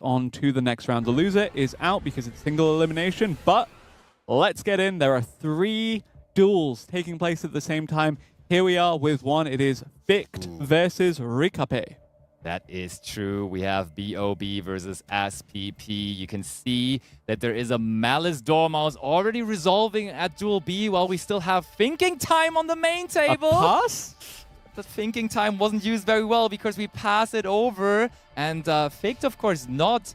on to the next round. The loser is out because it's single elimination, but let's get in. There are 3 duels taking place at the same time. Here we are with one. It is Fikt versus Rikape. That is true. We have BOB versus SPP. You can see that there is a Malice Dormouse already resolving at Duel B while we still have thinking time on the main table. A pass? The thinking time wasn't used very well because we pass it over. And Fikt, of course, not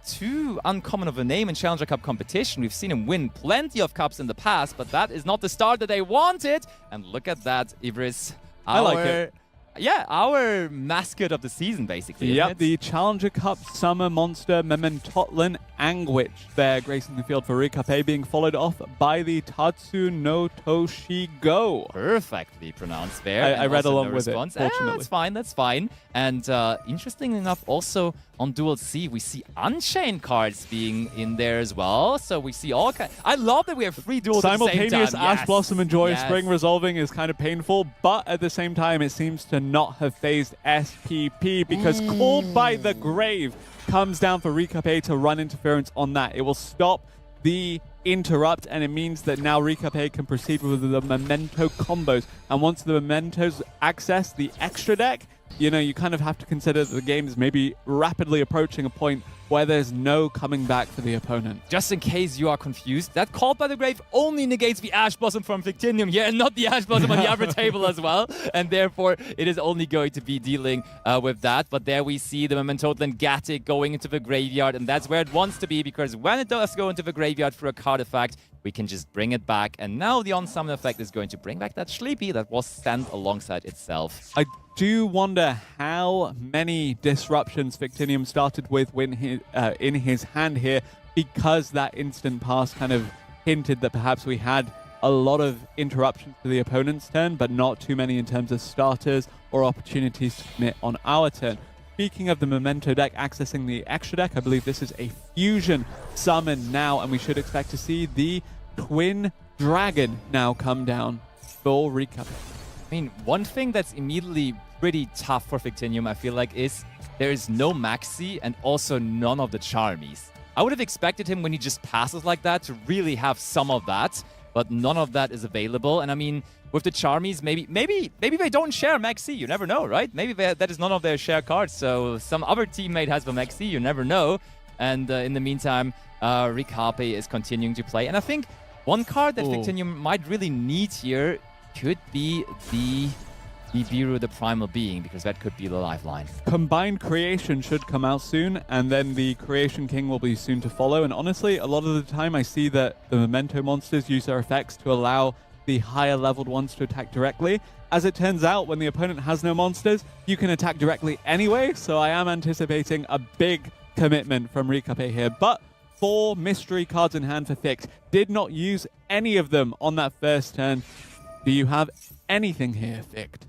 too uncommon of a name in Challenger Cup competition. We've seen him win plenty of cups in the past, but that is not the start that they wanted. And look at that, Ibris. I like it. Yeah, our mascot of the season, basically. Yep, the Challenger Cup Summer Monster Mementotlan Anguich there gracing the field for Rikape, being followed off by the Tatsu no Toshigo. Perfectly pronounced there. I read along with it, fortunately. That's fine, that's fine. And interestingly enough, also on Duel C, we see Unchained cards being in there as well. So we see all kinds. I love that we have 3 duels at the same time. Simultaneous Ash Blossom and Joyous Spring resolving is kind of painful, but at the same time, it seems to not have phased SPP because Called by the Grave comes down for Rikape to run interference on that. It will stop the interrupt, and it means that now Rikape can proceed with the Memento combos. And once the Mementos access the extra deck, you know, you kind of have to consider that the game is maybe rapidly approaching a point where there's no coming back for the opponent. Just in case you are confused, that Called by the Grave only negates the Ash Blossom from Victinium here and not the Ash Blossom on the other table as well. And therefore, it is only going to be dealing with that. But there we see the Mementotlan Gatic going into the graveyard, and that's where it wants to be, because when it does go into the graveyard for a card effect, we can just bring it back. And now the on-summon effect is going to bring back that Sleepy that was sent alongside itself. I do wonder how many disruptions Victinium started with when in his hand here, because that instant pass kind of hinted that perhaps we had a lot of interruptions to the opponent's turn, but not too many in terms of starters or opportunities to commit on our turn. Speaking of the Memento deck accessing the extra deck, I believe this is a fusion summon now, and we should expect to see the Twin Dragon now come down for Rikape. I mean, one thing that's immediately pretty tough for Victinium, I feel like, is there is no Maxi and also none of the Charmies. I would have expected him, when he just passes like that, to really have some of that, but none of that is available. And I mean, with the Charmies, maybe they don't share Maxi. You never know, right? Maybe that is none of their share cards, so some other teammate has the Maxi. You never know. And in the meantime, Rikape is continuing to play. And I think one card that Victinium might really need here could be the Nibiru, the Primal Being, because that could be the lifeline. Combined Creation should come out soon, and then the Creation King will be soon to follow. And honestly, a lot of the time I see that the Memento monsters use their effects to allow the higher leveled ones to attack directly. As it turns out, when the opponent has no monsters, you can attack directly anyway, so I am anticipating a big commitment from Rikape here. But 4 mystery cards in hand for Fikt. Did not use any of them on that first turn. Do you have anything here, Fikt?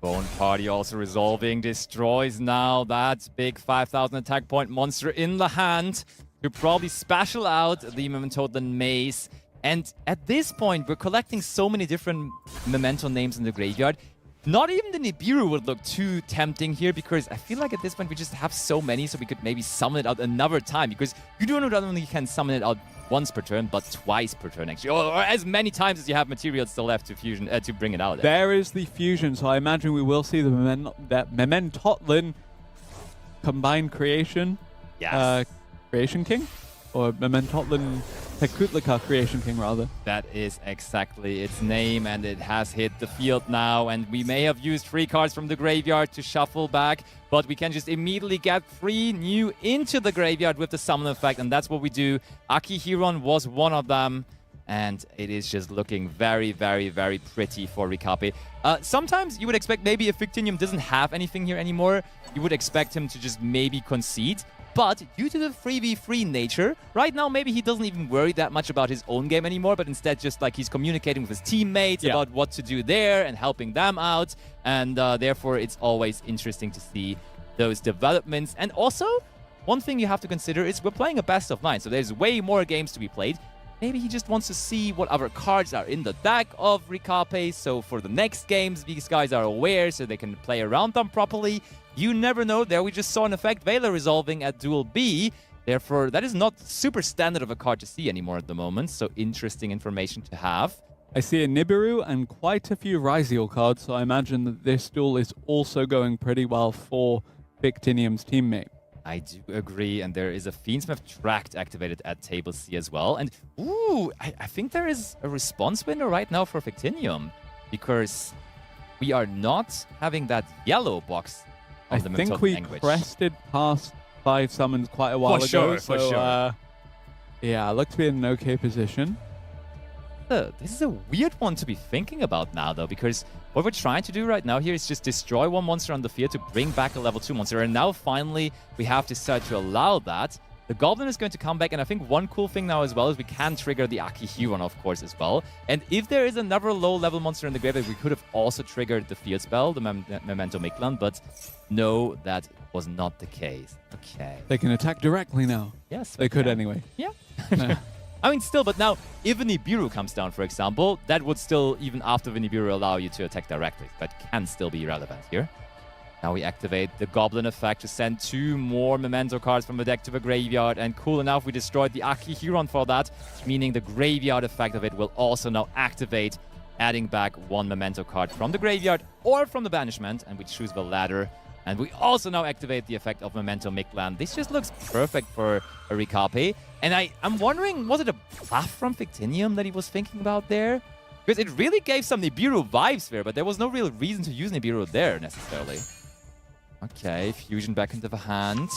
Bone Party also resolving, destroys now that big 5,000 attack point monster in the hand to probably special out the Mementotlan Maze. And at this point, we're collecting so many different Memento names in the graveyard. Not even the Nibiru would look too tempting here, because I feel like at this point we just have so many, so we could maybe summon it out another time, because you not only can summon it out once per turn, but twice per turn, actually, or as many times as you have materials still left to fusion to bring it out. There is the fusion, so I imagine we will see the Mementotlan Combined Creation. Yes. Creation King? Or Mementotlan Tekutlika Creation King, rather. That is exactly its name, and it has hit the field now, and we may have used 3 cards from the graveyard to shuffle back, but we can just immediately get 3 new into the graveyard with the summon effect, and that's what we do. Akihiron was one of them, and it is just looking very, very, very pretty for Rikape. Sometimes you would expect, maybe if Victinium doesn't have anything here anymore, you would expect him to just maybe concede. But due to the 3v3 nature, right now maybe he doesn't even worry that much about his own game anymore, but instead just like he's communicating with his teammates about what to do there and helping them out. And therefore it's always interesting to see those developments. And also, one thing you have to consider is we're playing a best of 9, so there's way more games to be played. maybe he just wants to see what other cards are in the deck of Rikape, so for the next games, these guys are aware so they can play around them properly. You never know. There we just saw an Aniteckzetto resolving at Duel B. Therefore, that is not super standard of a card to see anymore at the moment, so interesting information to have. I see a Nibiru and quite a few Ryziel cards, so I imagine that this duel is also going pretty well for Victinium's teammate. I do agree, and there is a Fiendsmith Tract activated at Table C as well. And, ooh, I think there is a response window right now for Victinium, because we are not having that yellow box of the think we language. crested past 5 summons quite a while ago. For sure. Yeah, I look to be in an okay position. This is a weird one to be thinking about now, though, because what we're trying to do right now here is just destroy one monster on the field to bring back a level 2 monster. And now, finally, we have decided to allow that. The Goblin is going to come back, and I think one cool thing now as well is we can trigger the Aki Huron, of course, as well. And if there is another low-level monster in the graveyard, we could have also triggered the field spell, the Memento Miklan, but no, that was not the case. Okay. They can attack directly now. Yes. They could anyway. Yeah. I mean, still, but now, if a Nibiru comes down, for example, that would still, even after the Nibiru, allow you to attack directly. That can still be relevant here. Now we activate the Goblin effect to send 2 more Memento cards from the deck to the graveyard. And cool enough, we destroyed the Aki Huron for that, meaning the graveyard effect of it will also now activate, adding back 1 Memento card from the graveyard or from the banishment. And we choose the latter. And we also now activate the effect of Memento Miklan. This just looks perfect for a Rikape. And I'm wondering, was it a bluff from Victinium that he was thinking about there? Because it really gave some Nibiru vibes there, but there was no real reason to use Nibiru there, necessarily. Okay, Fusion back into the hand.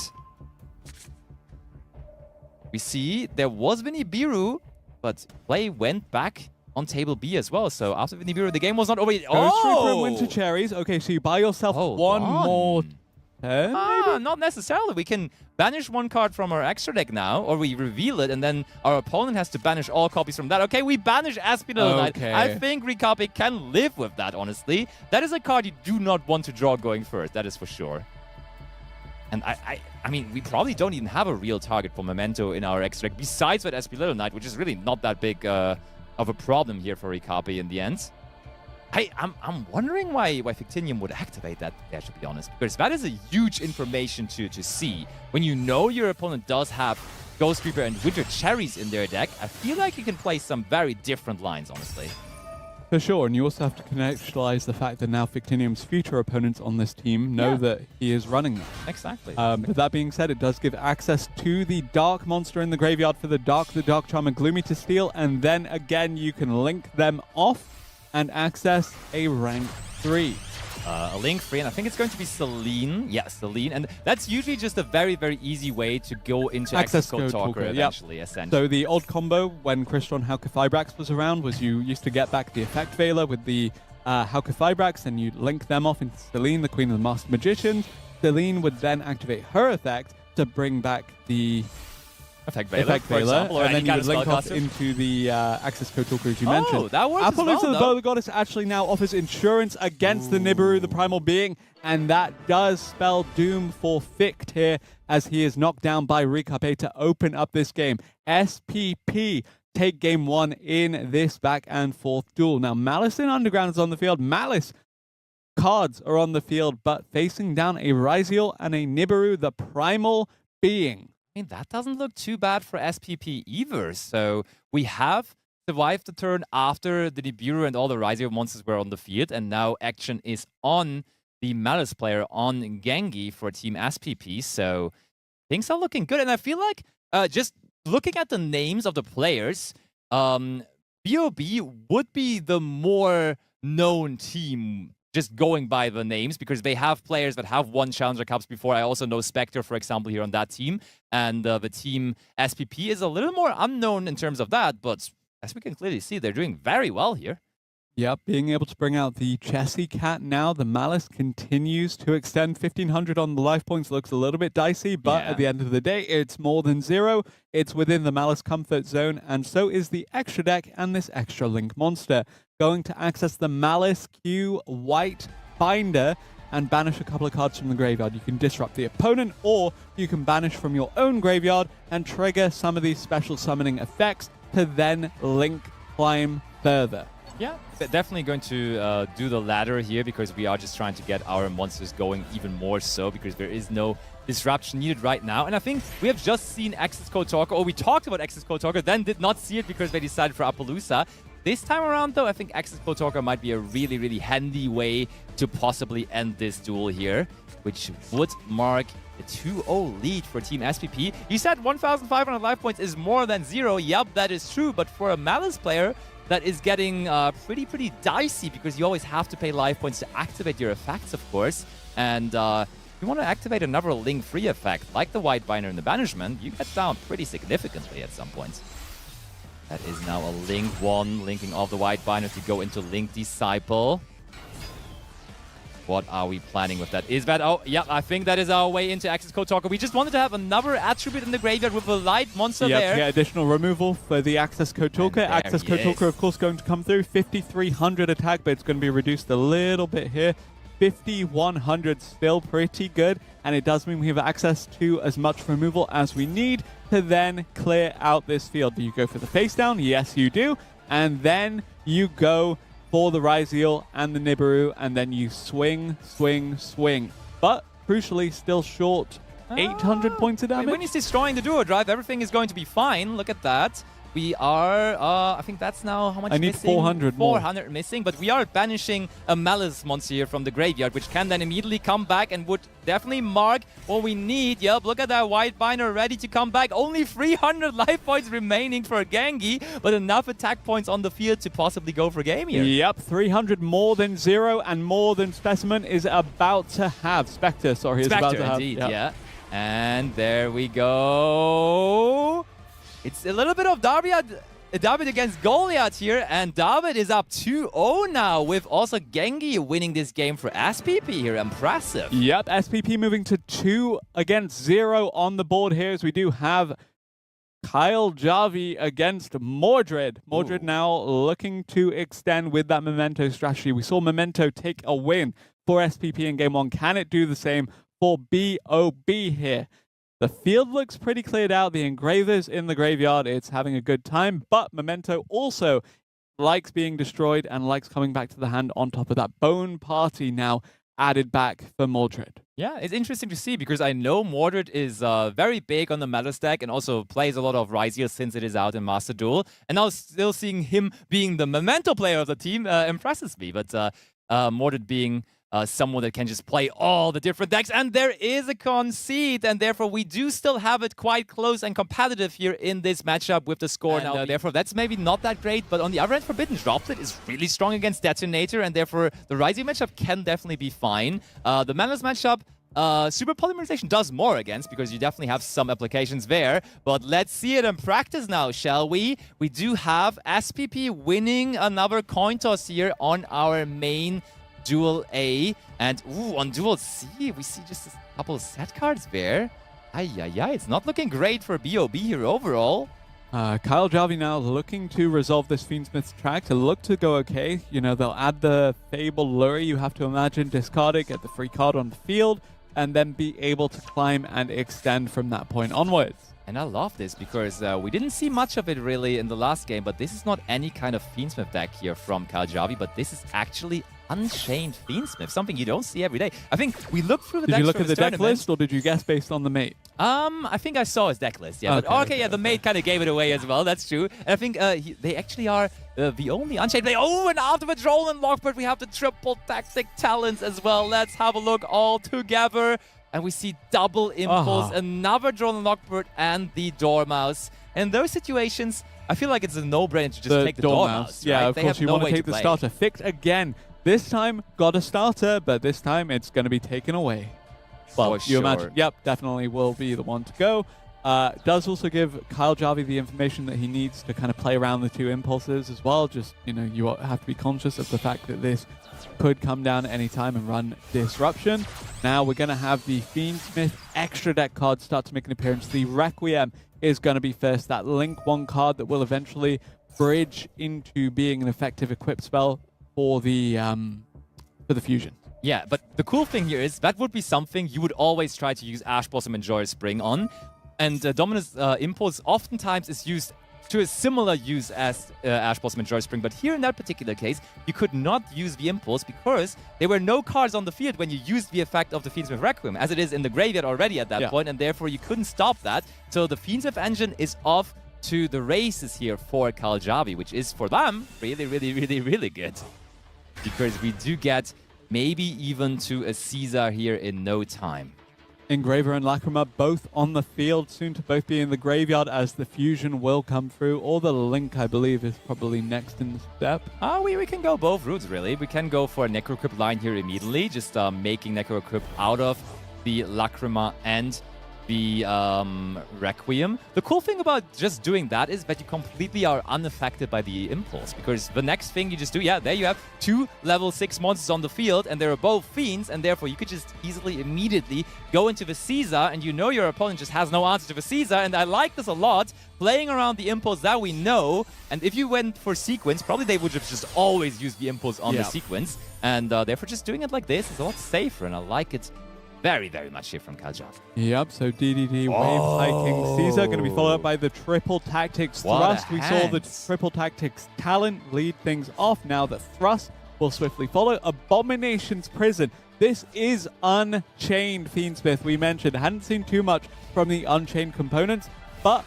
We see there was the Nibiru, but play went back on table B as well. So after the Nibiru, the game was not over yet. Oh! Winter Cherries. Okay, so you buy yourself one more turn, maybe? Not necessarily. We can banish 1 card from our extra deck now, or we reveal it, and then our opponent has to banish all copies from that. Okay, we banish Aspinall Knight. I think Rikape can live with that, honestly. That is a card you do not want to draw going first. That is for sure. And I mean, we probably don't even have a real target for Memento in our extra deck, besides that Aspinall Knight, which is really not that big of a problem here for Rikape in the end. I'm wondering why Victinium would activate that there, to be honest, because that is a huge information to see. When you know your opponent does have Ghost Reaper and Winter Cherries in their deck, I feel like you can play some very different lines, honestly. For sure, and you also have to contextualize the fact that now Victinium's future opponents on this team know that he is running them. Exactly. But that being said, it does give access to the Dark monster in the graveyard for the Dark Charmer, Gloomy to steal, and then again you can link them off and access a rank 3. A link 3, and I think it's going to be Celine. Yeah, Celine. And that's usually just a very, very easy way to go into Access Code Talker eventually, essentially. So the old combo when Crystron Hauke Fibrax was around was you used to get back the Effect Veiler with the Hauke Fibrax, and you'd link them off into Celine, the Queen of the Master Magicians. Celine would then activate her effect to bring back the Effect Veiler, and then you would link off into the Access Code Talker, as you mentioned. That works as well, of the Bow of the Goddess actually now offers insurance against the Nibiru, the Primal Being, and that does spell doom for Fict here, as he is knocked down by Rikape to open up this game. SPP take game 1 in this back and forth duel. Now, Malice in Underground is on the field. Malice cards are on the field, but facing down a Ryziel and a Nibiru, the Primal Being. I mean, that doesn't look too bad for SPP either. So we have survived the turn after the Nibiru and all the Ryziel monsters were on the field, and now action is on the Malice player on Gengi for Team SPP. So things are looking good, and I feel like just looking at the names of the players, BOB would be the more known team, just going by the names, because they have players that have won Challenger Cups before. I also know Spectre, for example, here on that team. And the team SPP is a little more unknown in terms of that, but as we can clearly see, they're doing very well here. Yep, being able to bring out the Chessy Cat now. The Malice continues to extend 1,500 on the life points. Looks a little bit dicey, but at the end of the day, it's more than 0. It's within the Malice comfort zone, and so is the extra deck and this extra link monster. Going to access the Malice Q White Binder and banish a couple of cards from the graveyard. You can disrupt the opponent, or you can banish from your own graveyard and trigger some of these special summoning effects to then Link climb further. Yeah, definitely going to do the latter here because we are just trying to get our monsters going even more so because there is no disruption needed right now. And I think we have just seen Access Code Talker, or we talked about Access Code Talker, then did not see it because they decided for Appaloosa. This time around, though, I think Access Code Talker might be a really, really handy way to possibly end this duel here, which would mark a 2-0 lead for Team SPP. You said 1,500 life points is more than 0. Yup, that is true. But for a Malice player, that is getting pretty dicey because you always have to pay life points to activate your effects, of course. And you want to activate another link-free effect, like the White Binder and the Banishment, you get down pretty significantly at some points. That is now a Link 1, linking off the White Binder to go into Link Disciple. What are we planning with that? Is that... Oh, yeah, I think that is our way into Access Code Talker. We just wanted to have another attribute in the graveyard with a light monster there. To get additional removal for the Access Code Talker. Access Code Talker, of course, going to come through. 5,300 attack, but it's going to be reduced a little bit here. 5,100 still pretty good, and it does mean we have access to as much removal as we need to then clear out this field. Do you go for the face down? Yes, you do. And then you go for the Ryzeal and the Nibiru, and then you swing, swing, swing. But crucially, still short 800 points of damage. When he's destroying the duo drive, everything is going to be fine. Look at that. We are, I think that's now how much I need missing? 400 more. 400 missing, but we are banishing a Malice monster here from the graveyard, which can then immediately come back and would definitely mark what we need. Yep, look at that White Binder ready to come back. Only 300 life points remaining for Gengi, but enough attack points on the field to possibly go for game here. Yep, 300 more than 0 and more than Specimen is about to have. Spectre, sorry, is about to have. Indeed, yeah. And there we go. It's a little bit of David against Goliath here, and David is up 2-0 now with also Gengi winning this game for SPP here. Impressive. Yep, SPP moving to 2 against 0 on the board here as we do have Kyle Javi against Mordred. Mordred now looking to extend with that Memento strategy. We saw Memento take a win for SPP in Game 1. Can it do the same for BOB here? The field looks pretty cleared out. The Engraver's in the graveyard. It's having a good time. But Memento also likes being destroyed and likes coming back to the hand on top of that. Bone Party now added back for Mordred. Yeah, it's interesting to see because I know Mordred is very big on the Malice deck and also plays a lot of Ryzeal since it is out in Master Duel. And now still seeing him being the Memento player of the team impresses me. But Mordred being... someone that can just play all the different decks. And there is a concede, and therefore we do still have it quite close and competitive here in this matchup with the score. And now, therefore, that's maybe not that great, but on the other hand, Forbidden Droplet is really strong against Detonator, and therefore the Ryzeal matchup can definitely be fine. The Malice matchup, Super Polymerization does more against because you definitely have some applications there. But let's see it in practice now, shall we? We do have SPP winning another coin toss here on our main Duel A, and on Duel C, we see just a couple of set cards there. It's not looking great for BOB here overall. Kyle Javi now looking to resolve this Fiendsmith's track to look to go okay. You know, they'll add the Fable Lure, you have to imagine, discard it, get the free card on the field, and then be able to climb and extend from that point onwards. And I love this because we didn't see much of it really in the last game, but this is not any kind of Fiendsmith deck here from Kyle Javi, but this is actually Unchained Fiendsmith, something you don't see every day. I think we looked through the decks. Did you look at the deck list, or did you guess based on the mate? I think I saw his deck list, yeah. Okay, the mate kind of gave it away as well, that's true. And I think they actually are the only Unchained play. Oh, and after the Droll and Lockbird, we have the triple tactic talents as well. Let's have a look all together. And we see double Impulse, another Droll and Lockbird, and the Dormouse. And in those situations, I feel like it's a no-brainer to just take the Dormouse. Yeah, right? of course, you want to take the starter. Fix again. This time, got a starter, but this time it's going to be taken away. Well, you imagine. Yep, definitely will be the one to go. Does also give Kyle Javi the information that he needs to kind of play around the two impulses as well. Just, you know, you have to be conscious of the fact that this could come down at any time and run Disruption. Now we're going to have the Fiendsmith extra deck cards start to make an appearance. The Requiem is going to be first. That Link 1 card that will eventually bridge into being an effective equip spell for the fusion. Yeah, but the cool thing here is that would be something you would always try to use Ash Blossom and Joyous Spring on. And Dominus Impulse oftentimes is used to a similar use as Ash Blossom and Joy Spring. But here in that particular case, you could not use the Impulse because there were no cards on the field when you used the effect of the Fiendsmith Requiem, as it is in the graveyard already at that point, and therefore you couldn't stop that. So the Fiendsmith engine is off to the races here for Kaljavi, which is for them really, really, really, really good. Because we do get maybe even to a Caesar here in no time. Engraver and Lacrima both on the field, soon to both be in the graveyard as the fusion will come through. Or the Link, I believe, is probably next in the step. We can go both routes, really. We can go for a Necrocrypt line here immediately, just making Necrocrypt out of the Lacrima and the Requiem. The cool thing about just doing that is that you completely are unaffected by the Impulse, because the next thing you just do, there you have 2 level 6 monsters on the field, and they're both Fiends, and therefore you could just easily, immediately go into the Caesar, and you know your opponent just has no answer to the Caesar, and I like this a lot, playing around the Impulse that we know, and if you went for Sequence, probably they would have just always used the Impulse on the Sequence, and therefore just doing it like this is a lot safer, and I like it very, very much here from Kaljavi. Yep, so DDD Wave Hiking Caesar going to be followed up by the Triple Tactics Thrust. We saw the Triple Tactics Talent lead things off. Now the Thrust will swiftly follow. Abomination's Prison. This is Unchained Fiendsmith, we mentioned. Hadn't seen too much from the Unchained components, but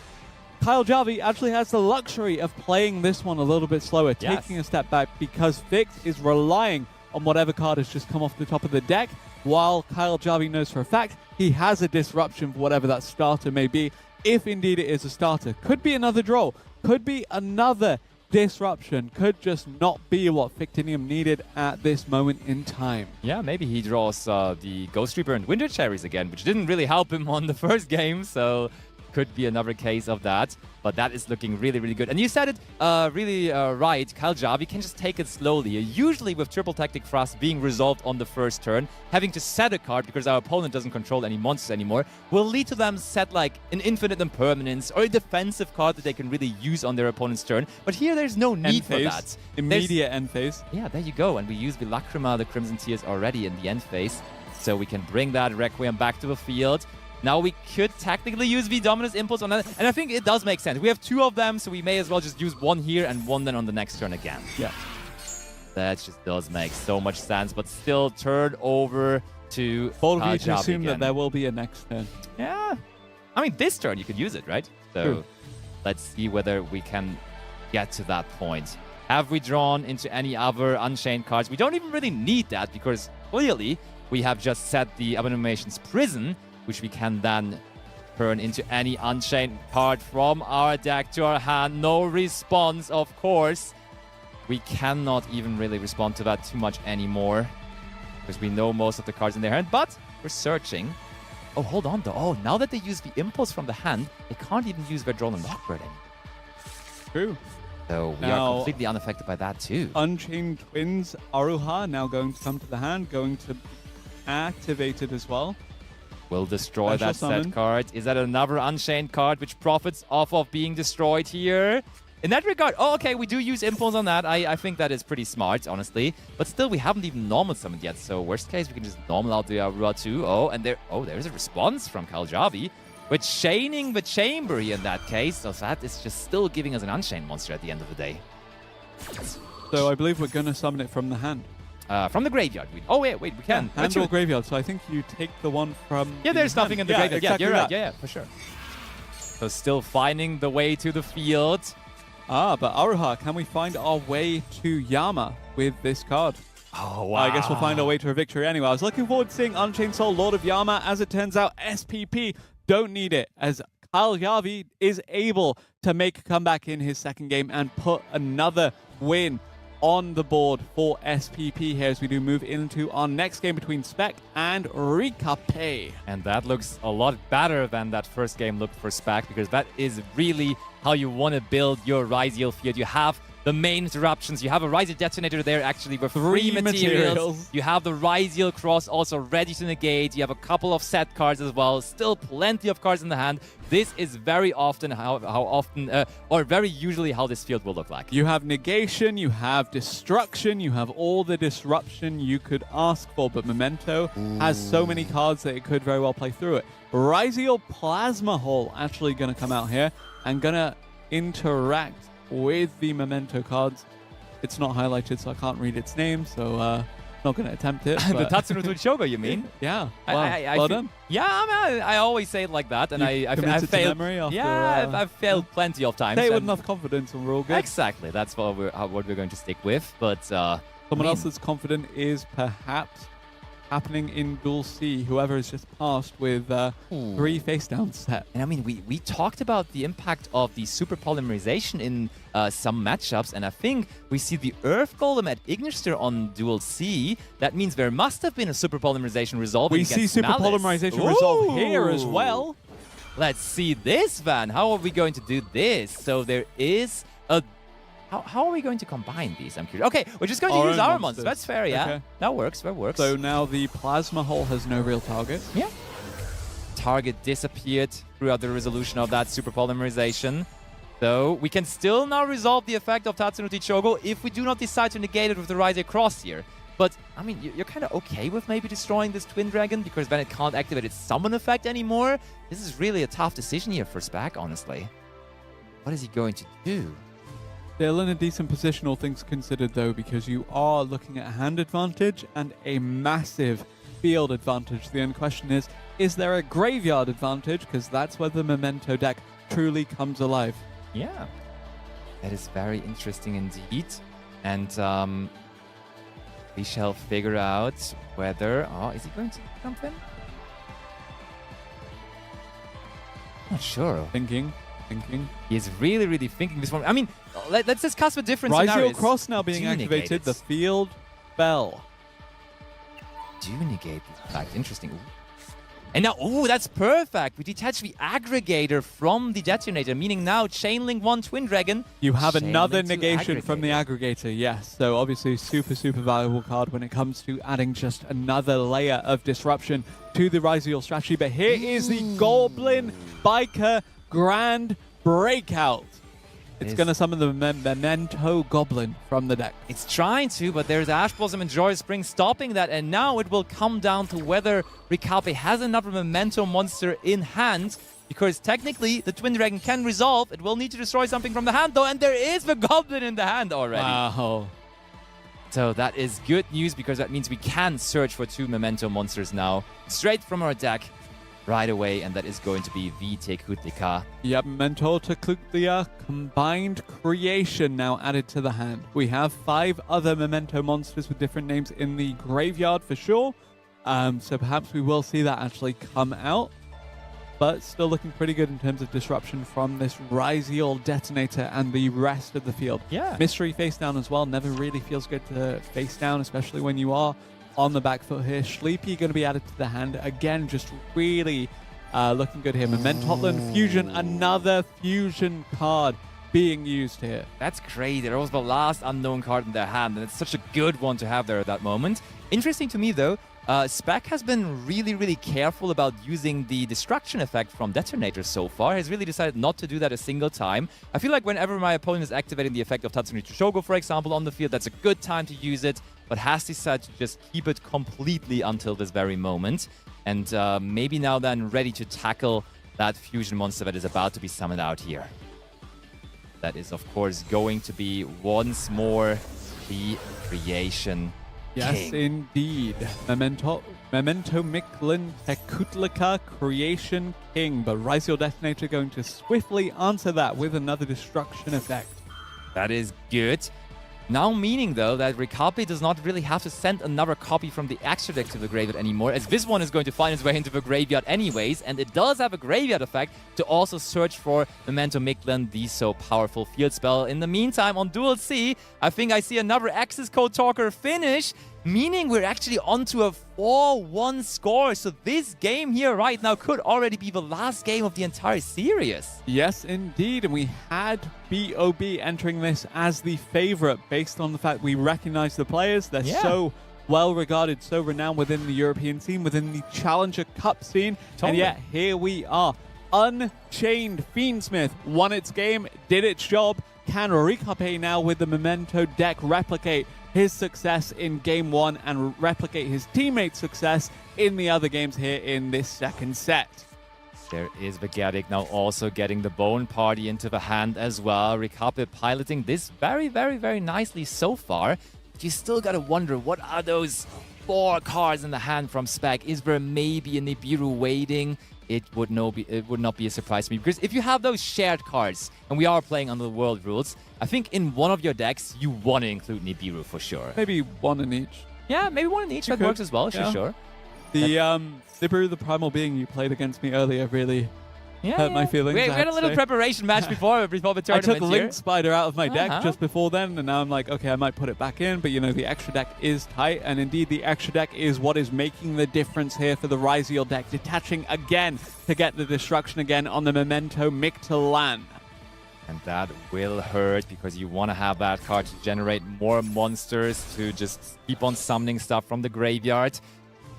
Kaljavi actually has the luxury of playing this one a little bit slower, taking a step back, because Fix is relying on whatever card has just come off the top of the deck, while Kaljavi knows for a fact he has a disruption for whatever that starter may be, if indeed it is a starter. Could be another draw, could be another disruption, could just not be what Fictinium needed at this moment in time. Yeah, maybe he draws the Ghost Reaper and Winter Cherries again, which didn't really help him on the first game, so could be another case of that. But that is looking really, really good. And you said it really right. Kaljavi can just take it slowly. Usually with Triple Tactic Thrust being resolved on the first turn, having to set a card because our opponent doesn't control any monsters anymore will lead to them set like an Infinite Impermanence or a defensive card that they can really use on their opponent's turn. But here there's no need for that. Immediate end phase. Yeah, there you go. And we use the Lacrima, the Crimson Tears already in the end phase. So we can bring that Requiem back to the field. Now we could technically use the Dominus Impulse on that, and I think it does make sense. We have 2 of them, so we may as well just use 1 here and 1 then on the next turn again. Yeah. That just does make so much sense, but still turn over to bold of you to assume again. that there will be a next turn. Yeah. I mean, this turn you could use it, right? So let's see whether we can get to that point. Have we drawn into any other Unchained cards? We don't even really need that, because clearly we have just set the Abomination's Prison, which we can then turn into any Unchained card from our deck to our hand. No response, of course. We cannot even really respond to that too much anymore, because we know most of the cards in their hand, but we're searching. Oh, hold on, though. Oh, now that they use the Impulse from the hand, they can't even use their Drawn and Lockbird anymore. True. So we are completely unaffected by that, too. Unchained Twins Aruha now going to come to the hand, going to be activated as well. Will destroy that set card. Is that another Unchained card which profits off of being destroyed here? In that regard, okay, we do use Impulse on that. I think that is pretty smart, honestly. But still, we haven't even normal summoned yet. So worst case, we can just normal out the Aurora too. Oh, and there's a response from Kaljavi. With Chaining the Chamber here in that case. So that is just still giving us an Unchained monster at the end of the day. So I believe we're going to summon it from the hand. From the graveyard. Wait, we can. Hand or graveyard. So I think you take the one from there's nothing in the graveyard. Exactly you're right. Yeah, for sure. So still finding the way to the field. But Aruha, can we find our way to Yama with this card? Oh, wow. I guess we'll find our way to a victory anyway. I was looking forward to seeing Unchained Soul, Lord of Yama. As it turns out, SPP don't need it, as Kaljavi is able to make a comeback in his second game and put another win on the board for SPP here as we do move into our next game between Spec and Rikape. And that looks a lot better than that first game looked for Spec, because that is really how you want to build your Ryziel field. You have the main interruptions. You have a Ryziel Detonator there actually with 3 materials. You have the Ryziel Cross also ready to negate. You have a couple of set cards as well. Still plenty of cards in the hand. This is very often or very usually how this field will look like. You have negation, you have destruction, you have all the disruption you could ask for, but Memento has so many cards that it could very well play through it. Ryziel Plasma Hole actually going to come out here and going to interact with the memento cards. It's not highlighted, so I can't read its name, so not going to attempt it. The Tatsunoko Shogo, you mean? Yeah, well done. Yeah, I always say it like that, and I committed to failed. memory after, I've failed plenty of times. Say it with enough confidence and we're all good. Exactly, that's what we're going to stick with. But someone else that's confident is perhaps happening in Duel C. Whoever has just passed with 3 face down set. And I mean, we talked about the impact of the super polymerization in some matchups, and I think we see the Earth Golem at Ignister on Duel C. That means there must have been a super polymerization resolved. We see super polymerization resolve here as well. Let's see this, Van. How are we going to do this? So there is a... How are we going to combine these? I'm curious. Okay, we're just going to use our monsters. That's fair, yeah. Okay. That works, that works. So now the Plasma Hole has no real target. Yeah. Target disappeared throughout the resolution of that super polymerization. So we can still now resolve the effect of Tatsunoko Chogo if we do not decide to negate it with the Rise Cross here. But, I mean, you're kind of okay with maybe destroying this Twin Dragon because then it can't activate its summon effect anymore. This is really a tough decision here for Spag, honestly. What is he going to do? Still in a decent position, all things considered, though, because you are looking at a hand advantage and a massive field advantage. The only question is there a graveyard advantage? Because that's where the Memento deck truly comes alive. Yeah, that is very interesting indeed. And we shall figure out whether... Oh, is he going to do something? Not sure. Thinking. He is really, really thinking this one. I mean, let's discuss the different Rise scenarios. Cross now being activated. The field fell. Do negate the fact. Interesting. Ooh. And now, oh, that's perfect. We detach the aggregator from the detonator, meaning now Chainlink 1 Twin Dragon. You have another negation from the aggregator, yes. So obviously super, super valuable card when it comes to adding just another layer of disruption to the Rise strategy. But here is the Goblin Biker Grand Breakout. It's going to summon the Memento Goblin from the deck. It's trying to, but there's Ash Blossom and Joyous Spring stopping that, and now it will come down to whether Recalpe has another Memento monster in hand, because technically the Twin Dragon can resolve. It will need to destroy something from the hand, though, and there is the Goblin in the hand already. Wow. So that is good news, because that means we can search for 2 Memento monsters now, straight from our deck. Right away, and that is going to be VT Kutlika. Yep, Mentor to Kutlika, combined creation now added to the hand. We have 5 other Memento monsters with different names in the graveyard for sure. So perhaps we will see that actually come out. But still looking pretty good in terms of disruption from this Ryziel Detonator and the rest of the field. Yeah. Mystery face down as well. Never really feels good to face down, especially when you are on the back foot here. Sleepy going to be added to the hand. Again, just really looking good here. Mementotland Fusion, another fusion card being used here. That's crazy. That was the last unknown card in their hand, and it's such a good one to have there at that moment. Interesting to me, though, Spag has been really, really careful about using the destruction effect from detonators so far. Has really decided not to do that a single time. I feel like whenever my opponent is activating the effect of Tatsunoko Shogo, for example, on the field, that's a good time to use it, but has decided to just keep it completely until this very moment. And maybe now then ready to tackle that fusion monster that is about to be summoned out here. That is, of course, going to be once more the Creation Yes, King. indeed. Memento Miklin Tekutlika Creation King. But Ryziel Detonator going to swiftly answer that with another destruction effect. That is good. Now meaning, though, that Recalpe does not really have to send another copy from the extra deck to the graveyard anymore, as this one is going to find its way into the graveyard anyways, and it does have a graveyard effect to also search for Memento Miklin, the so powerful field spell. In the meantime, on Duel C, I think I see another Access Code Talker finish, meaning we're actually onto a 4-1 score. So this game here right now could already be the last game of the entire series. Yes, indeed. And we had BOB entering this as the favorite based on the fact we recognize the players. They're so well regarded, so renowned within the European scene, within the Challenger Cup scene. Totally. And yet here we are. Unchained Fiendsmith won its game, did its job. Can Recalpe now with the Memento deck replicate his success in game 1 and replicate his teammates' success in the other games here in this second set? There is Vegatic now also getting the Bone Party into the hand as well. Rikape piloting this very, very, very nicely so far. But you still gotta wonder, what are those 4 cards in the hand from Spec? Is there maybe a Nibiru waiting? It would not be a surprise to me, because if you have those shared cards, and we are playing under the world rules, I think in one of your decks you want to include Nibiru for sure. Maybe one in each. Yeah, maybe one in each. That works as well, sure. The Nibiru, the primal being you played against me earlier, really hurt my feelings. We had a little preparation match before the tournament. I took here. Link Spider out of my deck just before then, and now I'm like, okay, I might put it back in, but you know, the extra deck is tight, and indeed the extra deck is what is making the difference here for the Ryziel deck, detaching again to get the destruction again on the Memento Mictlan. And that will hurt, because you want to have that card to generate more monsters, to just keep on summoning stuff from the graveyard.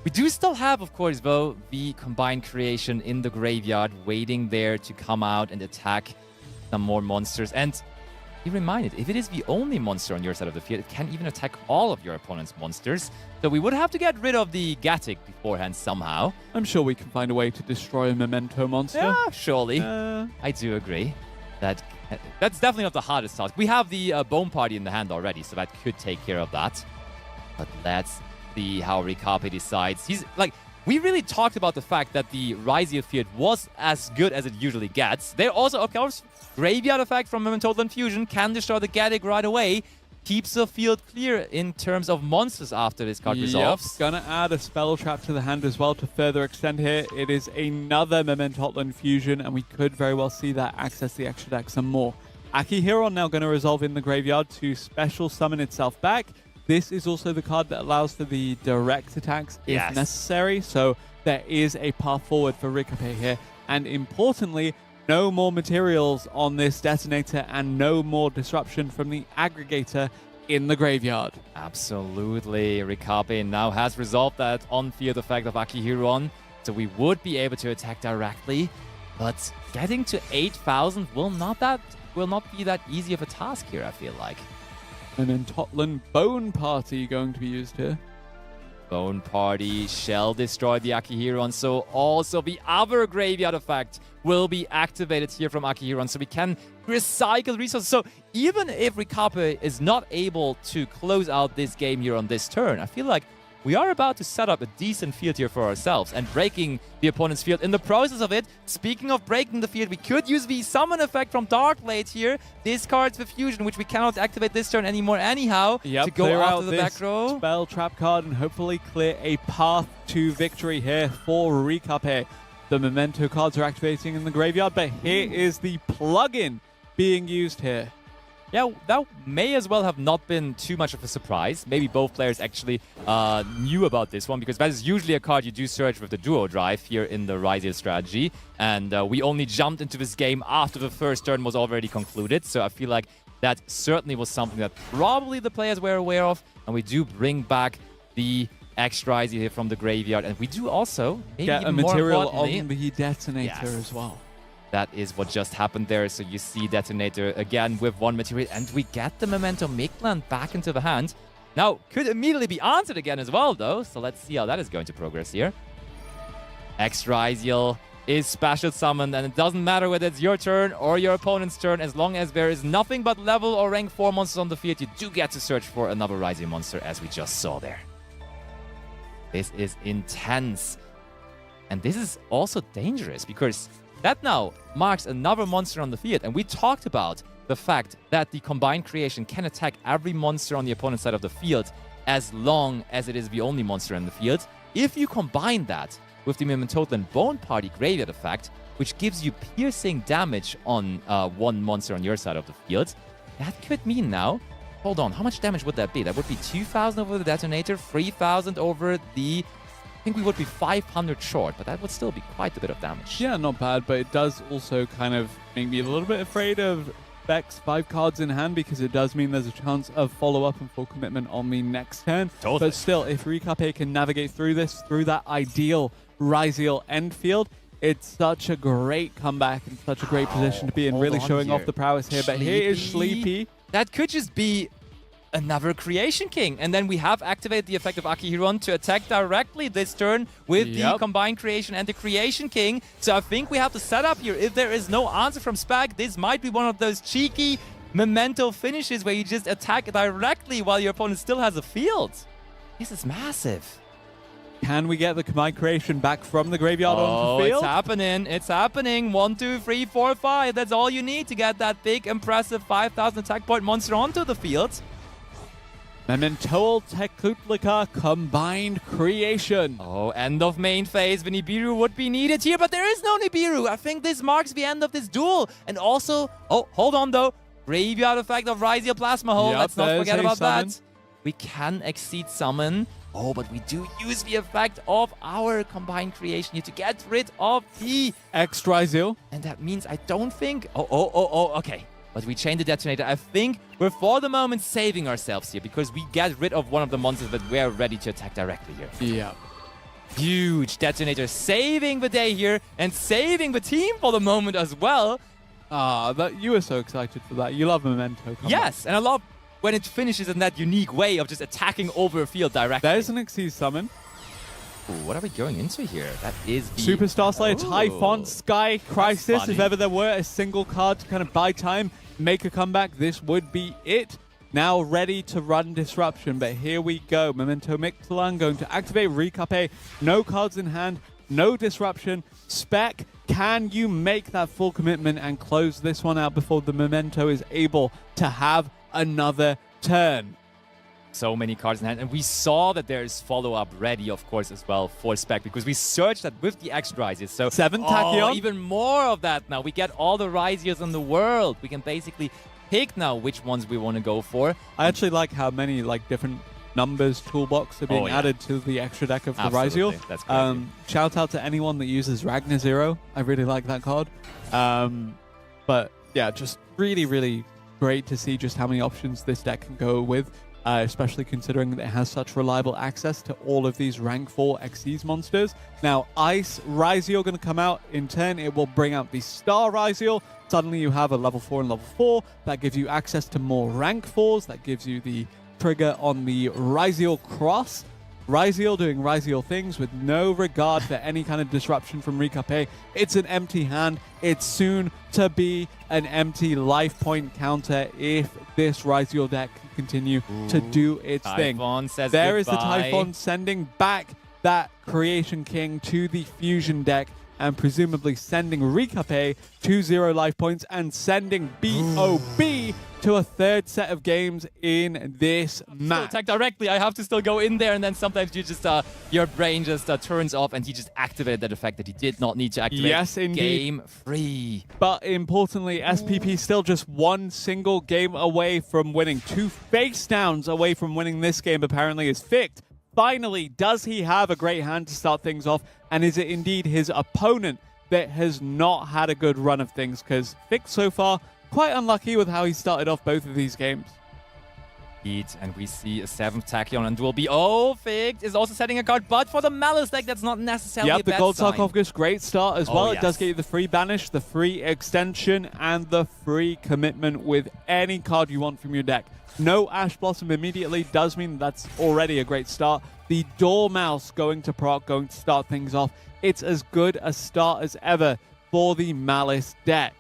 We do still have, of course, though, the Combined Creation in the graveyard, waiting there to come out and attack some more monsters. And be reminded, if it is the only monster on your side of the field, it can even attack all of your opponent's monsters. So we would have to get rid of the Gatic beforehand somehow. I'm sure we can find a way to destroy a Memento monster. Yeah, surely. I do agree. That's definitely not the hardest task. We have the Bone Party in the hand already, so that could take care of that. But let's see how Rikape decides. He's like, we really talked about the fact that the Ryziel field was as good as it usually gets. There also, of course, Graveyard effect from Total Fusion can destroy the Gatic right away. Keeps the field clear in terms of monsters after this card resolves. Gonna add a Spell Trap to the hand as well to further extend here. It is another Memento Fusion, and we could very well see that access the extra deck some more. Akihiron now going to resolve in the graveyard to special summon itself back. This is also the card that allows for the direct attacks if necessary, so there is a path forward for Rikape here. And importantly, no more materials on this detonator and no more disruption from the aggregator in the graveyard. Absolutely. Rikape now has resolved that on-field effect of Akihiron, so we would be able to attack directly. But getting to 8,000 will not be that easy of a task here, I feel like. And then Totland Bone Party going to be used here. Bone Party shall destroy the Akihiron, so also the other graveyard effect will be activated here from Akihiron, so we can recycle resources. So even if Rikape is not able to close out this game here on this turn, I feel like we are about to set up a decent field here for ourselves and breaking the opponent's field. In the process of it, speaking of breaking the field, we could use the summon effect from Darkblade here. Discards the fusion, which we cannot activate this turn anymore anyhow, to go after the back row. Spell Trap card and hopefully clear a path to victory here for Rikape. The Memento cards are activating in the graveyard, but here is the plugin being used here. Yeah, that may as well have not been too much of a surprise. Maybe both players actually knew about this one, because that is usually a card you do search with the duo drive here in the Ryziel strategy. And we only jumped into this game after the first turn was already concluded. So I feel like that certainly was something that probably the players were aware of. And we do bring back the extra Ryziel here from the graveyard. And we do also get a material on the detonator as well. That is what just happened there. So you see Detonator again with one material, and we get the Memento Mictlan back into the hand. Now, could immediately be answered again as well, though. So let's see how that is going to progress here. Ryziel is special summoned, and it doesn't matter whether it's your turn or your opponent's turn. As long as there is nothing but level or rank 4 monsters on the field, you do get to search for another Ryziel monster, as we just saw there. This is intense. And this is also dangerous, because that now marks another monster on the field. And we talked about the fact that the Combined Creation can attack every monster on the opponent's side of the field as long as it is the only monster in the field. If you combine that with the Memento Bone Party Graveyard effect, which gives you piercing damage on one monster on your side of the field, that could mean now, hold on, how much damage would that be? That would be 2,000 over the Detonator, 3,000 over the... I think we would be 500 short, but that would still be quite a bit of damage. Yeah, not bad, but it does also kind of make me a little bit afraid of Beck's 5 cards in hand, because it does mean there's a chance of follow-up and full commitment on the next turn. Totally. But still, if Rikape can navigate through this, through that ideal Ryziel end field, it's such a great comeback and such a great position to be in, really showing off the prowess here. But here is Sleepy. That could just be another Creation King. And then we have activated the effect of Akihiron to attack directly this turn with the Combined Creation and the Creation King. So I think we have to set up here. If there is no answer from Spag, this might be one of those cheeky memento finishes where you just attack directly while your opponent still has a field. This is massive. Can we get the Combined Creation back from the graveyard onto the field? It's happening. It's happening. 1, 2, 3, 4, 5. That's all you need to get that big, impressive 5,000 attack point monster onto the field. Memento Tekutlika Combined Creation. Oh, end of main phase. The Nibiru would be needed here, but there is no Nibiru. I think this marks the end of this duel. And also, oh, hold on though. Graveyard effect of Ryziel Plasma Hole. Let's not forget about that. We can exceed summon. Oh, but we do use the effect of our Combined Creation here to get rid of the X-Ryziel. And that means I don't think... Oh, okay. But we chain the detonator. I think we're for the moment saving ourselves here because we get rid of one of the monsters that we're ready to attack directly here. Yeah. Huge detonator saving the day here and saving the team for the moment as well. You were so excited for that. You love Memento. Yes, and I love when it finishes in that unique way of just attacking over a field directly. There's an Xyz summon. Ooh, what are we going into here? That is the... Superstar Slayer, Typhon, Sky Crisis. If ever there were a single card to kind of buy time, make a comeback, this would be it. Now ready to run Disruption, but here we go. Memento Mictlan going to activate Rikape. No cards in hand, no Disruption. Spec, can you make that full commitment and close this one out before the Memento is able to have another turn? So many cards in hand, and we saw that there is follow-up ready, of course, as well for Spec, because we searched that with the X Ryziers. So 7 Tachyon. Even more of that now. We get all the Ryziers in the world. We can basically pick now which ones we want to go for. I actually like how many different numbers toolbox are being added to the extra deck of the Ryziel. That's crazy. Shout out to anyone that uses Ragnar Zero. I really like that card. But yeah, just really, really great to see just how many options this deck can go with. Especially considering that it has such reliable access to all of these rank 4 Xyz monsters. Now, Ice Ryziel going to come out. In turn, it will bring out the Star Ryziel. Suddenly, you have a level 4 and level 4. That gives you access to more rank 4s. That gives you the trigger on the Ryziel Cross. Ryziel doing Ryziel things with no regard for any kind of disruption from Rikape. It's an empty hand. It's soon to be an empty life point counter if this Ryziel deck can continue to do its Typhon thing. Says there goodbye. is the Typhon sending back that Creation King to the Fusion deck and presumably sending Rikape to 0 life points and sending BOB to a third set of games in this match. Attack directly. I have to still go in there, and then sometimes you just your brain just turns off, and he just activated that effect that he did not need to activate. Yes, indeed. Game free. But importantly, SPP still just one single game away from winning. 2 face downs away from winning this game, apparently, is Ficht. Finally, does he have a great hand to start things off? And is it indeed his opponent that has not had a good run of things? Because Ficht so far, quite unlucky with how he started off both of these games. And we see a 7th Tachyon and Duel B. Oh, Ficht is also setting a card, but for the Malice deck, that's not necessarily a the bad Gold sign. Sarcophagus, great start as well. It does get you the free Banish, the free Extension, and the free Commitment with any card you want from your deck. No Ash Blossom immediately does mean that's already a great start. The Dormouse going to proc, going to start things off. It's as good a start as ever for the Malice deck.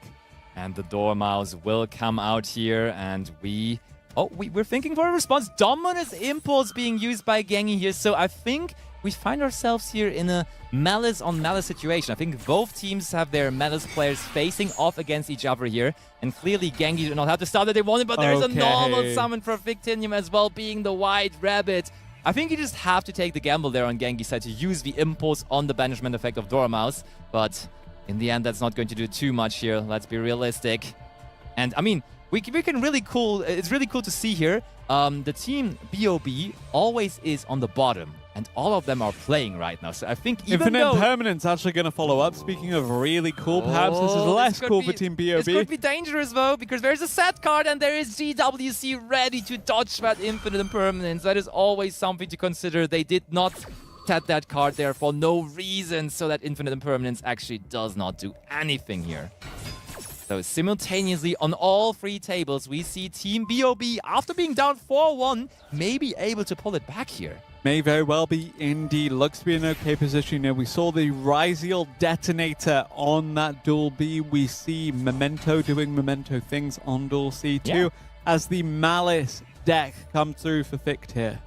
And the Dormouse will come out here, and we're thinking for a response. Dominus Impulse being used by Gengi here, so I think we find ourselves here in a Malice on Malice situation. I think both teams have their Malice players facing off against each other here, and clearly Gengi did not have the start that they wanted, but there's a normal summon for Victinium as well, being the White Rabbit. I think you just have to take the gamble there on Gengi's side to use the Impulse on the banishment effect of Dormouse, but in the end, that's not going to do too much here. Let's be realistic. And I mean, we can really cool. It's really cool to see here. The team BOB always is on the bottom, and all of them are playing right now. So I think even Infinite Permanence actually going to follow up. Speaking of really cool, perhaps this is less cool for Team BOB. This could be dangerous though, because there's a set card and there is GWC ready to dodge that Infinite Impermanence. That is always something to consider. They did not set that card there for no reason, so that Infinite Impermanence actually does not do anything here. So simultaneously on all three tables, we see Team BOB, after being down 4-1, may be able to pull it back here. May very well be indeed. Looks to be in an okay position here. We saw the Ryziel detonator on that Duel B. We see Memento doing Memento things on Duel C too, as the Malice deck come through for Ficht here.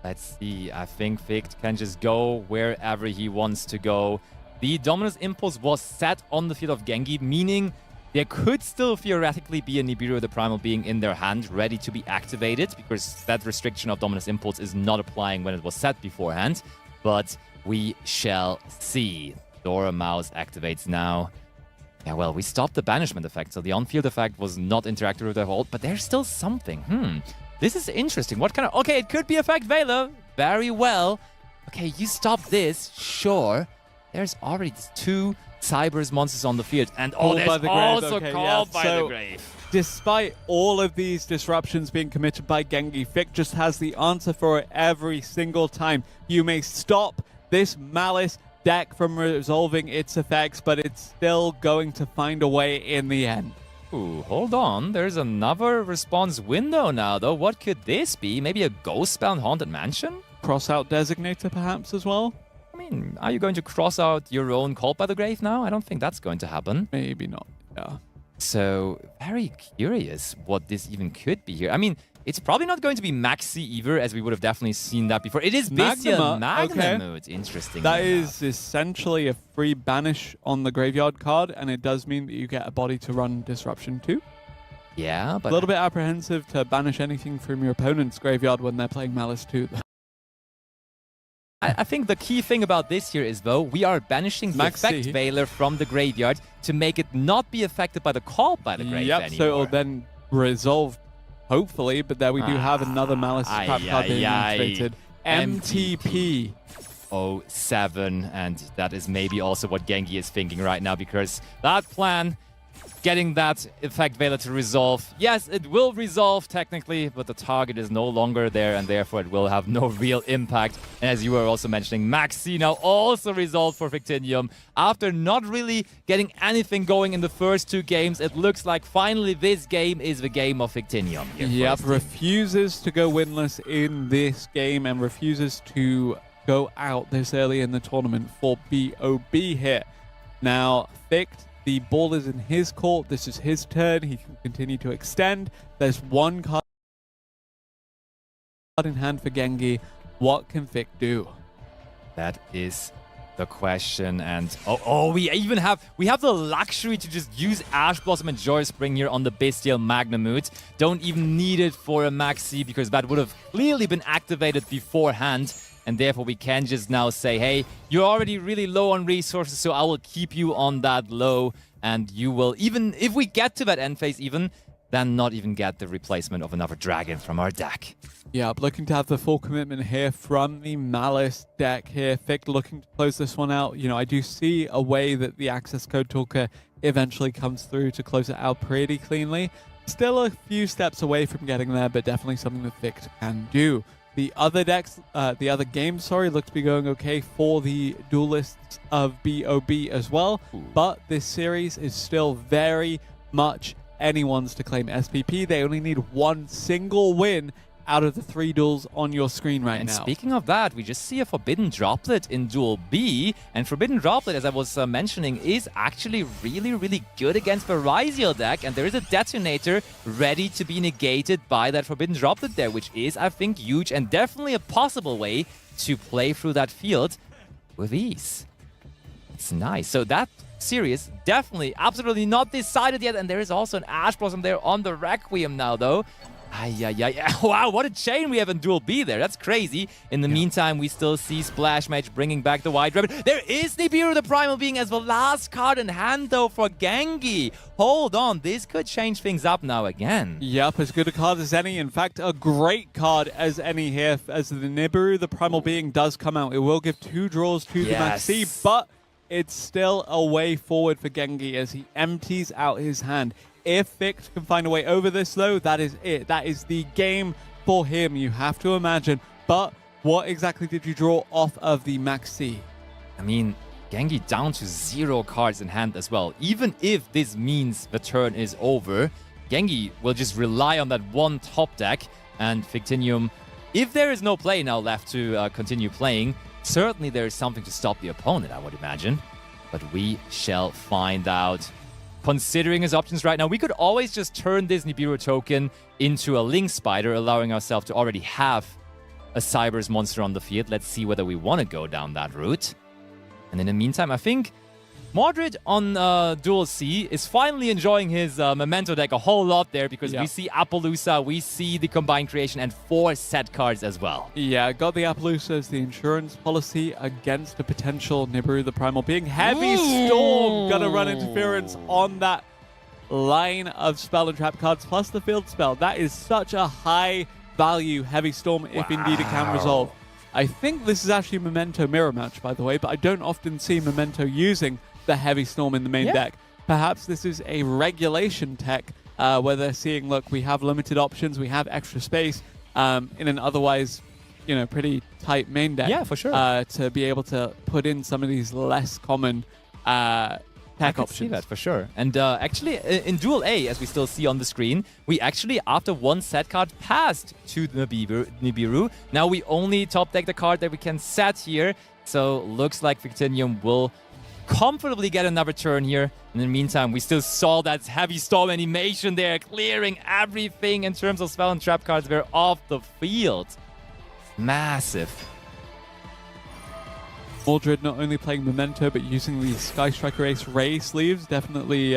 Let's see. I think Ficht can just go wherever he wants to go. The Dominus Impulse was set on the field of Genji, meaning there could still theoretically be a Nibiru the Primal Being in their hand, ready to be activated, because that restriction of Dominus Impulse is not applying when it was set beforehand. But we shall see. Dora Mouse activates now. Yeah, well, we stopped the banishment effect, so the on-field effect was not interactive with the hold, but there's still something. This is interesting. What kind of... Okay, it could be Effect Veiler. Very well. Okay, you stop this. Sure. There's already 2 Cyber's monsters on the field. And there's also called by the grave. Despite all of these disruptions being committed by Genji, Ficht just has the answer for it every single time. You may stop this Malice deck from resolving its effects, but it's still going to find a way in the end. Ooh, hold on. There's another response window now, though. What could this be? Maybe a Ghostbound Haunted Mansion? Cross-out Designator, perhaps, as well? I mean, are you going to cross out your own Called by the Grave now? I don't think that's going to happen. Maybe not, yeah. So, very curious what this even could be here. I mean, it's probably not going to be Maxi either, as we would have definitely seen that before. It is Bestial Magnamut. Okay. Interesting. That is essentially a free banish on the graveyard card, and it does mean that you get a body to run Disruption too. Yeah, but... A little bit apprehensive to banish anything from your opponent's graveyard when they're playing Malice too. I think the key thing about this here is, though, we are banishing the Effect Veiler from the graveyard to make it not be affected by the Call by the Grave anymore. So it'll then resolve, hopefully, but there we do have another Malice trap card being activated. MTP 07, and that is maybe also what Genji is thinking right now, because that plan... Getting that Effect Veiler to resolve. Yes, it will resolve technically, but the target is no longer there, and therefore it will have no real impact. And as you were also mentioning, Maxi now also resolved for Victinium. After not really getting anything going in the first 2 games, it looks like finally this game is the game of Victinium. Yep, refuses to go winless in this game and refuses to go out this early in the tournament for BOB here. Now, Ficht, the ball is in his court. This is his turn. He can continue to extend. There's 1 card in hand for Genji. What can Ficht do? That is the question. And we have the luxury to just use Ash Blossom and Joy Spring here on the Bestial Magnamut. Don't even need it for a Maxi, because that would have clearly been activated beforehand. And therefore, we can just now say, hey, you're already really low on resources, so I will keep you on that low. And you will, even if we get to that end phase then not even get the replacement of another dragon from our deck. Yeah, looking to have the full commitment here from the Malice deck here. Ficht looking to close this one out. You know, I do see a way that the access code talker eventually comes through to close it out pretty cleanly. Still a few steps away from getting there, but definitely something that Ficht can do. The other decks, the other games, look to be going okay for the duelists of BOB as well. But this series is still very much anyone's to claim. SPP, they only need 1 single win out of the 3 duels on your screen right now. And speaking of that, we just see a Forbidden Droplet in Duel B. And Forbidden Droplet, as I was mentioning, is actually really, really good against the Ryziel deck. And there is a Detonator ready to be negated by that Forbidden Droplet there, which is, I think, huge and definitely a possible way to play through that field with ease. It's nice. So that series definitely, absolutely not decided yet. And there is also an Ash Blossom there on the Requiem now, though. Wow, what a chain we have in Duel B there. That's crazy. In the meantime, we still see Splash Mage bringing back the White Rabbit. There is Nibiru the Primal Being as the last card in hand, though, for Genji. Hold on, this could change things up now again. Yep, as good a card as any. In fact, a great card as any here, as the Nibiru the Primal Being does come out. It will give 2 draws to the Maxi, but it's still a way forward for Genji as he empties out his hand. If Ficht can find a way over this, though, that is it. That is the game for him, you have to imagine. But what exactly did you draw off of the Maxi? I mean, Gengi down to 0 cards in hand as well. Even if this means the turn is over, Gengi will just rely on that one top deck, and Victinium, if there is no play now left to continue playing, certainly there is something to stop the opponent, I would imagine. But we shall find out. Considering his options right now, we could always just turn this Nibiru token into a Link Spider, allowing ourselves to already have a Cyber's monster on the field. Let's see whether we want to go down that route. And in the meantime, I think Mordred on Duel C is finally enjoying his Memento deck a whole lot there, because we see Appaloosa, we see the Combined Creation, and 4 set cards as well. Yeah, got the Appaloosa as the insurance policy against a potential Nibiru the Primal Being. Heavy Storm, gonna run interference on that line of spell and trap cards, plus the field spell. That is such a high value Heavy Storm, if indeed it can resolve. I think this is actually Memento Mirror Match, by the way, but I don't often see Memento using the Heavy Storm in the main deck. Perhaps this is a regulation tech where they're seeing, look, we have limited options, we have extra space in an otherwise, you know, pretty tight main deck. Yeah, for sure. To be able to put in some of these less common tech options. See that for sure. And actually, in Duel A, as we still see on the screen, we actually, after 1 set card, passed to Nibiru. Now we only top deck the card that we can set here. So looks like Victinium will comfortably get another turn here. In the meantime, we still saw that Heavy Storm animation there, clearing everything in terms of spell and trap cards. We're off the field. Massive. Mordred not only playing Memento, but using the Sky Striker Ace Ray sleeves. Definitely,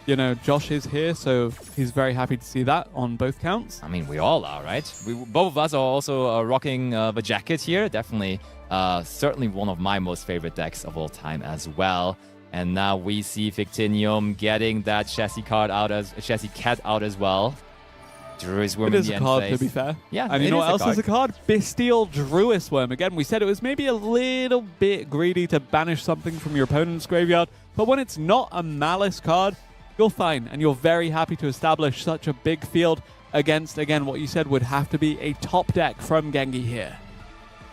you know, Josh is here, so he's very happy to see that on both counts. I mean, we all are, right? Both of us are also rocking the jacket here. Definitely, certainly one of my most favorite decks of all time as well. And now we see Victinium getting that chassis card out as chassis cat out as well. Druid's Worm it is a card, to be fair. Yeah, and you know what else is a card? Bestial Druid's Worm. Again, we said it was maybe a little bit greedy to banish something from your opponent's graveyard, but when it's not a Malice card, you're fine, and you're very happy to establish such a big field against, again, what you said would have to be a top deck from Gengi here.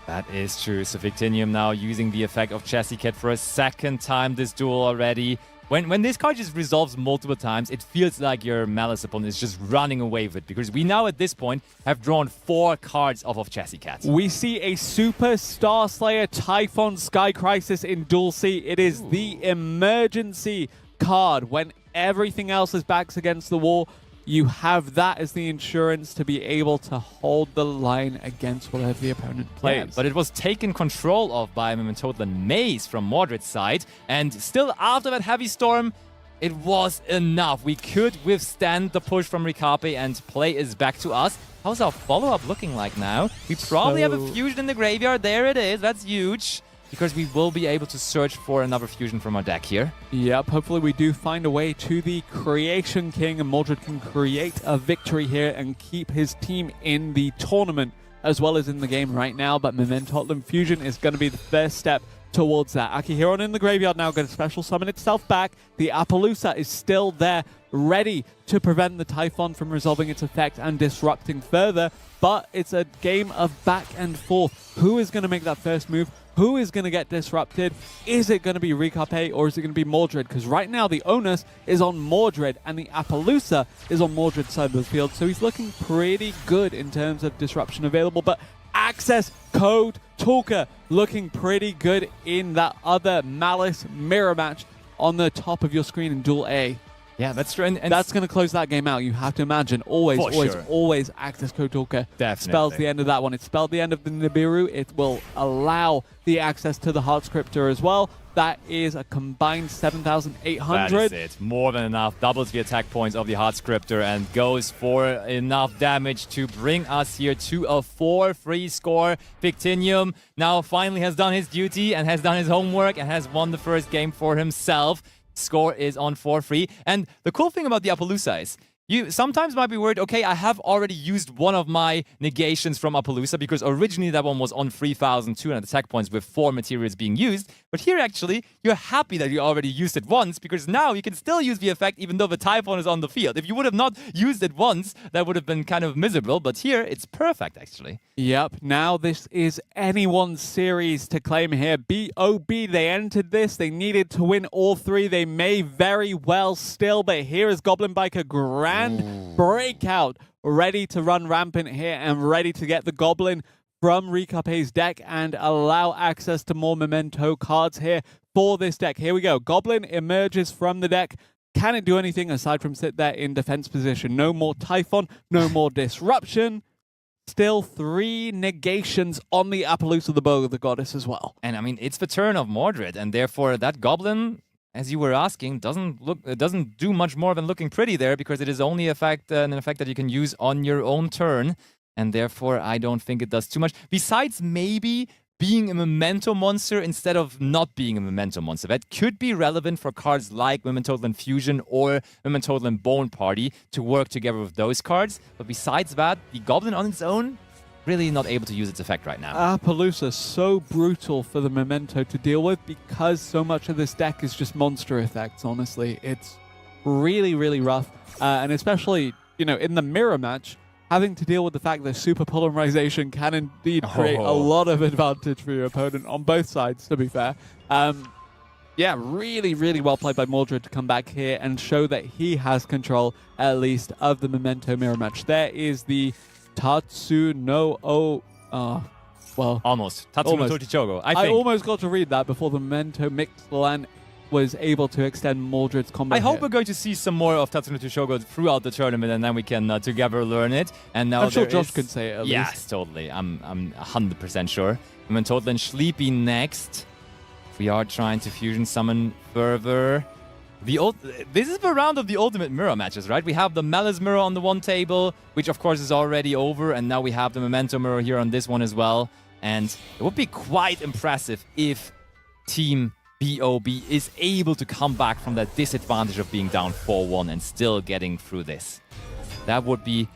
That is true. So Victinium now using the effect of Chassis Cat for a second time this duel already. When this card just resolves multiple times, it feels like your Malice opponent is just running away with it, because we now at this point have drawn 4 cards off of Chassis Cat. We see a Super Star Slayer Typhon Sky Crisis in Duel C. It is the emergency card. When everything else is backs against the wall, you have that as the insurance to be able to hold the line against whatever the opponent plays. Yeah, but it was taken control of by Memento Maze from Mordred's side, and still after that Heavy Storm, it was enough. We could withstand the push from Rikape, and play is back to us. How's our follow-up looking like now? We probably have a fusion in the graveyard. There it is. That's huge, because we will be able to search for another fusion from our deck here. Yep, hopefully we do find a way to the Creation King, and Mordred can create a victory here and keep his team in the tournament as well as in the game right now. But Memento Fusion is going to be the first step towards that. Akihiron in the graveyard now going to special summon itself back. The Appaloosa is still there, ready to prevent the Typhon from resolving its effect and disrupting further. But it's a game of back and forth. Who is going to make that first move? Who is going to get disrupted? Is it going to be Rikape or is it going to be Mordred? Because right now the onus is on Mordred and the Appaloosa is on Mordred's side of the field. So he's looking pretty good in terms of disruption available. But access code Talker looking pretty good in that other Malice mirror match on the top of your screen in Duel A. Yeah, that's true. And that's going to close that game out. You have to imagine. Always access code Talker. Definitely. Spells the end of that one. It spelled the end of the Nibiru. It will allow the access to the Heart Scripter as well. That is a combined 7,800. That is it. More than enough. Doubles the attack points of the Heart Scripter and goes for enough damage to bring us here to a 4-3 score. Victinium now finally has done his duty and has done his homework and has won the first game for himself. Score is on 4-3. And the cool thing about the Appaloosa is You sometimes might be worried, okay, I have already used one of my negations from Appaloosa because originally that one was on 3,200 attack points with 4 materials being used. But here actually, you're happy that you already used it once because now you can still use the effect even though the Typhon is on the field. If you would have not used it once, that would have been kind of miserable. But here, it's perfect actually. Yep, now this is anyone's series to claim here. BOB, they entered this. They needed to win all 3. They may very well still, but here is Goblin Biker grand breakout, ready to run rampant here and ready to get the Goblin from Rikape's deck and allow access to more Memento cards here for this deck. Here we go. Goblin emerges from the deck. Can it do anything aside from sit there in defense position? No more Typhon, no more Disruption. Still 3 negations on the Appaloosa, the Bow of the Goddess as well. And I mean, it's the turn of Mordred, and therefore that Goblin, as you were asking, doesn't do much more than looking pretty there because it is only an effect that you can use on your own turn, and therefore I don't think it does too much. Besides maybe being a Memento monster instead of not being a Memento monster. That could be relevant for cards like Mementoland Fusion or Mementoland Bone Party to work together with those cards. But besides that, the Goblin on its own, really not able to use its effect right now. Appaloosa, so brutal for the Memento to deal with because so much of this deck is just monster effects, honestly. It's really, really rough. And especially, you know, in the mirror match, having to deal with the fact that super polarization can indeed create a lot of advantage for your opponent on both sides, to be fair. Yeah, really, really well played by Mordred to come back here and show that he has control, at least, of the Memento mirror match. There is the Tatsu no well... Almost. Tatsu no Tochichogo, I almost got to read that before the Memento Mixland was able to extend Mordred's combat. I hope we're going to see some more of Tatsuno Shogo throughout the tournament, and then we can together learn it. And now I'm sure Josh can say it at least. Yes, totally. I'm 100% sure. And then Toadland Sleepy next. We are trying to fusion summon further. This is the round of the ultimate mirror matches, right? We have the Malice mirror on the one table, which of course is already over, and now we have the Memento mirror here on this one as well. And it would be quite impressive if Team BOB is able to come back from that disadvantage of being down 4-1 and still getting through this. That would be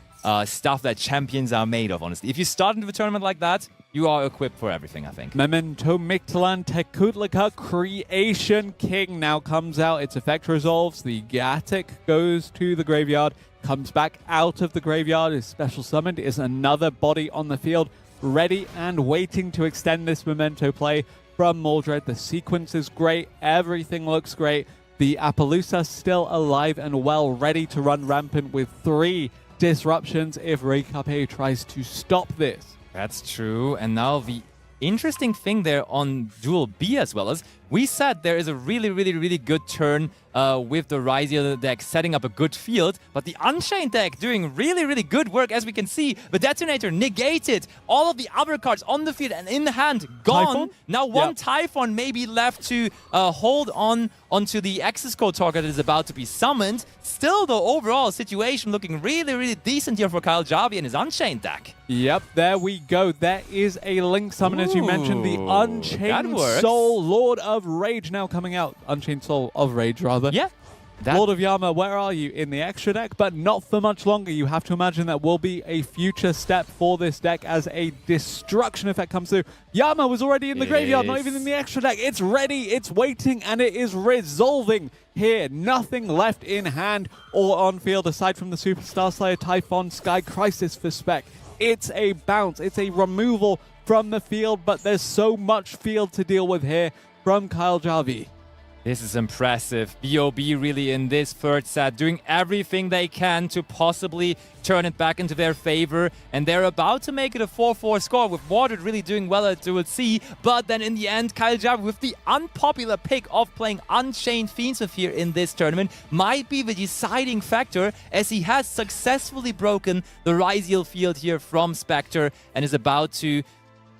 stuff that champions are made of, honestly. If you start into the tournament like that, you are equipped for everything, I think. Memento Mictlan Tekutlika Creation King now comes out. Its effect resolves. The Gatic goes to the graveyard, comes back out of the graveyard, is special summoned, is another body on the field, ready and waiting to extend this Memento play from Mordred. The sequence is great. Everything looks great. The Appaloosa still alive and well, ready to run rampant with 3 disruptions if Rikape tries to stop this. That's true. And now the interesting thing there on Duel B as well is we said there is a really, really, really good turn with the Ryziel deck setting up a good field, but the Unchained deck doing really, really good work. As we can see, the Detonator negated all of the other cards on the field and in the hand gone. Typhon? Now one Typhon may be left to hold onto the Access Code target that is about to be summoned. Still, the overall situation looking really, really decent here for Kyle Javi and his Unchained deck. Yep, there we go. There is a Link summon, as you mentioned, the Unchained Soul, Lord of Rage now coming out. Unchained Soul of Rage, rather. Yeah. Lord of Yama, where are you? In the extra deck, but not for much longer. You have to imagine that will be a future step for this deck as a destruction effect comes through. Yama was already in the graveyard, not even in the extra deck. It's ready, it's waiting, and it is resolving here. Nothing left in hand or on field aside from the Superstar Slayer, Typhon, Sky Crisis for Spec. It's a bounce, it's a removal from the field, but there's so much field to deal with here from Kyle Javi. This is impressive. BOB really in this third set doing everything they can to possibly turn it back into their favor. And they're about to make it a 4-4 score with Mordred really doing well at Duel C. But then in the end, Kyle Javi with the unpopular pick of playing Unchained Fiends of here in this tournament might be the deciding factor as he has successfully broken the Ryziel field here from Spectre and is about to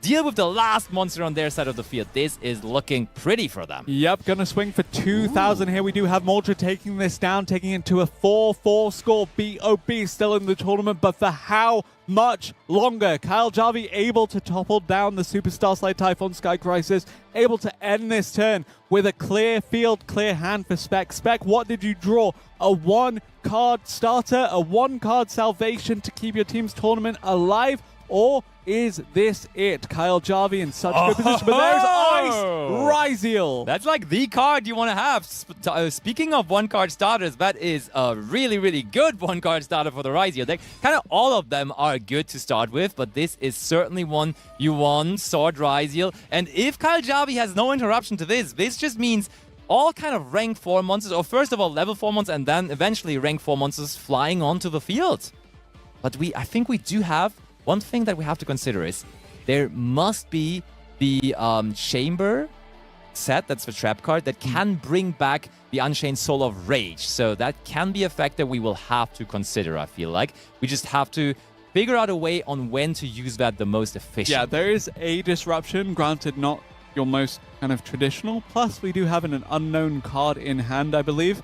deal with the last monster on their side of the field. This is looking pretty for them. Yep, gonna swing for 2,000 here. We do have Moltra taking this down, taking it to a 4-4 score. BOB still in the tournament, but for how much longer? Kyle Jarvie able to topple down the Superstar Slide Typhon Sky Crisis, able to end this turn with a clear field, clear hand for Spec. Spec, what did you draw? A 1-card starter, a 1-card salvation to keep your team's tournament alive? Or is this it? Kyle Jarvie in such good position, but there's Ice Ryziel. That's like the card you want to have. Speaking of 1-card starters, that is a really, really good 1-card starter for the Ryziel deck. Kind of all of them are good to start with, but this is certainly one you want, Sword Ryziel. And if Kyle Jarvie has no interruption to this, this just means all kind of rank 4 monsters, or first of all level 4 monsters, and then eventually rank 4 monsters flying onto the field. But I think we do have one thing that we have to consider is there must be the chamber set, that's the trap card, that can bring back the Unchained Soul of Rage. So that can be a factor we will have to consider, I feel like. We just have to figure out a way on when to use that the most efficient. Yeah, there is a disruption, granted not your most kind of traditional. Plus, we do have an unknown card in hand, I believe.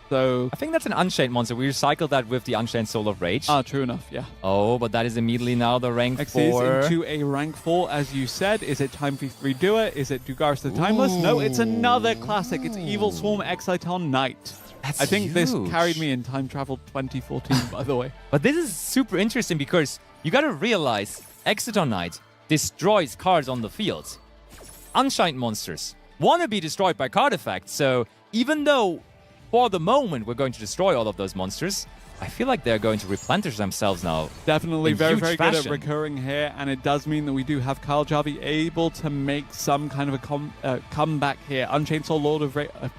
So I think that's an Unchained monster. We recycled that with the Unchained Soul of Rage. Ah, true enough, yeah. Oh, but that is immediately now the rank 4. Into a rank 4, as you said. Is it Time V3 Doer? Is it Dugaris the Timeless? No, it's another classic. It's Evil Swarm Exciton Knight. That's I think huge. this carried me in Time Travel 2014, by the way. But this is super interesting because you got to realize Exciton Knight destroys cards on the field. Unchained monsters want to be destroyed by card effects. So even though for the moment we're going to destroy all of those monsters, I feel like they're going to replenish themselves now. Definitely very, very good at fashion. recurring here, and it does mean that we do have Kyle Jarvie able to make some kind of a comeback here. Unchained Soul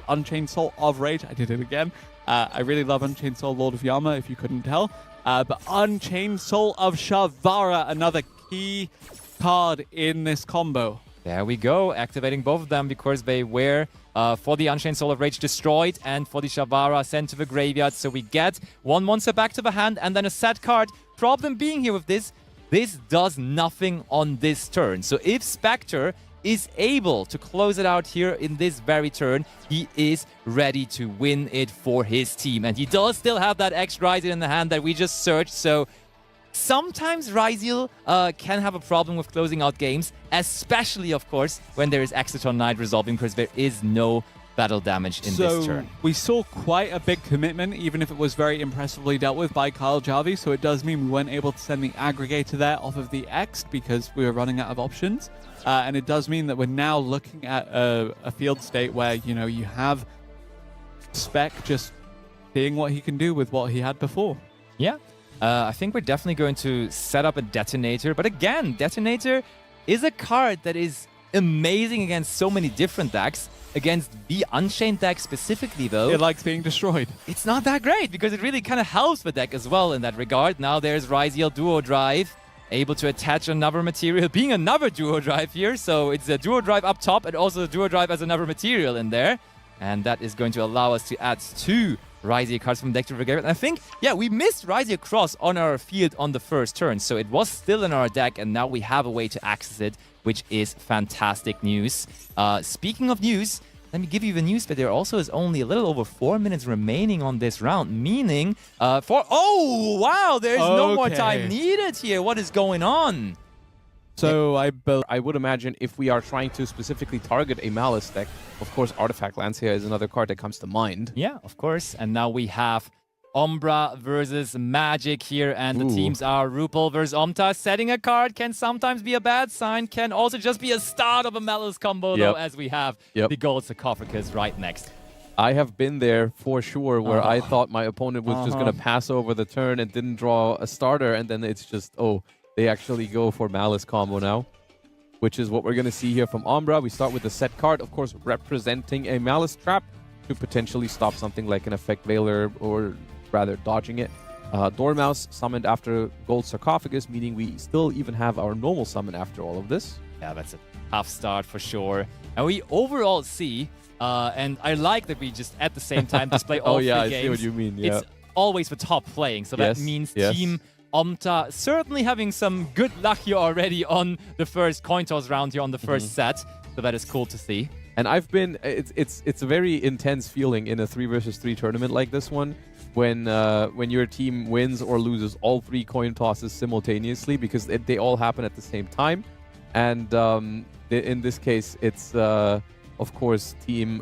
Unchained Soul of Rage. I did it again. I really love Unchained Soul Lord of Yama, if you couldn't tell. But Unchained Soul of Shavara, another key card in this combo. There we go, activating both of them because they were for the Unchained Soul of Rage destroyed and for the Shavara sent to the graveyard. So we get one monster back to the hand and then a set card. Problem being here with this does nothing on this turn. So if Spectre is able to close it out here in this very turn, he is ready to win it for his team. And he does still have that X Ryziel in the hand that we just searched. So sometimes Ryziel can have a problem with closing out games, especially, of course, when there is Exciton Knight resolving because there is no battle damage in this turn. We saw quite a big commitment, even if it was very impressively dealt with by Kyle Jarvie. So it does mean we weren't able to send the aggregator there off of the X because we were running out of options. And it does mean that we're now looking at a field state where, you know, you have Spec just seeing what he can do with what he had before. Yeah. I think we're definitely going to set up a Detonator. But again, Detonator is a card that is amazing against so many different decks. Against the Unchained deck specifically, though, It likes being destroyed. it's not that great because it really kind of helps the deck as well in that regard. Now there's Ryziel Duo Drive, able to attach another material, being another Duo Drive here. So it's a Duo Drive up top and also a Duo Drive as another material in there. And that is going to allow us to add 2 Ryziel cards from deck to the graveyard. And I think, yeah, we missed Ryziel Cross on our field on the first turn, so it was still in our deck, and now we have a way to access it, which is fantastic news. Speaking of news, let me give you the news that there also is only a little over 4 minutes remaining on this round, meaning oh, wow, there's no more time needed here. What is going on? So I would imagine if we are trying to specifically target a Malice deck, of course, Artifact Lance here is another card that comes to mind. Yeah, of course. And now we have Umbra versus Magic here, and the teams are Rupel versus Omta. Setting a card can sometimes be a bad sign, can also just be a start of a Malice combo, though, as we have the Gold Sarcophagus right next. I have been there for sure, where I thought my opponent was just going to pass over the turn and didn't draw a starter, and then it's just, they actually go for Malice combo now, which is what we're going to see here from Umbra. We start with the set card, of course, representing a Malice trap to potentially stop something like an Effect Veiler, or rather dodging it. Dormouse summoned after Gold Sarcophagus, meaning we still even have our normal summon after all of this. Yeah, that's a tough start for sure. And we overall see, and I like that we just at the same time display all three games. I see what you mean. Yeah. It's always the top playing, so that means team Omta certainly having some good luck here already on the first coin toss round here on the first set. So that is cool to see. And I've been, it's a very intense feeling in a 3 versus 3 tournament like this one, when your team wins or loses all 3 coin tosses simultaneously, because they all happen at the same time. And in this case, it's of course team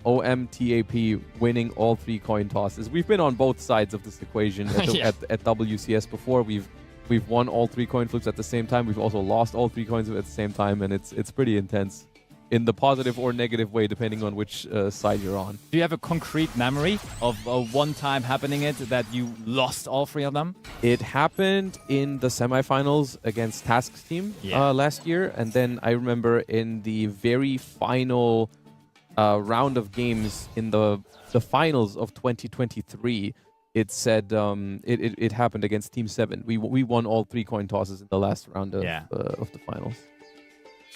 OMTAP winning all 3 coin tosses. We've been on both sides of this equation at WCS before. We've won all 3 coin flips at the same time. We've also lost all 3 coins at the same time, and it's pretty intense in the positive or negative way, depending on which side you're on. Do you have a concrete memory of one time happening it that you lost all 3 of them? It happened in the semifinals against Task's team last year, and then I remember in the very final round of games in the finals of 2023, it said it happened against Team 7. We won all 3 coin tosses in the last round of the finals.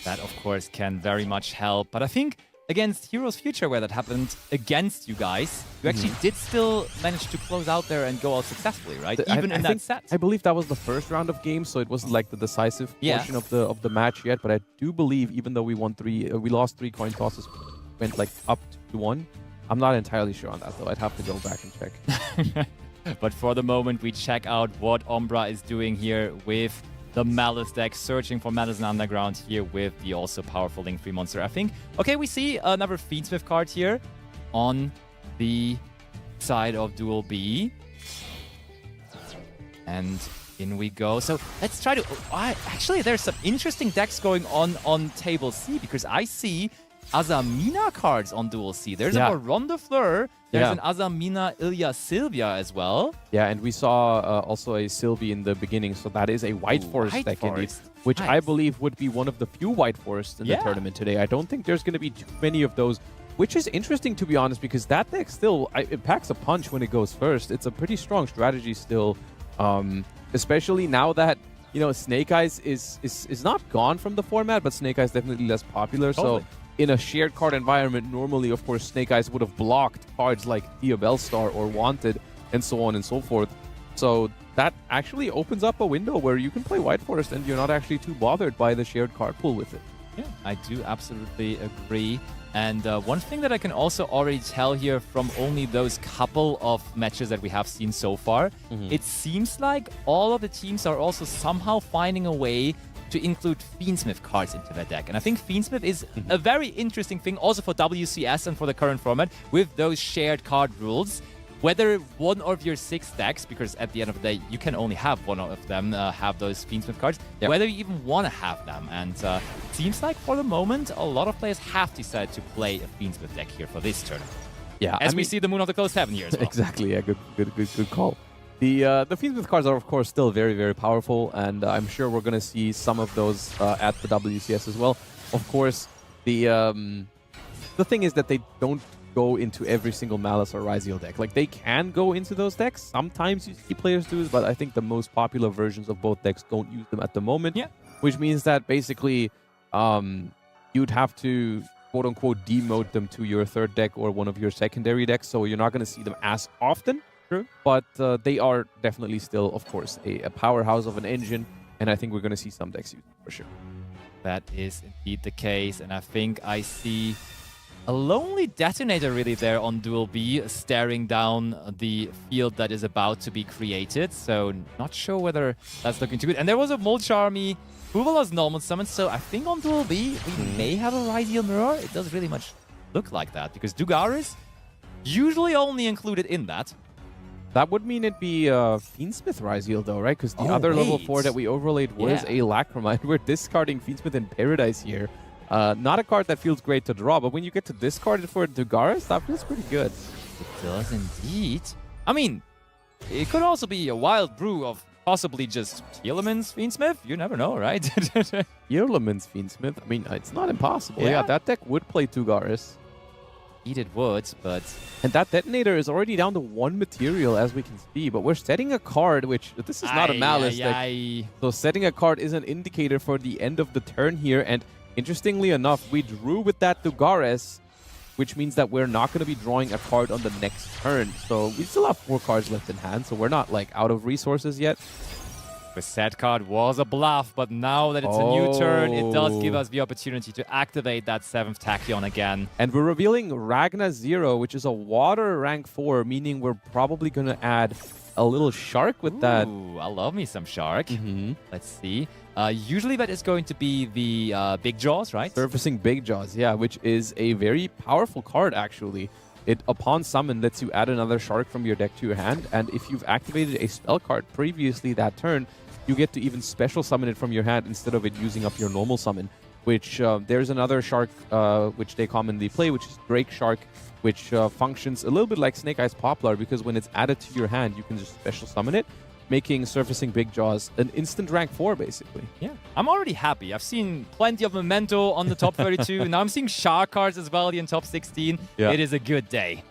That, of course, can very much help. But I think against Heroes Future, where that happened against you guys, you actually did still manage to close out there and go out successfully, right? Even in that set. I believe that was the first round of games, so it wasn't like the decisive portion of the match yet. But I do believe, even though we lost 3 coin tosses, went like up to 1. I'm not entirely sure on that, though. I'd have to go back and check. But for the moment, we check out what Ombra is doing here with the Malice deck, searching for Malice and Underground here with the also powerful Link 3 monster. I think, okay, we see another Fiendsmith card here on the side of Duel B. And in we go. So let's try to... actually, there's some interesting decks going on table C, because I see Azamina cards on Duel C. There's a Baron de Fleur. There's an Azamina Ilya Sylvia as well. Yeah, and we saw also a Sylvie in the beginning, so that is a White Forest deck indeed, which I believe would be one of the few White Forests in the tournament today. I don't think there's going to be too many of those, which is interesting, to be honest, because that deck still, it packs a punch when it goes first. It's a pretty strong strategy still, especially now that, you know, Snake Eyes is not gone from the format, but Snake Eyes definitely less popular, so in a shared card environment, normally, of course, Snake Eyes would have blocked cards like Diabell Star or Wanted and so on and so forth. So that actually opens up a window where you can play White Forest and you're not actually too bothered by the shared card pool with it. Yeah, I do absolutely agree. And one thing that I can also already tell here from only those couple of matches that we have seen so far, it seems like all of the teams are also somehow finding a way to include Fiendsmith cards into their deck. And I think Fiendsmith is a very interesting thing also for WCS and for the current format with those shared card rules. Whether one of your 6 decks, because at the end of the day, you can only have one of them have those Fiendsmith cards, whether you even want to have them. And it seems like for the moment, a lot of players have decided to play a Fiendsmith deck here for this tournament. Yeah, as we see the Moon of the Closed Heaven here as well. Exactly, yeah, good call. The Fiendsmith cards are, of course, still very, very powerful, and I'm sure we're going to see some of those at the WCS as well. Of course, the thing is that they don't go into every single Malice or Ryziel deck. Like, they can go into those decks. Sometimes you see players do, but I think the most popular versions of both decks don't use them at the moment. Yeah. Which means that basically you'd have to, quote-unquote, demote them to your 3rd deck or one of your secondary decks, so you're not going to see them as often. But they are definitely still, of course, a powerhouse of an engine, and I think we're going to see some decks use them for sure. That is indeed the case, and I think I see a lonely detonator really there on Duel B, staring down the field that is about to be created, so not sure whether that's looking too good. And there was a Moldscha army, Buvala's normal summon, so I think on Duel B we may have a Ryziel Mirror. It does really much look like that, because Dugaris usually only included in that. That would mean it'd be Fiendsmith Ryziel, though, right? Because the other level 4 that we overlaid was a Lachromite. We're discarding Fiendsmith in Paradise here. Not a card that feels great to draw, but when you get to discard it for Dugaris, that feels pretty good. It does indeed. I mean, it could also be a wild brew of possibly just Tearlaman's Fiendsmith. You never know, right? Tearlaman's Fiendsmith? I mean, it's not impossible. Yeah, that deck would play Dugaris. It would, but... And that detonator is already down to 1 material, as we can see. But we're setting a card, which... This is not a Malice deck. So setting a card is an indicator for the end of the turn here. And interestingly enough, we drew with that Dugaris. which means that we're not going to be drawing a card on the next turn. So we still have 4 cards left in hand, so we're not like out of resources yet. The set card was a bluff, but now that it's a new turn, it does give us the opportunity to activate that 7th Tachyon again. And we're revealing Ragna 0, which is a water rank 4, meaning we're probably going to add a little shark with that. Ooh, I love me some shark. Let's see. Usually that is going to be the Big Jaws, right? Surfacing Big Jaws, yeah, which is a very powerful card, actually. It, upon summon, lets you add another shark from your deck to your hand, and if you've activated a spell card previously that turn, you get to even special summon it from your hand instead of it using up your normal summon, which there's another shark which they commonly play, which is Drake Shark, which functions a little bit like Snake Eyes Poplar, because when it's added to your hand, you can just special summon it, making Surfacing Big Jaws an instant rank 4, basically. Yeah, I'm already happy. I've seen plenty of Memento on the top 32. Now I'm seeing Shark cards as well in top 16. Yeah. It is a good day.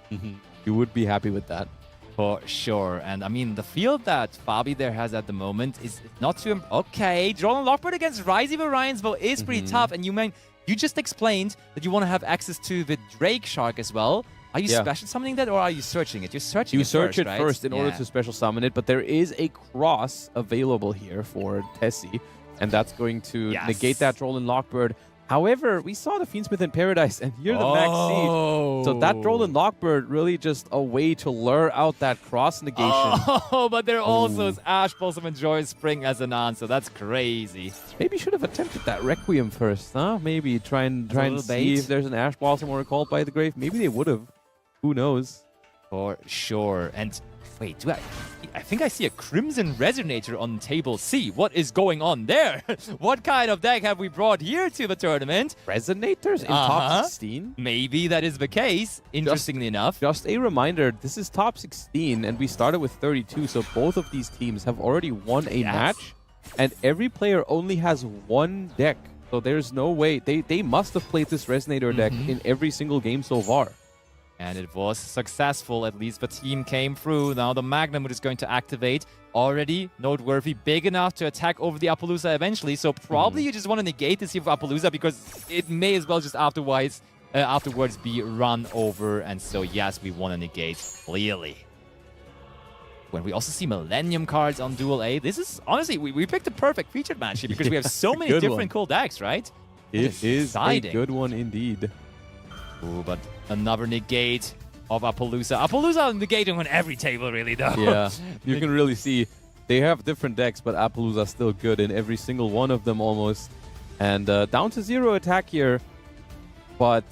You would be happy with that. For sure. And I mean, the field that Fabi there has at the moment is not too... Okay, Droll and Lockbird against Risey Variansville is pretty tough. And you just explained that you want to have access to the Drake Shark as well. Are you special summoning that, or are you searching it? You're searching it first, You search it right? first in order to special summon it, but there is a cross available here for Tessie, and that's going to negate that Droll and Lockbird. However, we saw the Fiendsmith in Paradise, and here the Max C. So that Droll and Lockbird really just a way to lure out that cross negation. Oh, but there also is Ash Blossom and Joy Spring as an answer. That's crazy. Maybe should have attempted that Requiem first, huh? Maybe try and see bait. if there's an Ash Blossom or a Call by the Grave. Maybe they would have. Who knows? For sure. And wait, I think I see a Crimson Resonator on table C. What is going on there? What kind of deck have we brought here to the tournament? Resonators in top 16? Maybe that is the case, interestingly enough. Just a reminder, this is top 16, and we started with 32, so both of these teams have already won a match, and every player only has 1 deck. So there's no way. They must have played this Resonator deck in every single game so far. And it was successful. At least the team came through. Now the Magnum is going to activate. Already noteworthy, big enough to attack over the Appaloosa eventually. So probably you just want to negate this here for Appaloosa, because it may as well just afterwards be run over. And so yes, we want to negate clearly. When we also see Millennium cards on Duel A, this is honestly, we picked a perfect featured match here because we have so many different cool decks, right? It is a good one indeed. Ooh, but another negate of Appaloosa. Appaloosa negating on every table, really, though. Yeah, you can really see they have different decks, but Appaloosa is still good in every single one of them almost. And down to 0 attack here, but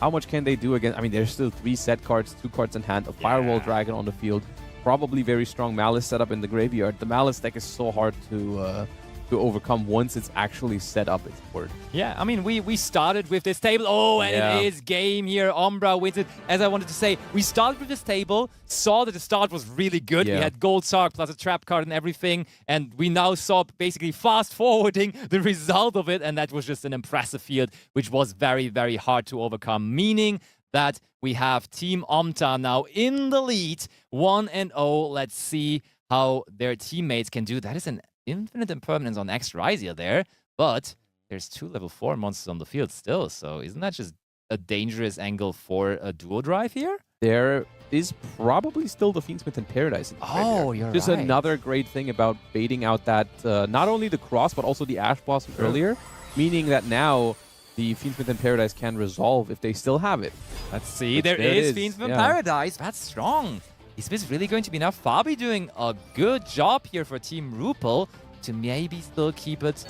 how much can they do again? I mean, there's still 3 set cards, 2 cards in hand, a Firewall Dragon on the field, probably very strong Malice setup in the graveyard. The Malice deck is so hard to overcome once it's actually set up its board. Yeah, I mean, we started with this table. Oh, and it is game here. Umbra wins it. As I wanted to say, we started with this table, saw that the start was really good. We had Gold Sark plus a trap card and everything, and we now saw basically fast-forwarding the result of it, and that was just an impressive field, which was very, very hard to overcome, meaning that we have Team Omta now in the lead, 1-0. Let's see how their teammates can do. That is an infinite impermanence on X-Ryzia there, but there's 2 level 4 monsters on the field still, so isn't that just a dangerous angle for a dual drive here? There is probably still the Fiendsmith in Paradise. Oh, you're just another great thing about baiting out that, not only the cross, but also the Ash Blossom earlier, meaning that now the Fiendsmith in Paradise can resolve if they still have it. Let's see, there is Fiendsmith in Paradise. That's strong. Is this really going to be enough? Fabi doing a good job here for Team Rupel to maybe still keep it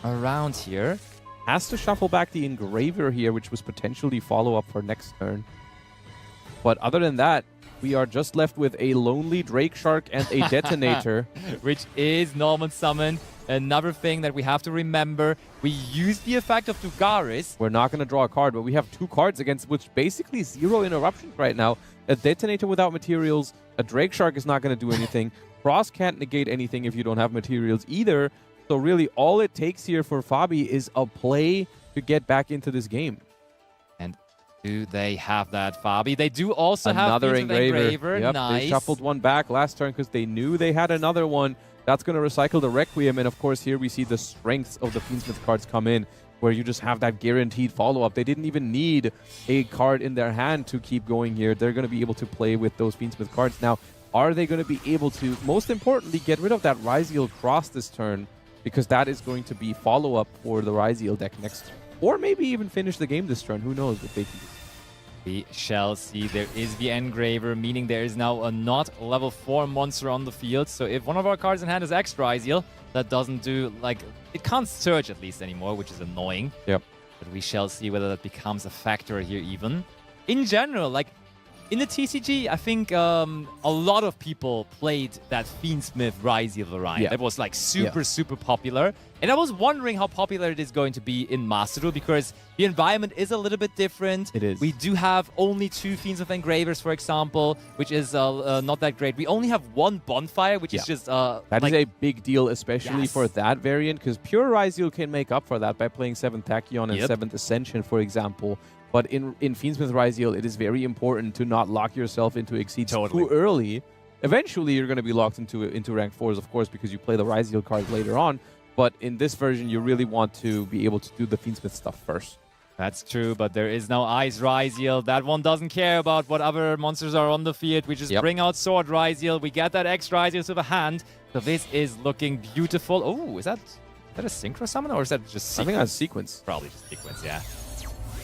around here. Has to shuffle back the Engraver here, which was potentially follow-up for next turn. But other than that, we are just left with a Lonely Drake Shark and a Detonator. Which is Norman Summon. Another thing that we have to remember, we use the effect of Dugaris. We're not going to draw a card, but we have 2 cards against which basically 0 interruptions right now. A Detonator without materials, a Drake Shark is not going to do anything. Cross can't negate anything if you don't have materials either. So really, all it takes here for Fabi is a play to get back into this game. And do they have that, Fabi? They do also another have Engraver. Yep, nice. They shuffled one back last turn because they knew they had another one. That's going to recycle the Requiem, and of course here we see the strengths of the Fiendsmith cards come in. where you just have that guaranteed follow-up. They didn't even need a card in their hand to keep going here. They're going to be able to play with those Fiendsmith cards. Now, are they going to be able to, most importantly, get rid of that Ryzeal cross this turn? Because that is going to be follow-up for the Ryzeal deck next turn. Or maybe even finish the game this turn. Who knows what they can do. We shall see. There is the Engraver, meaning there is now a not level 4 monster on the field. So if one of our cards in hand is X Ryzeal, that doesn't do, like, it can't surge at least anymore, which is annoying. Yep. But we shall see whether that becomes a factor here even. In general, like, in the TCG, I think a lot of people played that Fiendsmith Ryzeal variant. Yeah. That was like super popular. And I was wondering how popular it is going to be in Master Duel because the environment is a little bit different. It is. We do have only 2 Fiendsmith Engravers, for example, which is not that great. We only have 1 Bonfire, which is just... that is a big deal, especially for that variant, because pure Ryzeal can make up for that by playing 7th Tachyon and 7th Ascension, for example. But in Fiendsmith Ryzeal, it is very important to not lock yourself into Exceeds too early. Eventually, you're going to be locked into rank 4s, of course, because you play the Ryzeal cards later on. But in this version, you really want to be able to do the Fiendsmith stuff first. That's true, but there is no Ice Ryzeal. That one doesn't care about what other monsters are on the field. We just bring out Sword Ryzeal. We get that X Ryzeal to the hand. So this is looking beautiful. Oh, is that a Synchro Summon or is that just sequence? I think that's Sequence. Probably just Sequence, yeah.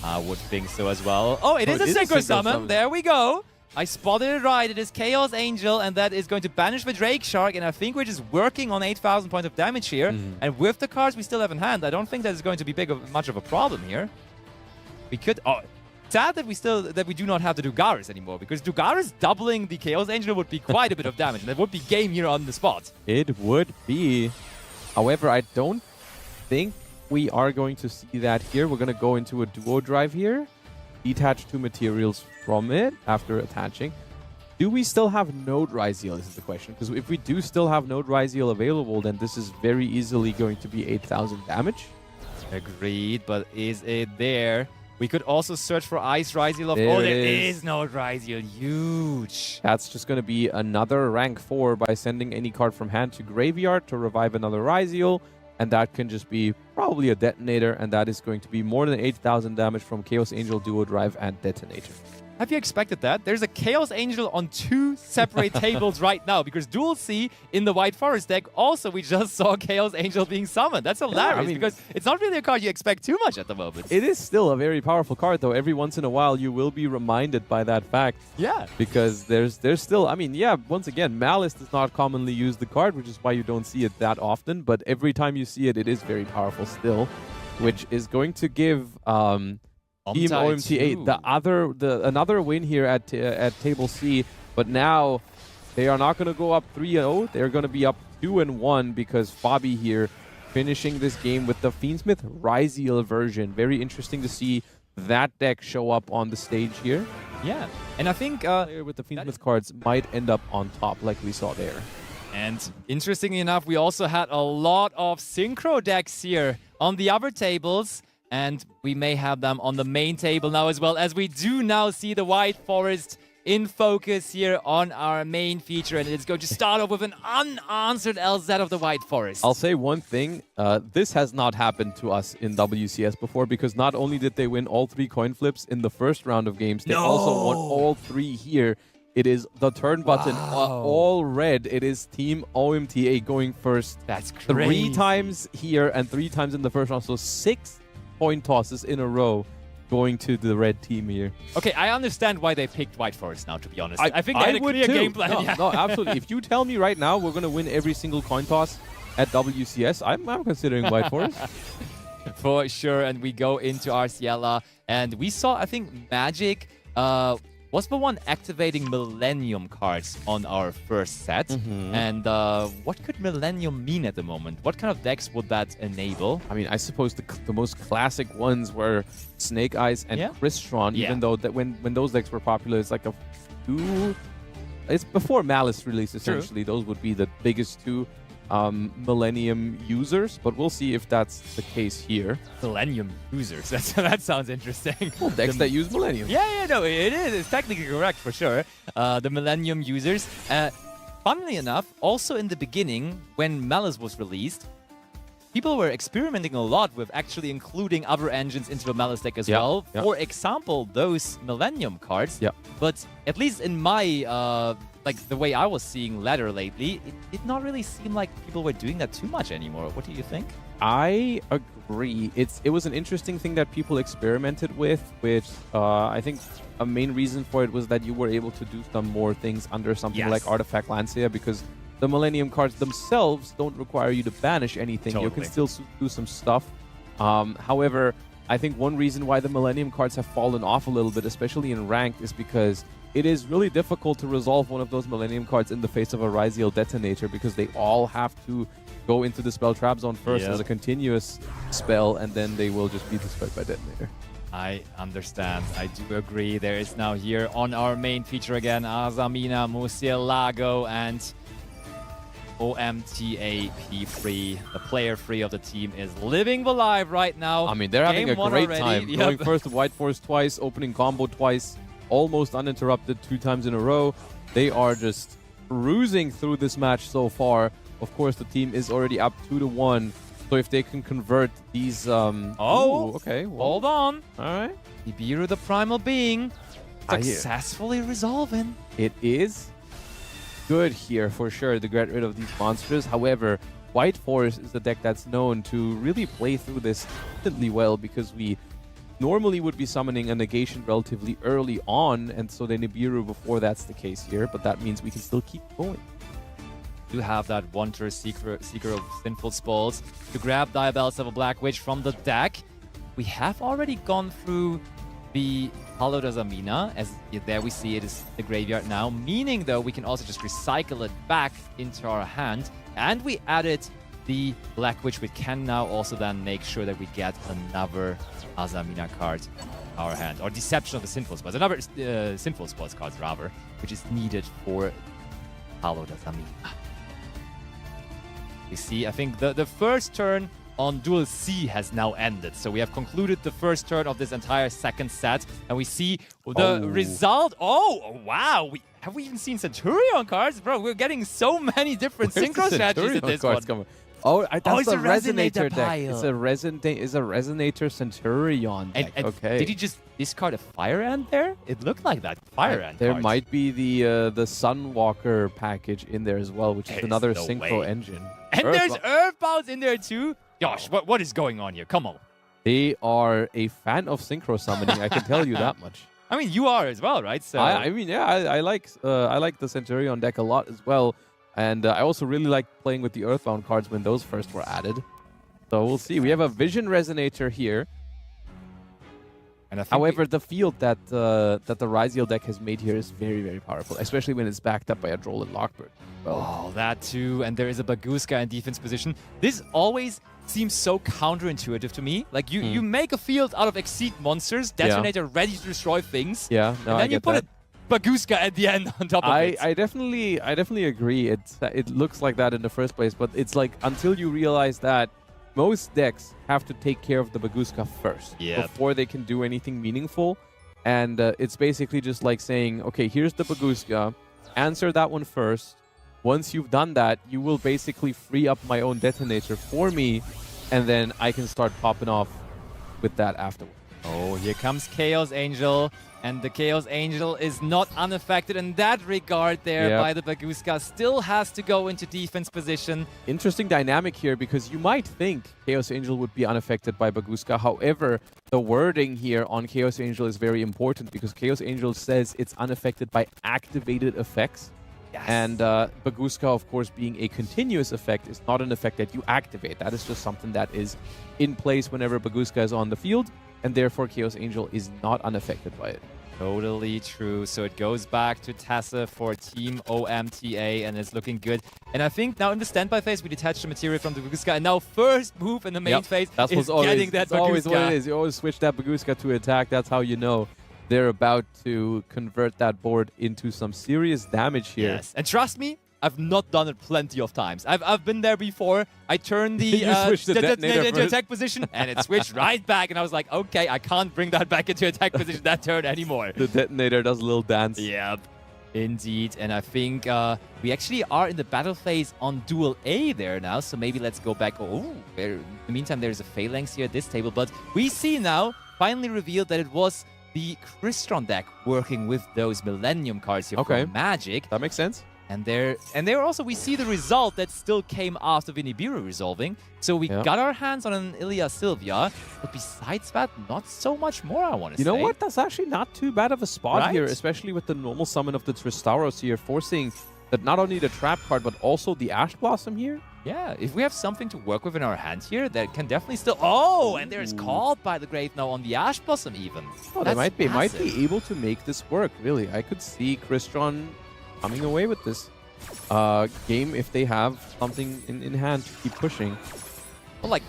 I would think so as well. Oh, it is a Synchro Summon. There we go. I spotted it right. It is Chaos Angel, and that is going to banish the Drake Shark, and I think we're just working on 8,000 points of damage here. And with the cards we still have in hand, I don't think that is going to be much of a problem here. We could... Oh, sad that we do not have the Dugaris anymore, because Dugaris doubling the Chaos Angel would be quite a bit of damage, and that would be game here on the spot. It would be. However, I don't think we are going to see that here. We're going to go into a duo drive here. Detach 2 materials from it after attaching. Do we still have Node Ryzeal? Is the question. Because if we do still have Node Ryzeal available, then this is very easily going to be 8,000 damage. Agreed, but is it there? We could also search for Ice Ryzeal. There is Node Ryzeal. Huge. That's just going to be another rank 4 by sending any card from hand to graveyard to revive another Ryzeal. And that can just be probably a detonator, and that is going to be more than 8,000 damage from Chaos Angel, Duo Drive, and Detonator. Have you expected that? There's a Chaos Angel on 2 separate tables right now, because Dual C in the White Forest deck, also we just saw Chaos Angel being summoned. That's hilarious, because it's not really a card you expect too much at the moment. It is still a very powerful card, though. Every once in a while, you will be reminded by that fact. Yeah. Because there's still, I mean, yeah, once again, Malice does not commonly use the card, which is why you don't see it that often. But every time you see it, it is very powerful still, which is going to give... Team OMT8, another win here at Table C, but now they are not going to go up 3-0. They're going to be up 2-1 because Fabi here finishing this game with the Fiendsmith Ryzeal version. Very interesting to see that deck show up on the stage here. Yeah, and I think with the Fiendsmith cards might end up on top like we saw there. And interestingly enough, we also had a lot of Synchro decks here on the other tables. And we may have them on the main table now as well, as we do now see the White Forest in focus here on our main feature. And it's going to start off with an unanswered LZ of the White Forest. I'll say one thing. This has not happened to us in WCS before, because not only did they win all 3 coin flips in the first round of games, they also won all 3 here. It is the turn button, all red. It is Team OMTA going first. That's crazy. 3 times here and 3 times in the first round. So 6 coin tosses in a row going to the red team here. Okay, I understand why they picked White Forest now, to be honest. I think they had a clear game plan. No, absolutely. If you tell me right now we're going to win every single coin toss at WCS, I'm considering White Forest. For sure, and we go into Arciela, and we saw, I think, Magic was the one activating Millennium cards on our first set. And what could Millennium mean at the moment? What kind of decks would that enable? I mean, I suppose the most classic ones were Snake Eyes and Crystron, even though that when those decks were popular, it's like a 2... It's before Malice release, essentially. Those would be the biggest 2 Millennium users, but we'll see if that's the case here. Millennium users. That sounds interesting. Well, decks that use Millennium. Yeah, no, it is. It's technically correct for sure. The Millennium users. Funnily enough, also in the beginning, when Malice was released, people were experimenting a lot with actually including other engines into the Malice deck as Yeah, well. yeah. For example, those Millennium cards. Yeah. But at least in my, like the way I was seeing ladder lately, it did not really seem like people were doing that too much anymore. What do you think? I agree. It was an interesting thing that people experimented with, which I think a main reason for it was that you were able to do some more things under something Yes. like Artifact Lancia, because the Millennium cards themselves don't require you to banish anything. You can Totally. still do some stuff. However, I think one reason why the Millennium cards have fallen off a little bit, especially in ranked, is because it is really difficult to resolve one of those Millennium cards in the face of a Ryziel Detonator, because they all have to go into the spell trap zone first as a continuous spell, and then they will just be destroyed by Detonator. I understand. I do agree. There is now here on our main feature again, Azamina, Murcielago, and OMTA P3. The player 3 of the team is living the life right now. I mean, they're having Game a one great already. time. Yep. Going first to White Force twice, opening combo twice, almost uninterrupted 2 times in a row. They are just cruising through this match so far. Of course, the team is already up 2-1. So if they can convert these... Oh, okay. Well, Hold on. all right. Nibiru, the primal being, I hear. successfully resolving. It is good here for sure to get rid of these monsters. However, White Force is a deck that's known to really play through this instantly well, because we normally would be summoning a negation relatively early on, and so the Nibiru before that's the case here, but that means we can still keep going. Do have that Wanderer Seeker of Sinful Spalls to grab Diabellus of a Black Witch from the deck. We have already gone through the Hallowed Azamina, as there we see it is the graveyard now, meaning though we can also just recycle it back into our hand, and we added the Black Witch. We can now also then make sure that we get another Azamina card in our hand, or Deception of the Sinful Spalls, another Sinful Spalls card rather, which is needed for Hallowed Azamina. You see, I think the first turn on Duel C has now ended. So we have concluded the first turn of this entire second set. And we see the result. Oh, wow. Have we even seen Centurion cards? Bro, we're getting so many different synchro strategies in this one. Coming? Oh, that's it's a a resonator resonator deck. pile. It's a resonator Centurion deck. And okay. did he just discard a Fire Ant there? It looked like that Fire Ant There card. might be the Sunwalker package in there as well, which is There's another no synchro way. engine. And there's Earthbounds in there too. Josh, what is going on here? Come on. They are a fan of synchro summoning. I can tell you that much. I mean, you are as well, right? So I mean, yeah, I like the Centurion deck a lot as well, and I also really like playing with the Earthbound cards when those first were added. So we'll see. We have a Vision Resonator here. And I think However, the field that the Ryziel deck has made here is very, very powerful, especially when it's backed up by a Droll and Lockbird. Oh, that too. And there is a Baguska in defense position. This always seems so counterintuitive to me. Like, you make a field out of Exceed monsters, Detonator ready to destroy things. Yeah, no, and I then you get put that. a Baguska at the end on top of it. I definitely agree. It looks like that in the first place, but it's like until you realize that most decks have to take care of the Baguska first before they can do anything meaningful. And it's basically just like saying, okay, here's the Baguska, answer that one first. Once you've done that, you will basically free up my own Detonator for me, and then I can start popping off with that afterwards. Oh, here comes Chaos Angel. And the Chaos Angel is not unaffected in that regard there by the Baguska. Still has to go into defense position. Interesting dynamic here, because you might think Chaos Angel would be unaffected by Baguska. However, the wording here on Chaos Angel is very important, because Chaos Angel says it's unaffected by activated effects. Yes. And Baguska, of course, being a continuous effect, is not an effect that you activate. That is just something that is in place whenever Baguska is on the field, and therefore Chaos Angel is not unaffected by it. Totally true. So it goes back to Tessa for Team OMTA, and it's looking good. And I think now in the standby phase, we detach the material from the Baguska, and now first move in the main phase that's is always, getting that that's always Baguska. what it is. You always switch that Baguska to attack. That's how you know they're about to convert that board into some serious damage here. Yes, and trust me, I've not done it plenty of times. I've been there before. I turned the, You switched the detonator into first. attack position, and it switched right back. And I was like, okay, I can't bring that back into attack position that turn anymore. The Detonator does a little dance. Yep. Indeed, and I think we actually are in the battle phase on Duel A there now, so maybe let's go back. Oh, in the meantime, there's a Phalanx here at this table, but we see now, finally revealed that it was the Crystron deck working with those Millennium cards here from Magic. That makes sense. And there also we see the result that still came after Nibiru resolving. So we got our hands on an Ilya Sylvia, but besides that, not so much more, I want to say. You know what? That's actually not too bad of a spot here, especially with the normal summon of the Tristauros here, forcing that not only the Trap card, but also the Ash Blossom here. Yeah, if we have something to work with in our hand here, that can definitely still... Oh, and there's Called by the Grave now on the Ash Blossom even. Oh, they might be able to make this work, really. I could see Crystron coming away with this game if they have something in hand to keep pushing. Well, like,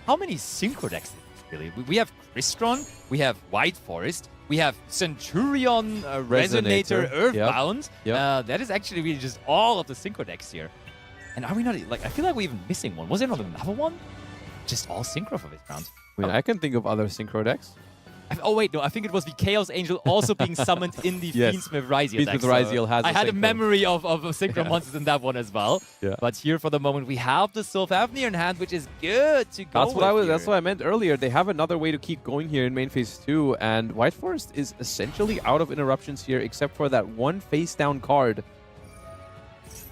how many Synchro decks really? We have Crystron, we have White Forest, we have Centurion, Resonator, Earthbound. That is actually really just all of the Synchro decks here. And are we not, like, I feel like we're even missing one. Was there not another one? Just all Synchro for this round. I mean, I can think of other Synchro decks. Oh, wait, no, I think it was the Chaos Angel also being summoned in the Fiendsmith Ryziel deck. Fiendsmith Ryziel has I had a memory of Synchro monsters in that one as well. But here for the moment, we have the Sylvafnir in hand, which is good to go That's what I meant earlier. They have another way to keep going here in main phase 2, and White Forest is essentially out of interruptions here, except for that one face-down card.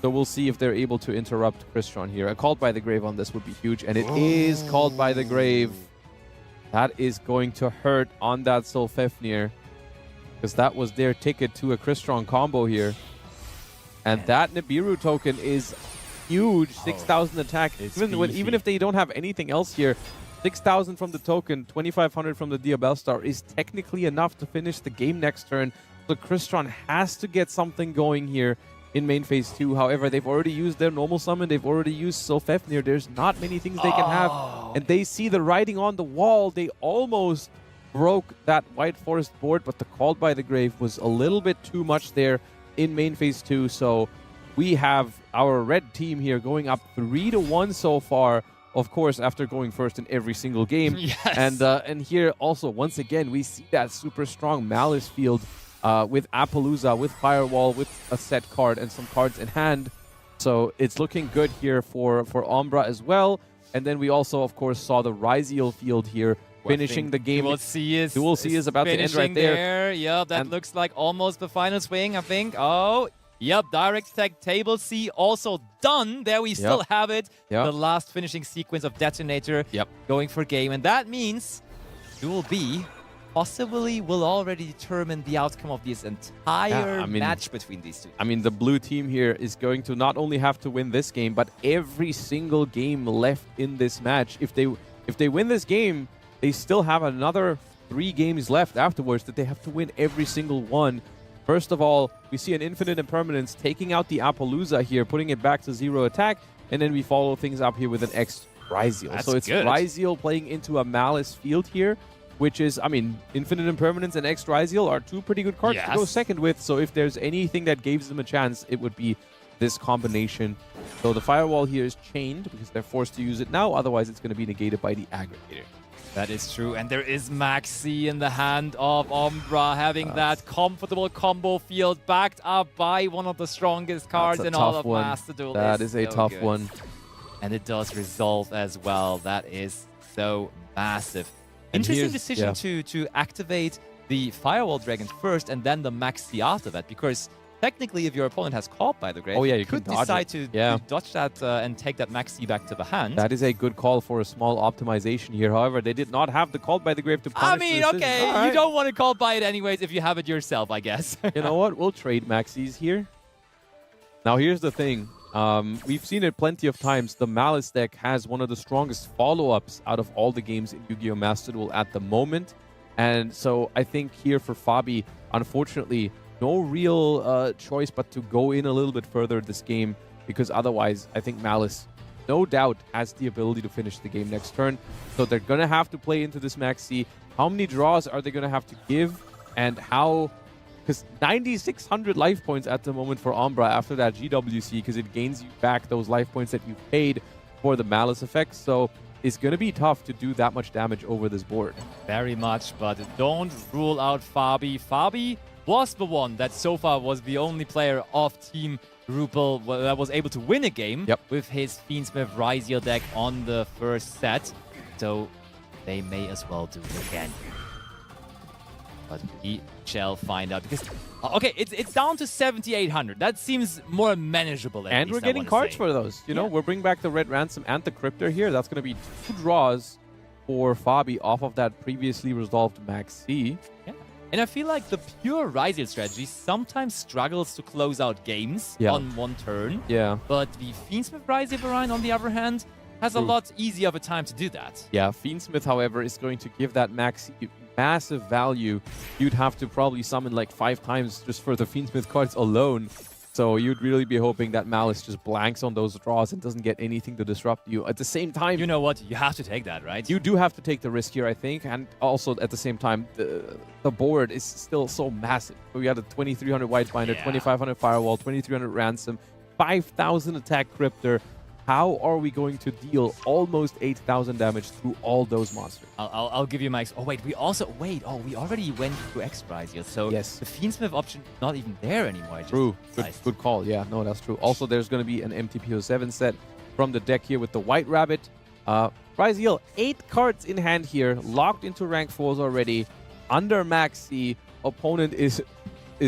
So we'll see if they're able to interrupt Crystron here. A Called by the Grave on this would be huge, and it is Called by the Grave. That is going to hurt on that Sylvafnir, because that was their ticket to a Crystron combo here. And that Nibiru token is huge. 6,000 attack. Even if they don't have anything else here, 6,000 from the token, 2,500 from the Diabellstar is technically enough to finish the game next turn. So Crystron has to get something going here in main phase 2. However, they've already used their normal summon. They've already used Sylvafnir. There's not many things they can have. And they see the writing on the wall. They almost broke that White Forest board, but the Called by the Grave was a little bit too much there in main phase 2. So we have our red team here going up 3-1 so far. Of course, after going first in every single game. And here also, once again, we see that super strong Malice field with Appaloosa, with Firewall, with a set card and some cards in hand. So it's looking good here for Umbra as well. And then we also, of course, saw the Ryziel field here finishing the game. Duel C is about to end right there. Yeah, that looks like almost the final swing, I think. Oh, yep, direct tech table C also done. There we still have it. The last finishing sequence of Detonator going for game. And that means Duel B possibly will already determine the outcome of this entire match between these two. I mean, the blue team here is going to not only have to win this game, but every single game left in this match. If they win this game, they still have another 3 games left afterwards that they have to win every single one. First of all, we see an Infinite Impermanence taking out the Appaloosa here, putting it back to 0 attack, and then we follow things up here with an X Ryziel. So it's Ryziel playing into a Malice field here, which is, I mean, Infinite Impermanence and X Ryziel are 2 pretty good cards to go second with. So if there's anything that gives them a chance, it would be this combination. So the Firewall here is chained because they're forced to use it now. Otherwise, it's going to be negated by the Aggregator. That is true. And there is Maxi in the hand of Umbra, having that comfortable combo field backed up by one of the strongest cards in all of Master Duel. That is a tough one. And it does resolve as well. That is so massive. Interesting decision to activate the Firewall Dragon first and then the Maxi after that, because technically if your opponent has Called by the Grave, you could decide to dodge that and take that Maxi back to the hand. That is a good call for a small optimization here. However, they did not have the Called by the Grave to punish. I mean, okay, you don't want to Call by it anyways if you have it yourself, I guess. You know what? We'll trade Maxis here. Now, here's the thing. We've seen it plenty of times. The Malice deck has one of the strongest follow-ups out of all the games in Yu-Gi-Oh! Master Duel at the moment. And so I think here for Fabi, unfortunately, no real choice but to go in a little bit further this game, because otherwise I think Malice, no doubt, has the ability to finish the game next turn. So they're going to have to play into this Maxi. How many draws are they going to have to give, and how... Because 9,600 life points at the moment for Umbra after that GWC, because it gains you back those life points that you paid for the Malice effect. So it's going to be tough to do that much damage over this board. Very much, but don't rule out Fabi. Fabi was the one that so far was the only player of Team Rupel that was able to win a game with his Fiendsmith Ryziel deck on the first set. So they may as well do it again. But we shall find out because, okay, it's down to 7,800. That seems more manageable. And we're getting cards for those. You know, we're bringing back the Red Ransom and the Cryptor here. That's going to be 2 draws for Fabi off of that previously resolved Max C. Yeah. And I feel like the pure Ryziel strategy sometimes struggles to close out games on one turn. Yeah. But the Fiendsmith Ryziel variant, on the other hand, has a lot easier of a time to do that. Yeah, Fiendsmith, however, is going to give that Max C massive value. You'd have to probably summon like 5 times just for the Fiendsmith cards alone. So you'd really be hoping that Malice just blanks on those draws and doesn't get anything to disrupt you. At the same time... You know what? You have to take that, right? You do have to take the risk here, I think. And also, at the same time, the board is still so massive. We got a 2,300 Whitebinder, 2,500 Firewall, 2,300 Ransom, 5,000 attack Cryptor. How are we going to deal almost 8,000 damage through all those monsters? I'll give you my... Oh, wait. We already went to X-Ryziel. So yes, the Fiendsmith option not even there anymore. True. Good call. Yeah, no, that's true. Also, there's going to be an MTPO7 set from the deck here with the White Rabbit. Ryziel, 8 cards in hand here, locked into rank 4s already. Under Max C, opponent is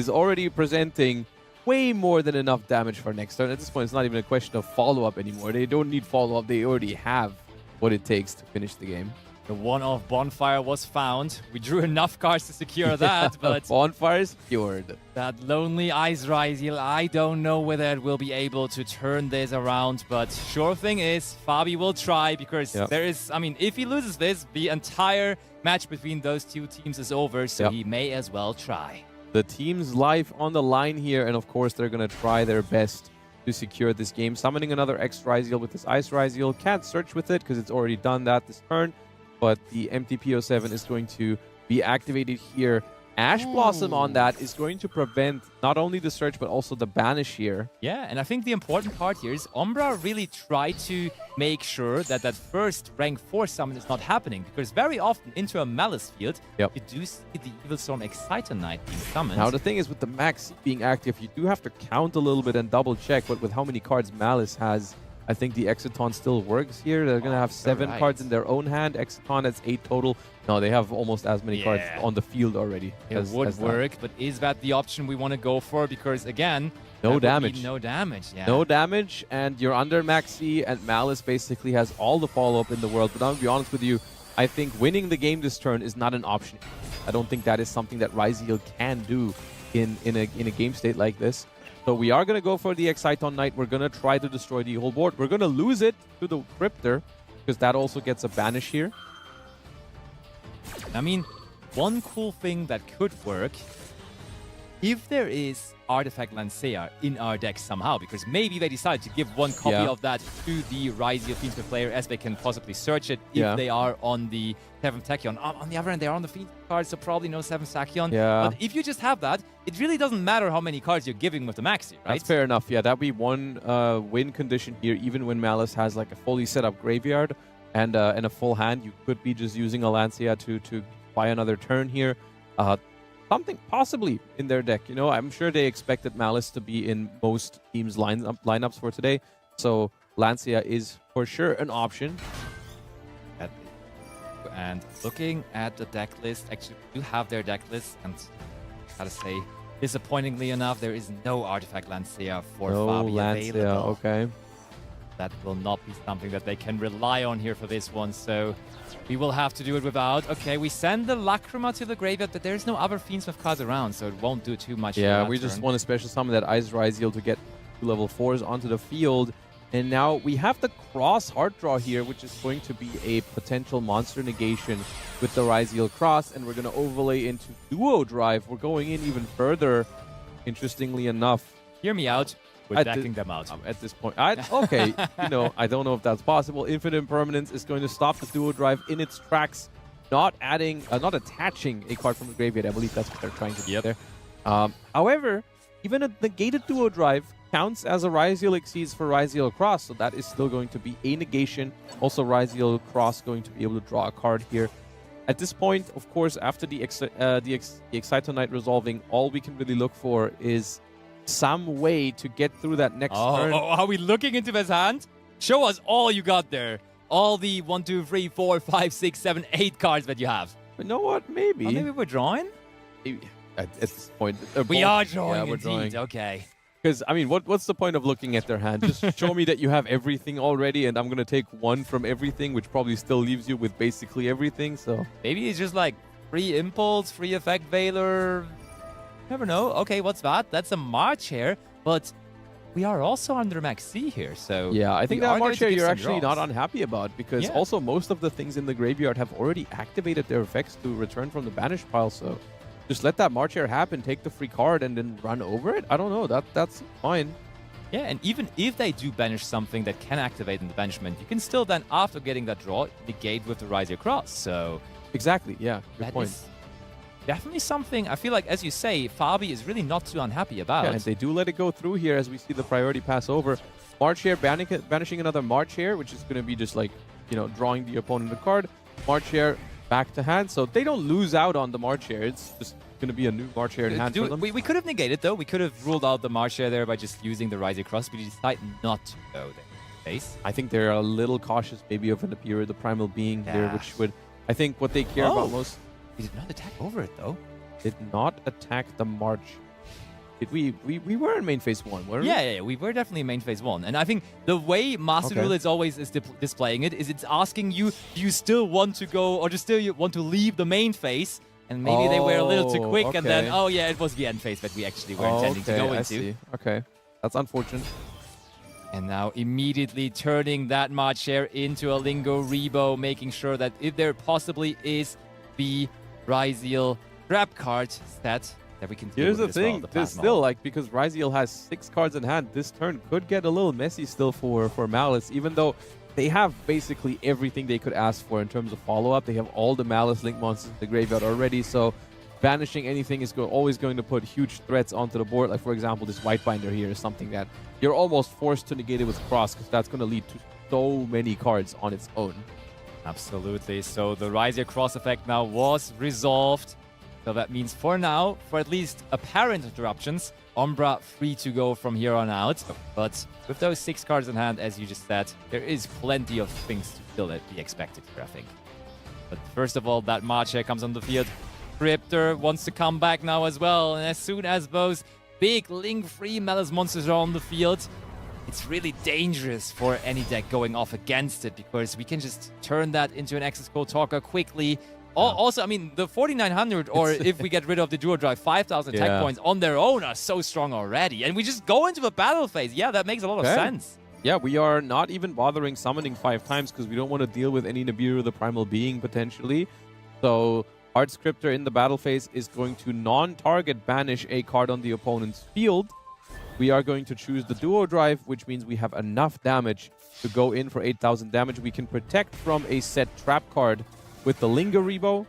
already presenting way more than enough damage for next turn. At this point, it's not even a question of follow-up anymore. They don't need follow-up. They already have what it takes to finish the game. The one-off Bonfire was found. We drew enough cards to secure that, but... Bonfire is secured. That Lonely Eyes Ryziel, I don't know whether it will be able to turn this around, but sure thing is, Fabi will try, because there is... I mean, if he loses this, the entire match between those two teams is over, so he may as well try. The team's life on the line here, and of course they're going to try their best to secure this game. Summoning another X Ryziel with this Ice Ryziel. Can't search with it because it's already done that this turn, but the MTPO7 is going to be activated here. Ash Blossom on that is going to prevent not only the search, but also the banish here. Yeah, and I think the important part here is Umbra really tried to make sure that that first rank 4 summon is not happening, because very often into a Malice field, you do see the Evil Storm Exciter Knight being summoned. Now, the thing is, with the Max being active, you do have to count a little bit and double check, but with how many cards Malice has, I think the Exiton still works here. They're going to have 7 cards in their own hand. Exiton has 8 total. No, they have almost as many cards on the field already. It would work, but is that the option we want to go for? Because, again, no damage. No damage, No damage, and you're under Maxi, and Malice basically has all the follow-up in the world. But I'll be honest with you, I think winning the game this turn is not an option. I don't think that is something that Ryziel can do in a game state like this. So we are going to go for the Exciton Knight. We're going to try to destroy the whole board. We're going to lose it to the Cryptor, because that also gets a banish here. I mean, one cool thing that could work, if there is Artifact Lancea in our deck somehow, because maybe they decide to give one copy of that to the Ryziel Fiendsmith player, as they can possibly search it if they are on the 7th Tachyon. On the other hand, they are on the Fiend card, so probably no 7th Tachyon. But if you just have that, it really doesn't matter how many cards you're giving with the Maxi, right? That's fair enough. Yeah, that'd be one win condition here, even when Malice has like a fully set up graveyard and a full hand. You could be just using a Lancea to buy another turn here. Something possibly in their deck. You know, I'm sure they expected Malice to be in most teams' lineups for today. So Lancea is for sure an option. And looking at the deck list, actually, we do have their deck list, and gotta say, disappointingly enough, there is no Artifact Lancea for Fabi available. Okay. That will not be something that they can rely on here for this one, so we will have to do it without. Okay, we send the Lacrima to the graveyard, but there's no other Fiendsmith cards around, so it won't do too much. Yeah, we just want to special summon that Ice Ryziel to get 2 level 4s onto the field. And now we have the Cross Heart Draw here, which is going to be a potential monster negation with the Ryziel Cross, and we're going to overlay into Duo Drive. We're going in even further, interestingly enough. Hear me out. We're backing them out. At this point. Okay, you know, I don't know if that's possible. Infinite Impermanence is going to stop the Duo Drive in its tracks, not attaching a card from the graveyard. I believe that's what they're trying to do there. However, even a negated Duo Drive counts as a Ryziel Exceeds for Ryziel Cross, so that is still going to be a negation. Also, Ryziel Cross going to be able to draw a card here. At this point, of course, after the Excito Knight resolving, all we can really look for is some way to get through that next turn. Oh, are we looking into his hand? Show us all you got there. All the 1, 2, 3, 4, 5, 6, 7, 8 cards that you have. You know what? Maybe. Oh, maybe we're drawing? Maybe. At this point. We are drawing, yeah, we're indeed. drawing. Okay. Because, I mean, what's the point of looking at their hand? Just show me that you have everything already, and I'm going to take one from everything, which probably still leaves you with basically everything, so... Maybe it's just like free impulse, free effect Veiler. Never know. Okay, what's that? That's a March here, but we are also under Max C here, so... Yeah, I think that March here you're actually draws. not unhappy about, because also most of the things in the graveyard have already activated their effects to return from the banished pile, so... Just let that March Air happen, take the free card, and then run over it? I don't know. That's fine. Yeah, and even if they do banish something that can activate in the banishment, you can still then, after getting that draw, negate with the Rise Your Cross. So exactly, yeah. Good that point. is definitely something I feel like, as you say, Fabi is really not too unhappy about. Yeah, and they do let it go through here as we see the priority pass over. March Air banishing another March Air, which is going to be just like, you know, drawing the opponent a card. March Air back to hand, so they don't lose out on the March Air. It's just going to be a new March Air in hand for them. We could have negated, though. We could have ruled out the March Air there by just using the Rise Cross, but we decide not to go there. I think they're a little cautious maybe of an Appear, the Primal Being here, which would... I think what they care about most... We did not attack over it, though. Did not attack the March. Did we were in main phase 1, weren't we? Yeah, we were definitely in main phase 1. And I think the way Master Duel is always displaying it is it's asking you, do you still want to go, or do you still want to leave the main phase? And maybe they were a little too quick, and then, oh yeah, it was the end phase that we actually were intending to go into. I see. Okay, that's unfortunate. And now immediately turning that March Share into a Lingo Rebo, making sure that if there possibly is the Ryziel grab card set, that we can deal Here's with the thing, there's still, like, because Ryziel has 6 cards in hand, this turn could get a little messy still for Malice, even though they have basically everything they could ask for in terms of follow-up. They have all the Malice Link monsters in the graveyard already, so banishing anything is always going to put huge threats onto the board. Like, for example, this White Binder here is something that you're almost forced to negate it with Cross, because that's going to lead to so many cards on its own. Absolutely. So the Rise Your Cross effect now was resolved. So that means for now, for at least apparent interruptions, Umbra free to go from here on out. But with those 6 cards in hand, as you just said, there is plenty of things to still be expected here, I think. But first of all, that Marcher comes on the field. Cryptor wants to come back now as well. And as soon as those big link-free Malice monsters are on the field, it's really dangerous for any deck going off against it, because we can just turn that into an Access Code Talker quickly. Also, I mean, the 4900, or if we get rid of the Duo Drive, 5,000 attack points on their own are so strong already. And we just go into the battle phase. Yeah, that makes a lot of sense. Yeah, we are not even bothering summoning 5 times because we don't want to deal with any Nibiru the Primal Being, potentially. So, Hard Scriptor in the battle phase is going to non-target banish a card on the opponent's field. We are going to choose the Duo Drive, which means we have enough damage to go in for 8,000 damage. We can protect from a set trap card with the Linger Rebo,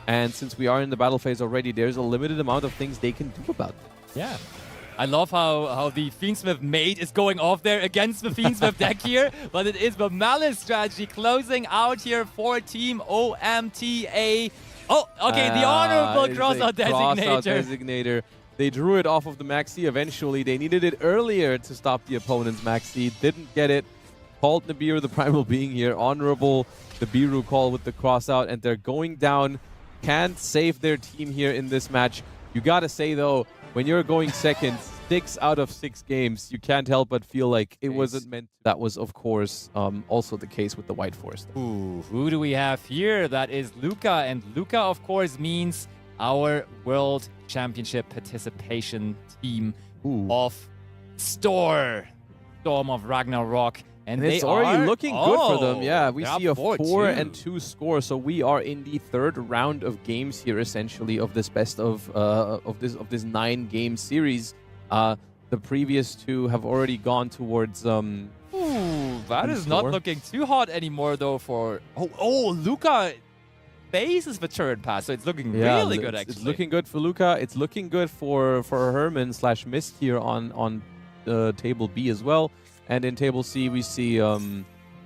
and since we are in the battle phase already, there's a limited amount of things they can do about it. Yeah. I love how the Fiendsmith mate is going off there against the Fiendsmith deck here, but it is the Malice strategy closing out here for Team OMTA. Oh, okay, the Honorable Crossout Designator. They drew it off of the Maxi eventually. They needed it earlier to stop the opponent's Maxi. Didn't get it. Called Nibiru the Primal Being here. Honorable the Biru call with the crossout, and they're going down. Can't save their team here in this match. You gotta say, though, when you're going second, 6 out of 6 games, you can't help but feel like it wasn't meant to. That was, of course, also the case with the White Forest. Ooh, who do we have here? That is Luca, and Luca, of course, means our World Championship participation team of Storm of Ragnarok. And it's already looking good for them. Yeah, we see a 4-2 score, so we are in the 3rd round of games here, essentially, of this best of this 9-game series. The previous 2 have already gone towards. Ooh, that is not looking too hot anymore, though. For Luca faces the turret pass, so it's looking really good. Actually, it's looking good for Luca. It's looking good for Herman / Mist here on table B as well. And in table C, we see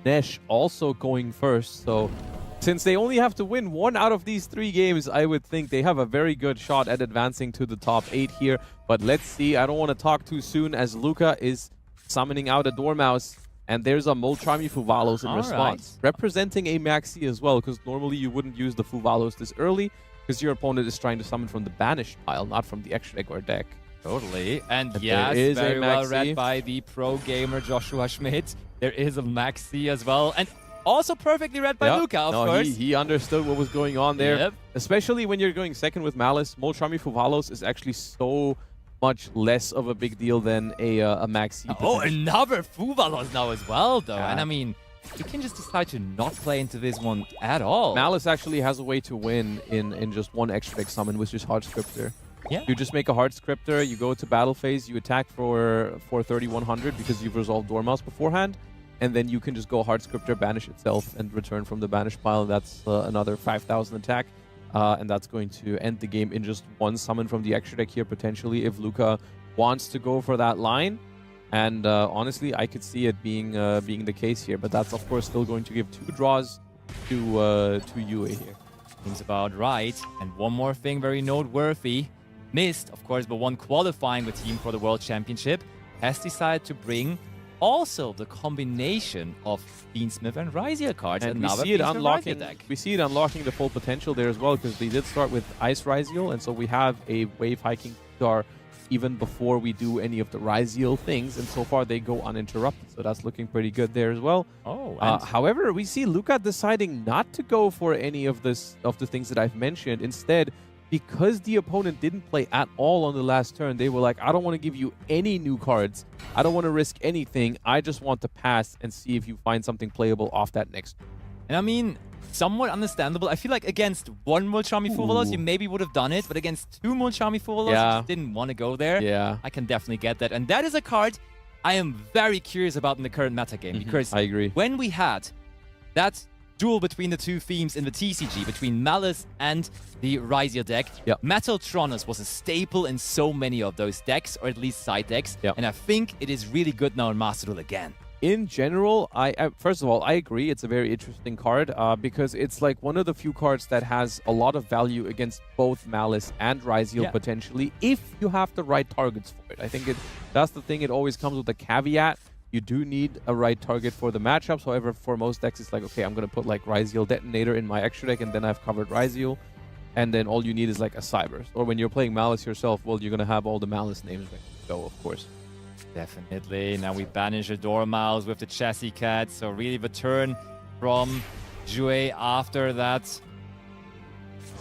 Nesh also going first. So Since they only have to win 1 out of these 3 games, I would think they have a very good shot at advancing to the top 8 here. But let's see. I don't want to talk too soon as Luca is summoning out a Dormouse. And there's a Moltrami Fuvalos in response. Representing a Maxi as well, because normally you wouldn't use the Fuvalos this early, because your opponent is trying to summon from the banished pile, not from the extra deck or deck. Totally. And But yes, there is very a well Maxi. read by the pro gamer Joshua Schmidt. There is a Maxi as well. And also perfectly read by Luca, of course. He understood what was going on there. Yep. Especially when you're going second with Malice. Moltrami Fuvalos is actually so much less of a big deal than a Maxi. Oh, another Fuvalos now as well, though. Yeah. And I mean, you can just decide to not play into this one at all. Malice actually has a way to win in just one extra deck summon, which is Hard Scripter. Yeah. You just make a Hard Scripter, you go to battle phase, you attack for 3100 because you've resolved Dormouse beforehand, and then you can just go Hard Scripter, banish itself, and return from the banished pile. That's another 5000 attack, and that's going to end the game in just one summon from the extra deck here, potentially, if Luca wants to go for that line. And honestly, I could see it being the case here, but that's, of course, still going to give 2 draws to Yue here. Seems about right. And one more thing very noteworthy. Mist, of course, but one qualifying the team for the World Championship, has decided to bring also the combination of Beansmith and Rizier cards. And we another see it Beansmith unlocking. Rizier deck. We see it unlocking the full potential there as well, because they did start with Ice Riziel, and so we have a wave hiking star even before we do any of the Riziel things, and so far they go uninterrupted. So that's looking pretty good there as well. Oh, and However, we see Luca deciding not to go for any of the things that I've mentioned. Instead, because the opponent didn't play at all on the last turn, they were like, I don't want to give you any new cards. I don't want to risk anything. I just want to pass and see if you find something playable off that next turn. And I mean, somewhat understandable. I feel like against one Mulchami Fuvalos, you maybe would have done it, but against 2 Mulchami Fuvalos, you just didn't want to go there. Yeah. I can definitely get that. And that is a card I am very curious about in the current metagame, because I agree. when we had that duel between the 2 themes in the TCG, between Malice and the Rizier deck, Metaltronus was a staple in so many of those decks, or at least side decks, and I think it is really good now in Master Duel again. In general, first of all, I agree. It's a very interesting card because it's like one of the few cards that has a lot of value against both Malice and Riziel potentially, if you have the right targets for it. I think that's the thing. It always comes with a caveat. You do need a right target for the matchups. However, for most decks, it's like, okay, I'm going to put like Riziel Detonator in my extra deck, and then I've covered Riziel. And then all you need is like a Cyberse. Or when you're playing Malice yourself, well, you're going to have all the Malice names ready to go, of course. Definitely. Now we banish a Dormouse with the Chassis Cat. So really the turn from Jue after that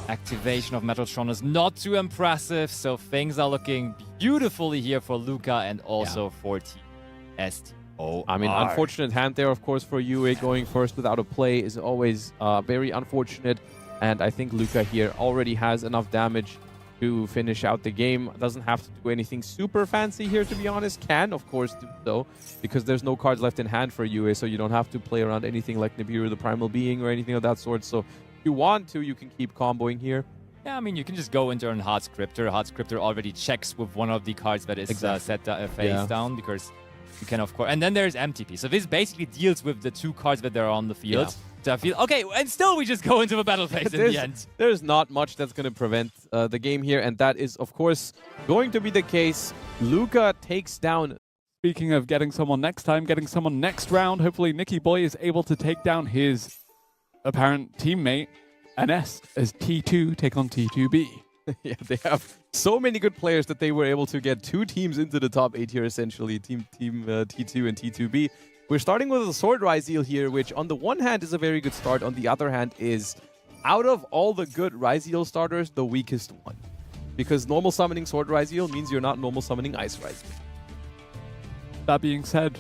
activation of Metaltron is not too impressive. So things are looking beautifully here for Luca and also for TSTO. I mean, unfortunate hand there, of course, for Yue. Going first without a play is always very unfortunate. And I think Luca here already has enough damage to finish out the game. Doesn't have to do anything super fancy here, to be honest. Can, of course, do so, because there's no cards left in hand for Yue, so you don't have to play around anything like Nibiru the Primal Being or anything of that sort. So if you want to, you can keep comboing here. Yeah, I mean, you can just go into a Hard Scripter. Hard Scripter already checks with one of the cards that is set face down, because you can, of course... And then there's MTP. So this basically deals with the 2 cards that are on the field. So I feel... Okay, and still we just go into the battle phase in the end. There's not much that's going to prevent the game here, and that is, of course, going to be the case. Luca takes down... Speaking of getting someone next time, getting someone next round, hopefully Nicky Boy is able to take down his apparent teammate, NS, as T2 take on T2B. Yeah, they have so many good players that they were able to get 2 teams into the top 8 here, essentially, Team T2 and T2B. We're starting with a Sword Riziel here, which on the one hand is a very good start, on the other hand is, out of all the good Riziel starters, the weakest one. Because normal summoning Sword Riziel means you're not normal summoning Ice Riziel. That being said,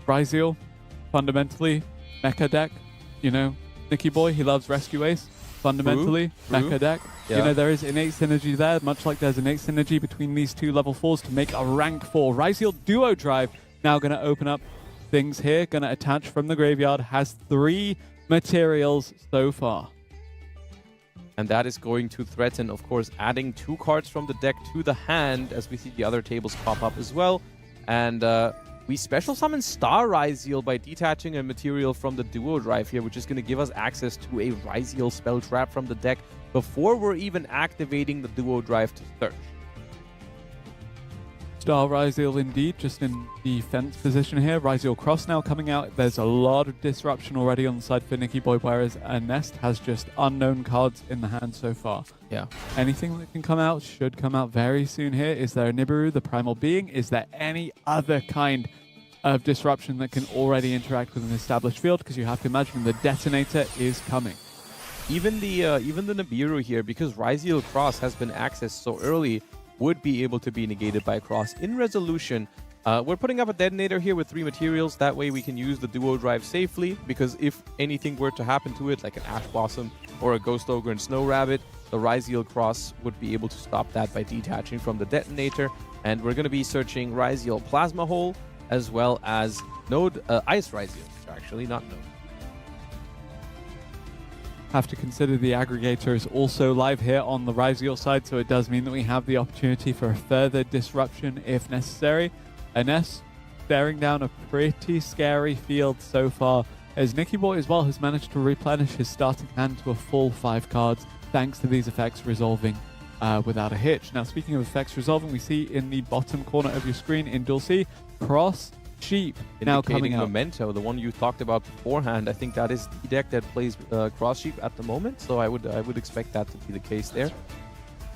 Riziel, fundamentally, mecha deck, you know, Nicky Boy, he loves Rescue Ace. Fundamentally, mecha deck. Yeah. You know, there is innate synergy there, much like there's innate synergy between these 2 level 4s to make a rank 4. Riziel Duo Drive now going to open up things here, going to attach from the graveyard, has 3 materials so far. And that is going to threaten, of course, adding 2 cards from the deck to the hand, as we see the other tables pop up as well. And We special summon Star Ryzeal by detaching a material from the Duo Drive here, which is going to give us access to a Ryzeal spell trap from the deck before we're even activating the Duo Drive to search. Star Ryzeal indeed, just in defense position here. Ryzeal Cross now coming out. There's a lot of disruption already on the side for Nicky Boy, whereas Nest has just unknown cards in the hand so far. Yeah. Anything that can come out should come out very soon here. Is there a Nibiru, the Primal Being? Is there any other kind of disruption that can already interact with an established field? Because you have to imagine the detonator is coming. Even the Nibiru here, because Ryzeal Cross has been accessed so early, would be able to be negated by Cross in resolution. We're putting up a detonator here with 3 materials. That way we can use the Duo Drive safely, because if anything were to happen to it, like an Ash Blossom or a Ghost Ogre and Snow Rabbit, the Ryzeal Cross would be able to stop that by detaching from the detonator. And we're going to be searching Ryzeal Plasma Hole, as well as Node Ice Ryzeal, actually, not Node. Have to consider the aggregator is also live here on the Ryzeal side, so it does mean that we have the opportunity for a further disruption if necessary. Ines staring down a pretty scary field so far, as Nicky Boy as well has managed to replenish his starting hand to a full 5 cards, thanks to these effects resolving without a hitch. Now, speaking of effects resolving, we see in the bottom corner of your screen in Dual C, Cross Sheep now coming out. Memento, the one you talked about beforehand. I think that is the deck that plays Cross Sheep at the moment, so I would expect that to be the case there.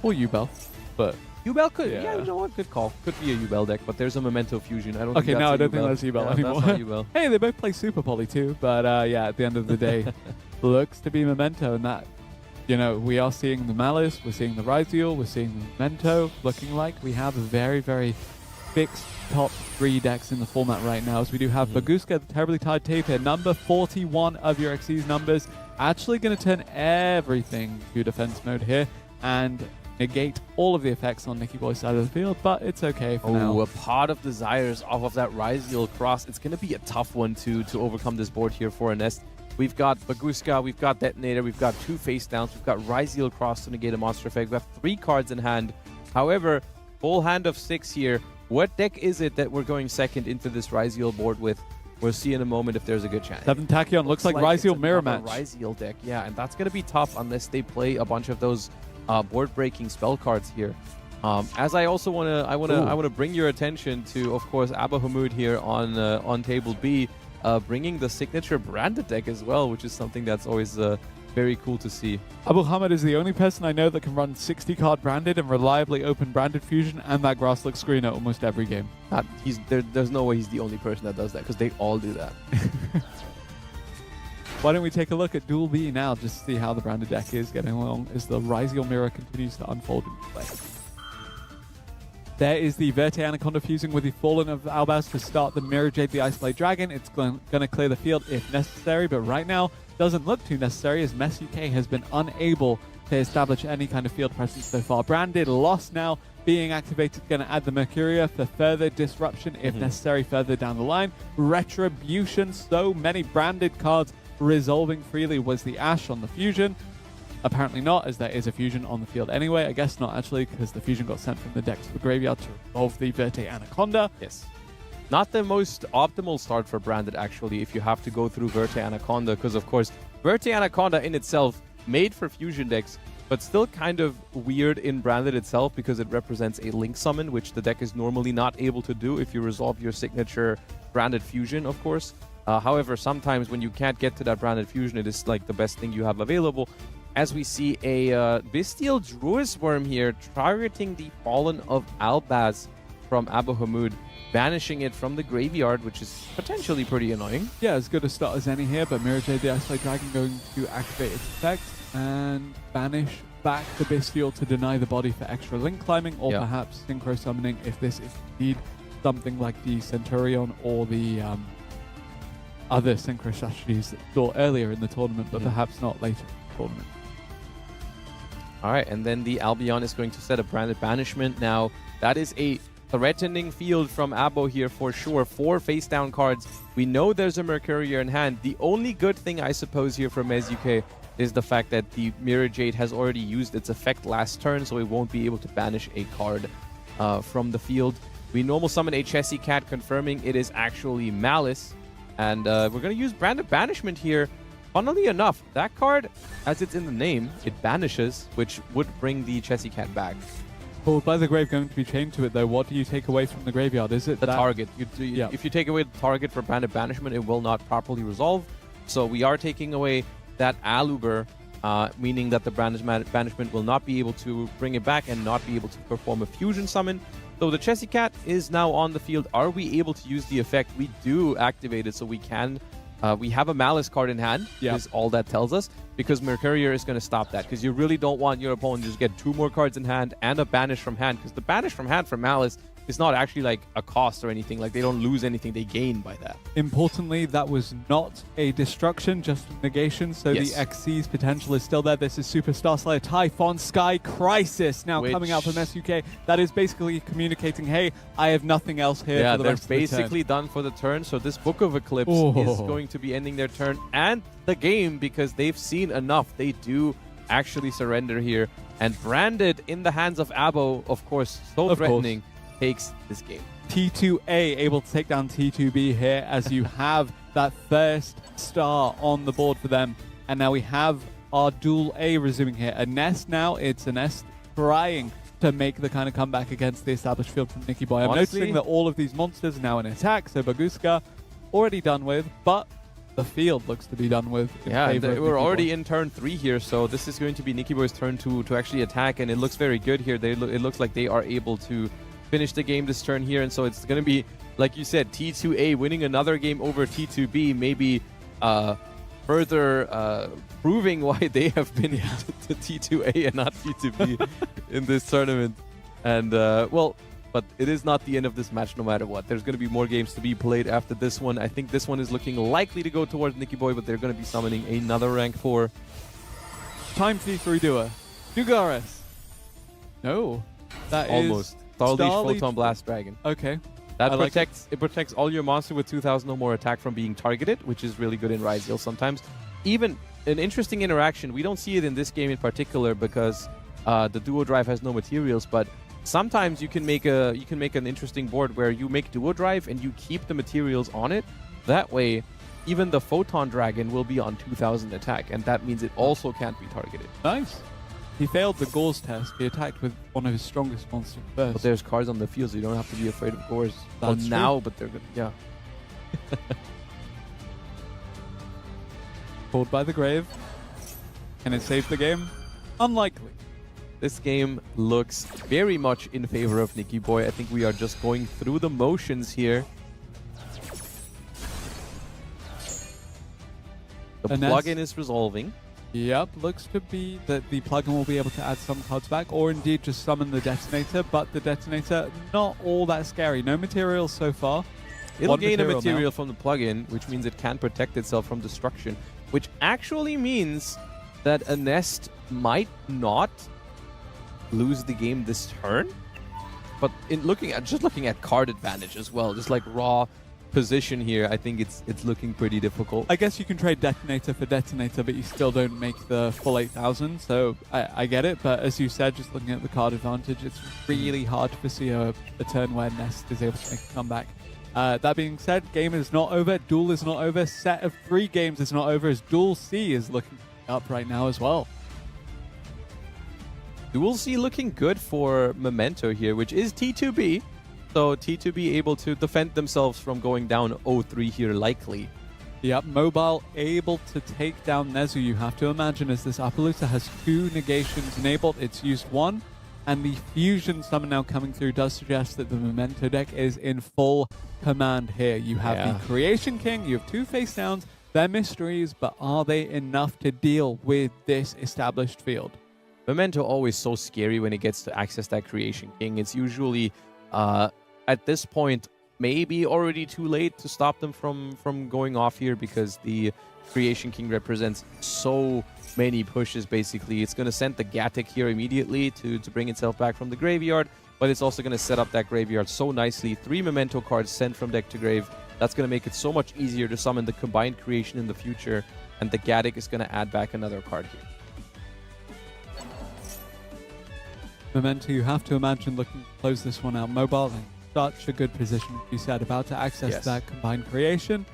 Or Ubel, but Ubel could, yeah, you know what, good call. Could be a Ubel deck, but there's a Memento fusion. I don't. Okay, think no, I don't Ubel. think that's Ubel Yeah, anymore. That's not Ubel. Hey, they both play Super Poly too, but yeah, at the end of the day, looks to be Memento, and that, you know, we are seeing the Malice, we're seeing the Ryzeal, we're seeing the Memento, looking like we have a very, very fixed top 3 decks in the format right now, as we do have Baguska, the Terribly Tied Tapir, number 41 of your Xyz numbers, actually going to turn everything to defense mode here and negate all of the effects on Nicky Boy's side of the field, but it's okay for now. Oh, a Pot of Desires off of that Ryzeal Cross. It's going to be a tough one to overcome this board here for Nest. We've got Baguska, we've got Detonator, we've got 2 face downs, we've got Ryzeal Cross to negate a monster effect. We have 3 cards in hand. However, full hand of 6 here. What deck is it that we're going second into this Ryzeal board with? We'll see in a moment if there's a good chance. 7 Tachyon looks like Ryzeal Mirror Match. Ryzeal deck, yeah, and that's going to be tough unless they play a bunch of those board-breaking spell cards here. As I also want to bring your attention to, of course, Abahamud here on table B, bringing the signature branded deck as well, which is something that's always very cool to see. Abu Hamid is the only person I know that can run 60 card branded and reliably open branded fusion and that grass looks green at almost every game. There's no way he's the only person that does that, because they all do that. Why don't we take a look at Duel B now, just to see how the branded deck is getting along as the Ryzeal Mirror continues to unfold into play. There is the Verte Anaconda fusing with the Fallen of Albaz to start the Mirror Jade, the Ice Blade Dragon. It's going to clear the field if necessary, but right now doesn't look too necessary, as Mess UK has been unable to establish any kind of field presence so far. Branded Lost now being activated, going to add the Mercuria for further disruption if necessary further down the line. Retribution, so many branded cards resolving freely. Was the Ash on the fusion? Apparently not, as there is a fusion on the field anyway. I guess not actually, because the fusion got sent from the deck to the graveyard to resolve the Verte Anaconda. Yes. Not the most optimal start for branded, actually, if you have to go through Verte Anaconda, because, of course, Verte Anaconda in itself made for fusion decks, but still kind of weird in branded itself because it represents a link summon, which the deck is normally not able to do if you resolve your signature branded fusion, of course. However, sometimes when you can't get to that branded fusion, it is like the best thing you have available. As we see a Bestial Druis Worm here targeting the Fallen of Albaz from Abahamud, banishing it from the graveyard, which is potentially pretty annoying. Yeah, as good a start as any here, but Mirror Jade, the Ice Blade Dragon, going to activate its effect and banish back the Bestial to deny the body for extra link climbing, or perhaps synchro summoning if this is indeed something like the Centurion or the other synchro strategies that saw earlier in the tournament, but perhaps not later in the tournament. All right, and then the Albion is going to set a branded banishment. Now, that is a threatening field from Abo here for sure. 4 face down cards. We know there's a Mercuria in hand. The only good thing, I suppose, here from Mez UK is the fact that the Mirror Jade has already used its effect last turn, so it won't be able to banish a card from the field. We normal summon a Chessy Cat, confirming it is actually Malice. And we're going to use Brand of Banishment here. Funnily enough, that card, as it's in the name, it banishes, which would bring the Chessy Cat back. Pulled by the grave going to be chained to it, though. What do you take away from the graveyard? Is it the that target? If you take away the target for Brand of Banishment, it will not properly resolve. So we are taking away that Aluber, meaning that the Brand of Banishment will not be able to bring it back and not be able to perform a fusion summon. So the Chessy Cat is now on the field. Are we able to use the effect? We do activate it, so we can. We have a Malice card in hand, is all that tells us, because Mercurier is going to stop that, because you really don't want your opponent to just get 2 more cards in hand and a Banish from hand, because the Banish from hand for Malice is not actually like a cost or anything. Like, they don't lose anything, they gain by that. Importantly, that was not a destruction, just a negation, so the XC's potential is still there. This is Superstar Slayer, Typhon, Sky Crisis now coming out from SUK. That is basically communicating, hey, I have nothing else here for the rest of the turn. They're basically done for the turn, so this Book of Eclipse is going to be ending their turn and the game, because they've seen enough. They do actually surrender here, and Branded in the hands of Abo, of course, so threatening, takes this game. T2A able to take down T2B here, as you have that first star on the board for them. And now we have our duel A resuming here. A Nest now, it's a Nest trying to make the kind of comeback against the established field from Nicky Boy. I'm noticing that all of these monsters are now in attack, so Baguska already done with, but the field looks to be done with. We're already in turn 3 here, so this is going to be Nicky Boy's turn to actually attack, and it looks very good here. It looks like they are able to finish the game this turn here, and so it's going to be, like you said, T2A winning another game over T2B, maybe further proving why they have been to T2A and not T2B in this tournament. And but it is not the end of this match no matter what. There's going to be more games to be played after this one. I think this one is looking likely to go towards Nicky Boy, but they're going to be summoning another rank 4. Time C3 Doer. Dugaris. No. That almost. is Starleash Photon Blast Dragon. Okay. That protects all your monster with 2,000 or more attack from being targeted, which is really good in Ryzeal sometimes. Even an interesting interaction. We don't see it in this game in particular because the Duo Drive has no materials, but sometimes you can make an interesting board where you make Duo Drive and you keep the materials on it. That way, even the Photon Dragon will be on 2,000 attack, and that means it also can't be targeted. Nice. He failed the Gores test. He attacked with one of his strongest monsters first. But there's cards on the field, so you don't have to be afraid of Gores. That's true. Now, but they're good. Yeah. Pulled by the grave. Can it save the game? Unlikely. This game looks very much in favor of Nicky Boy. I think we are just going through the motions here. The plugin is resolving. Yep, looks to be that the plugin will be able to add some cards back, or indeed just summon the Detonator, but the Detonator, not all that scary. No materials so far. It'll gain a material from the plugin, which means it can protect itself from destruction, which actually means that a Nest might not lose the game this turn. But in looking at card advantage as well, just like raw position here, I think it's looking pretty difficult. I guess you can trade Detonator for Detonator, but you still don't make the full 8,000, so I get it. But as you said, just looking at the card advantage, it's really hard to foresee a turn where Nest is able to make a comeback. That being said, game is not over, duel is not over, set of 3 games is not over, as Duel C is looking up right now as well. Duel C looking good for Memento here, which is T2B. So T2B able to defend themselves from going down 0-3 here likely. Yep, Mobile able to take down Nezu, you have to imagine, as this Appaloosa has 2 negations enabled. It's used 1, and the Fusion summon now coming through does suggest that the Memento deck is in full command here. You have the Creation King, you have 2 face downs, they're mysteries, but are they enough to deal with this established field? Memento always so scary when it gets to access that Creation King. It's usually at this point maybe already too late to stop them from going off here, because the Creation King represents so many pushes. Basically, it's going to send the Gatic here immediately to bring itself back from the graveyard, but it's also going to set up that graveyard so nicely. 3 Memento cards sent from deck to grave. That's going to make it so much easier to summon the combined creation in the future, and the Gatic is going to add back another card here. Memento, you have to imagine looking to close this one out. Mobile such a good position, as you said, about to access Yes. that combined creation.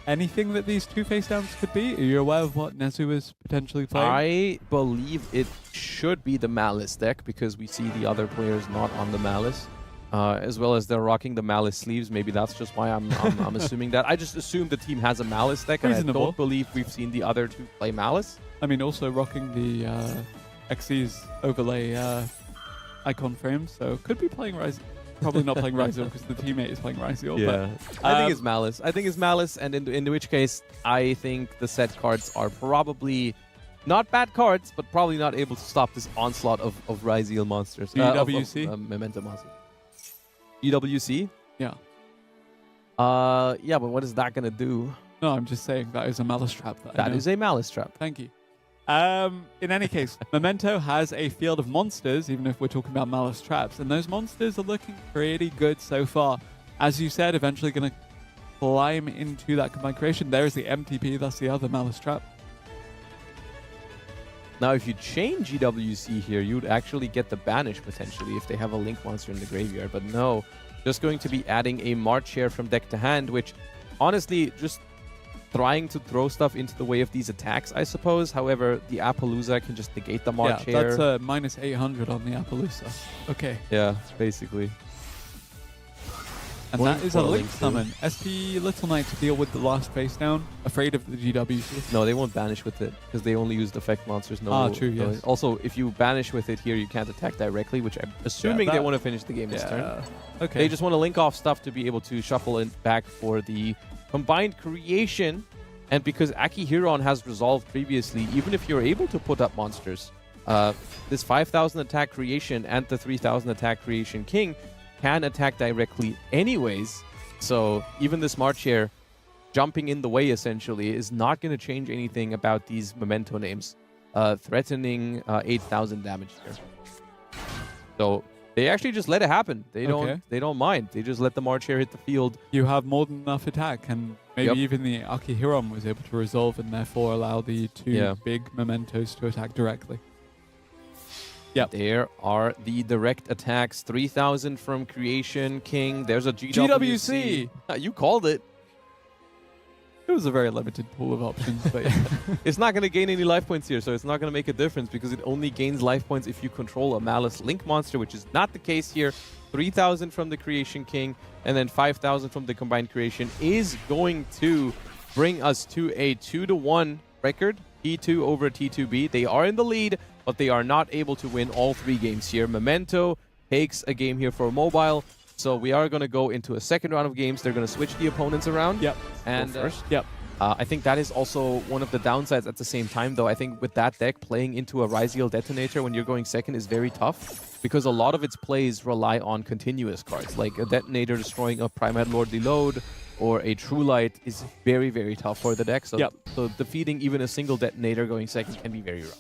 Anything that these two face downs could be? Are you aware of what Nezu is potentially playing? I believe it should be the Malice deck because we see the other players not on the Malice. As well as they're rocking the Malice sleeves. Maybe that's just why I'm assuming that. I just assume the team has a Malice deck, and I Reasonable. don't believe we've seen the other two play Malice. I mean, also rocking the Xyz overlay icon frame, so could be playing Rise. Probably not playing Ryzel because the teammate is playing Ryzel. Yeah, I think it's Malice. I think it's Malice, and in which case, I think the set cards are probably not bad cards, but probably not able to stop this onslaught of Ryzel monsters. DWC? Memento monsters. DWC? Yeah. Yeah, but what is that going to do? No, I'm just saying that is a Malice trap. That is a Malice trap. Thank you. In any case, Memento has a field of monsters, even if we're talking about Malice traps, and those monsters are looking pretty good so far. As you said, eventually going to climb into that combined creation. There is the MTP, that's the other Malice trap. Now, if you chain GWC here, you'd actually get the Banish potentially if they have a Link monster in the graveyard. But no, just going to be adding a March here from deck to hand, which honestly just trying to throw stuff into the way of these attacks, I suppose. However, the Appaloosa can just negate the March here. That's a minus 800 on the Appaloosa. Okay. Yeah, basically. And that is a Link summon. SP Little Knight to deal with the last face down. Afraid of the GWC. No, they won't banish with it because they only use effect monsters. No, true, yes. Also, if you banish with it here, you can't attack directly, which I'm assuming they want to finish the game this turn. Okay. They just want to link off stuff to be able to shuffle it back for the combined creation. And because Akihiron has resolved previously, even if you're able to put up monsters, this 5,000 attack creation and the 3,000 attack creation king can attack directly anyways. So even this March here jumping in the way essentially is not going to change anything about these Memento names. Threatening 8,000 damage here. So they actually just let it happen. They don't mind. They just let the March here hit the field. You have more than enough attack, and maybe even the Akihiron was able to resolve and therefore allow the two big Mementos to attack directly. Yep. There are the direct attacks. 3,000 from Creation King. There's a GWC. You called it. It was a very limited pool of options, but It's not going to gain any life points here, so it's not going to make a difference because it only gains life points if you control a Malice Link monster, which is not the case here. 3,000 from the Creation King and then 5,000 from the Combined Creation is going to bring us to a 2-1 record. T2 over T2B. They are in the lead, but they are not able to win all 3 games here. Memento takes a game here for Mobile. So we are going to go into a second round of games. They're going to switch the opponents around. Yep. And first. Yep. I think that is also one of the downsides at the same time, though. I think with that deck, playing into a Ryzeal Detonator when you're going second is very tough because a lot of its plays rely on continuous cards. Like a Detonator destroying a Primeval Lord Reload or a True Light is very, very tough for the deck. So, so defeating even a single Detonator going second can be very rough.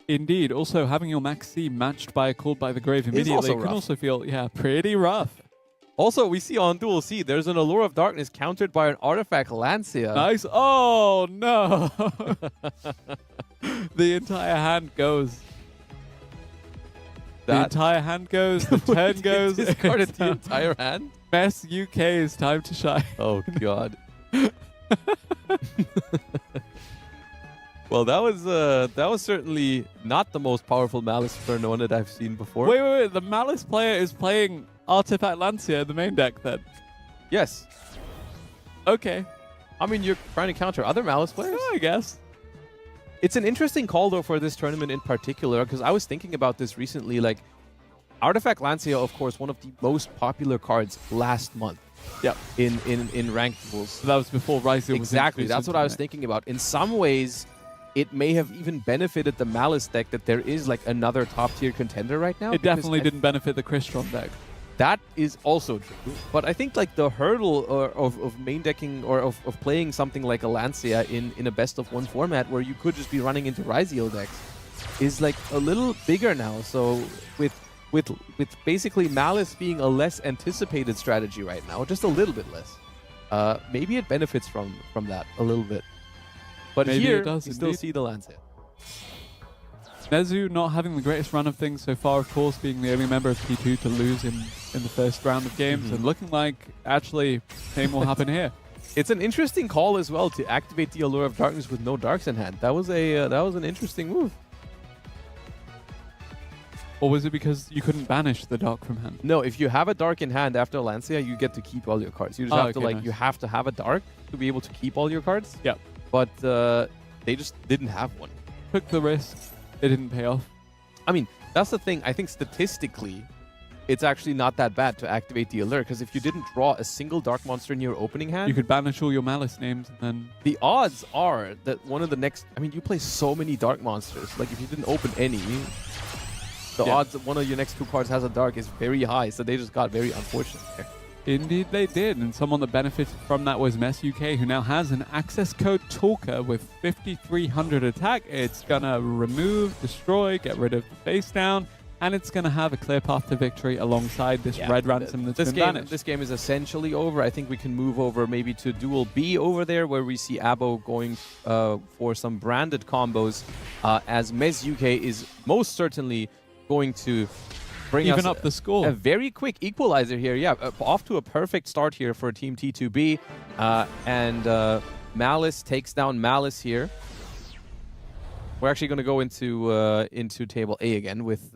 Indeed. Also, having your Max C matched by a Called by the Grave immediately can also feel, pretty rough. Also, we see on Duel C, there's an Allure of Darkness countered by an Artifact Lancia. Nice. Oh, no. The entire hand goes. The entire hand goes. The turn goes. Discarded the entire hand? Mess UK is time to shine. Oh, God. Well, that was certainly not the most powerful Malice turn one that I've seen before. Wait. The Malice player is playing Artifact Lancia in the main deck then? Yes. Okay. I mean, you're trying to counter other Malice players? I guess. It's an interesting call, though, for this tournament in particular, because I was thinking about this recently. Like, Artifact Lancia, of course, one of the most popular cards last month. Yep. In ranked duels. So that was before Ryzeal was exactly. That's what I was thinking about. In some ways, it may have even benefited the Malice deck that there is like another top-tier contender right now. It definitely didn't benefit the Crystron deck. That is also true. But I think like the hurdle of main decking or of playing something like a Lancia in a best-of-1 format where you could just be running into Ryzeal decks is like a little bigger now. So with basically Malice being a less anticipated strategy right now, just a little bit less, maybe it benefits from that a little bit. But maybe here, it does, you still see the Lancia. Nezu not having the greatest run of things so far, of course, being the only member of T2 to lose in the first round of games, and looking like actually same will happen here. It's an interesting call as well to activate the Allure of Darkness with no darks in hand. That was an interesting move. Or was it because you couldn't banish the dark from hand? No, if you have a dark in hand after Lancia, you get to keep all your cards. You just have to nice. you have to have a dark to be able to keep all your cards. Yep. But they just didn't have one. Took the risk. It didn't pay off. I mean, that's the thing. I think statistically, it's actually not that bad to activate the Allure, because if you didn't draw a single dark monster in your opening hand, You could banish all your Malice names and then... the odds are that one of the next... I mean, you play so many dark monsters. Like, if you didn't open any, the odds that one of your next 2 cards has a dark is very high. So they just got very unfortunate there. Indeed they did, and someone that benefited from that was Mess UK, who now has an access code Talker with 5,300 attack. It's gonna remove, destroy, get rid of the face down, and it's gonna have a clear path to victory alongside this red ransom that's been banished. This game is essentially over. I think we can move over maybe to Duel B over there, where we see Abo going for some branded combos, as Mez UK is most certainly going to bring Even us up the score. a very quick equalizer here. Yeah, off to a perfect start here for Team T2B. And Malice takes down Malice here. We're actually going to go into table A again with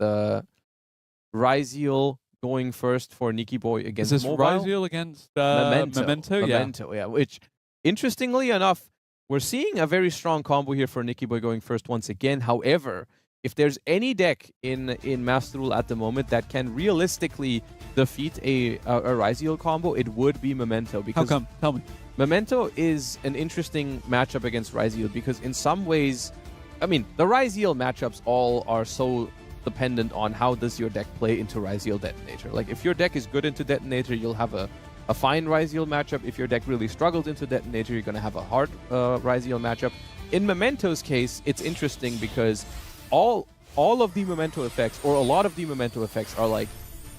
Ryziel going first for Nikki Boy against Is this Mobile. Ryziel against Memento? Memento, yeah. Which, interestingly enough, we're seeing a very strong combo here for Nikki Boy going first once again. However, if there's any deck in Master Rule at the moment that can realistically defeat a Ryziel combo, it would be Memento. Because How come? Tell me. Memento is an interesting matchup against Ryziel because in some ways, I mean, the Ryziel matchups all are so dependent on how does your deck play into Ryziel Detonator. Like, if your deck is good into Detonator, you'll have a fine Ryziel matchup. If your deck really struggles into Detonator, you're going to have a hard Ryziel matchup. In Memento's case, it's interesting because all of the Memento effects, or a lot of the Memento effects, are like,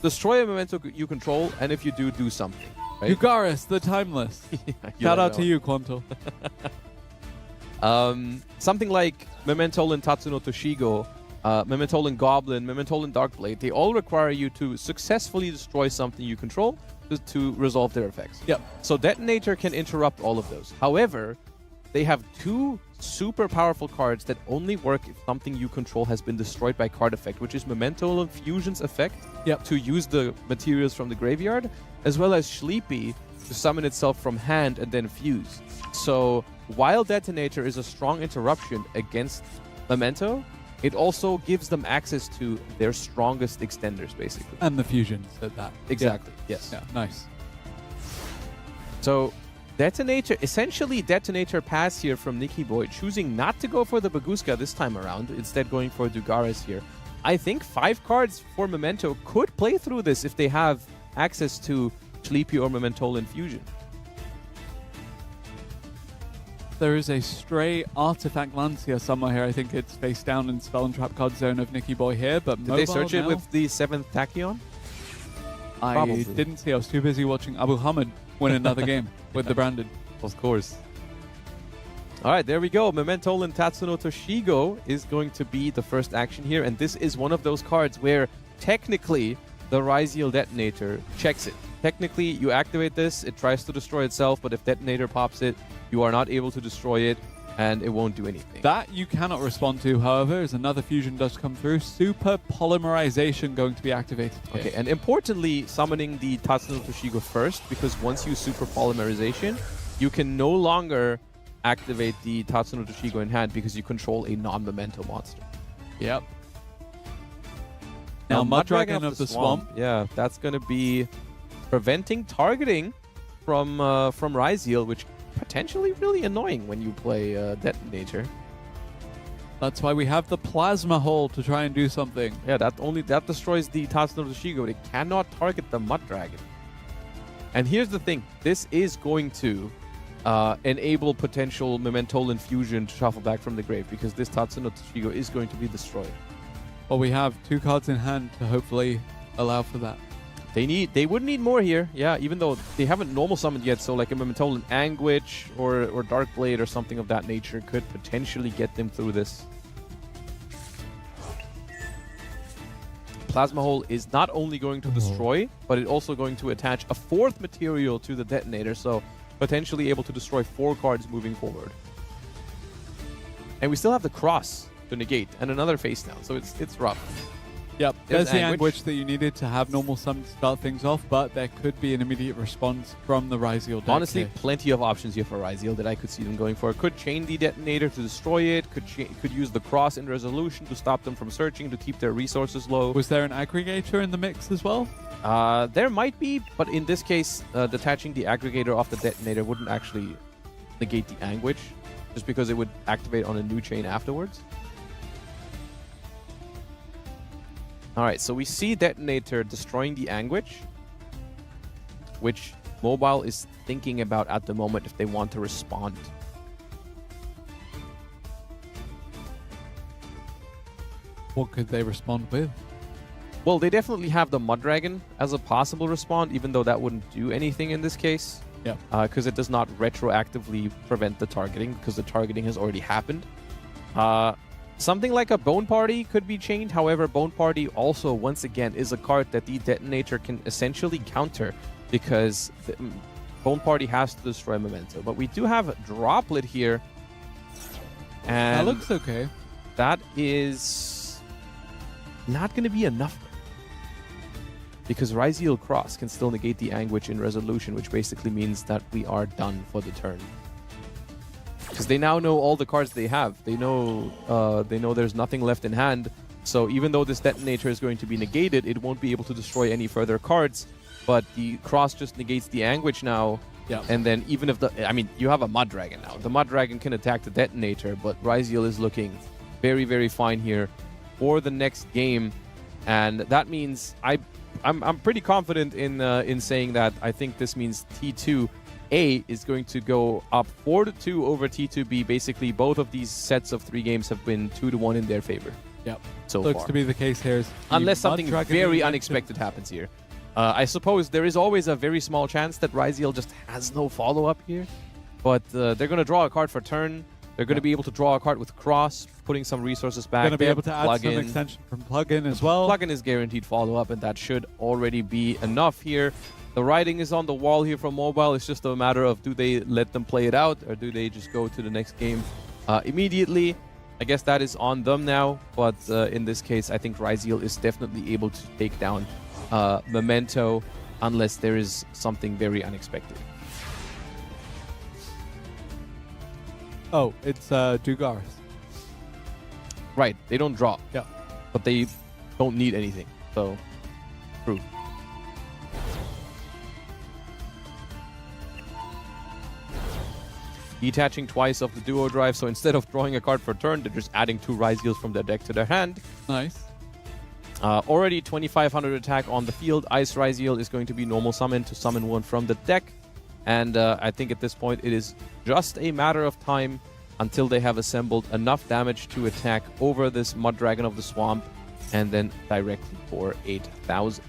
destroy a Memento you control, and if you do something. Right? Ugaris, the Timeless. Shout out to you, Quanto. Something like Mementolan Tatsuno Toshigo, Mementolan Goblin, Mementolan Darkblade, they all require you to successfully destroy something you control to resolve their effects. Yep. So Detonator can interrupt all of those. However, they have 2 super powerful cards that only work if something you control has been destroyed by card effect, which is Mementolan Fusion's effect to use the materials from the graveyard, as well as Sleepy to summon itself from hand and then fuse. So while Detonator is a strong interruption against Memento, it also gives them access to their strongest extenders, basically. And the fusions at that. Exactly, yes. Yeah, nice. So Detonator, essentially Detonator pass here from Nikki Boy, choosing not to go for the Baguska this time around, instead going for Dugaris here. I think 5 cards for Memento could play through this if they have access to Sleepy or Mementolan Fusion. There is a stray Artifact Lancia somewhere here. I think it's face down in Spell and Trap card zone of Nikki Boy here, but Did they search it with the 7th Tachyon? I Probably. didn't see. I was too busy watching Abu Hamid win another game with the branded. Of course. All right, there we go. Mementolan Tatsuno Toshigo is going to be the first action here, and this is one of those cards where technically the Ryziel Detonator checks it. Technically, you activate this, it tries to destroy itself, but if Detonator pops it, you are not able to destroy it, and it won't do anything. That you cannot respond to, however, as another fusion does come through. Super Polymerization going to be activated here. Okay, and importantly, summoning the Tatsuno Toshigo first, because once you Super Polymerization, you can no longer activate the Tatsuno Toshigo in hand because you control a non-Memento monster. Yep. Now, Muddragon of the Swamp. Yeah, that's going to be preventing targeting from Ryziel, which potentially really annoying when you play Detonator. That's why we have the Plasma Hole to try and do something. Yeah, that destroys the Tatsuno Toshigo. It cannot target the Muddragon. And here's the thing. This is going to enable potential Mementolan Fusion to shuffle back from the grave, because this Tatsuno Toshigo is going to be destroyed. Well, we have 2 cards in hand to hopefully allow for that. They would need more here, yeah, even though they haven't normal summoned yet, so like a Mementolan Anguish or Darkblade or something of that nature could potentially get them through this. Plasma Hole is not only going to destroy, but it's also going to attach a 4th material to the detonator, so potentially able to destroy 4 cards moving forward. And we still have the cross to negate and another face down, so it's rough. Yep, There's there's the Anguish. Anguish that you needed to have normal summon to start things off, but there could be an immediate response from the Ryziel deck. Honestly, here. plenty of options here for Ryziel that I could see them going for. Could chain the detonator to destroy it, could use the cross in resolution to stop them from searching, to keep their resources low. Was there an aggregator in the mix as well? There might be, but in this case, detaching the aggregator off the detonator wouldn't actually negate the Anguish, just because it would activate on a new chain afterwards. Alright, so we see detonator destroying the Anguish, which Mobile is thinking about at the moment if they want to respond. What could they respond with? Well, they definitely have the Mud Dragon as a possible respond, even though that wouldn't do anything in this case. Yeah. Because it does not retroactively prevent the targeting, because the targeting has already happened. Something like a Bone Party could be chained. However, Bone Party also, once again, is a card that the detonator can essentially counter, because Bone Party has to destroy Memento. But we do have Droplet here. And That looks okay. that is not going to be enough, because Ryziel Cross can still negate the Anguish in resolution, which basically means that we are done for the turn. Because they now know all the cards they have. They know there's nothing left in hand. So even though this detonator is going to be negated, it won't be able to destroy any further cards. But the cross just negates the Anguish now. Yeah. And then even if you have a Mud Dragon now. The Mud Dragon can attack the detonator, but Ryziel is looking very, very fine here for the next game. And that means I'm pretty confident in saying that I think this means T2A is going to go up 4-2 over T2B. Basically, both of these sets of 3 games have been 2-1 in their favor. Yep. So Looks far. to be the case here. Unless something very unexpected happens here. I suppose there is always a very small chance that Ryziel just has no follow-up here. But they're going to draw a card for turn. They're going to be able to draw a card with Cross, putting some resources back. Going to be They able to have add some plug-in. extension from plugin as well. Plugin is guaranteed follow-up, and that should already be enough here. The writing is on the wall here from Mobile. It's just a matter of, do they let them play it out, or do they just go to the next game immediately? I guess that is on them now, but in this case, I think Ryziel is definitely able to take down Memento, unless there is something very unexpected. Oh, it's Dugaris. Right, they don't draw. Yeah. But they don't need anything, so true. Detaching twice of the duo drive, so instead of drawing a card per turn, they're just adding 2 Ryziels from their deck to their hand. Nice. Already 2500 attack on the field. Ice Ryziel is going to be normal summon to summon one from the deck. And I think at this point it is just a matter of time until they have assembled enough damage to attack over this Mud Dragon of the Swamp and then directly for 8,000.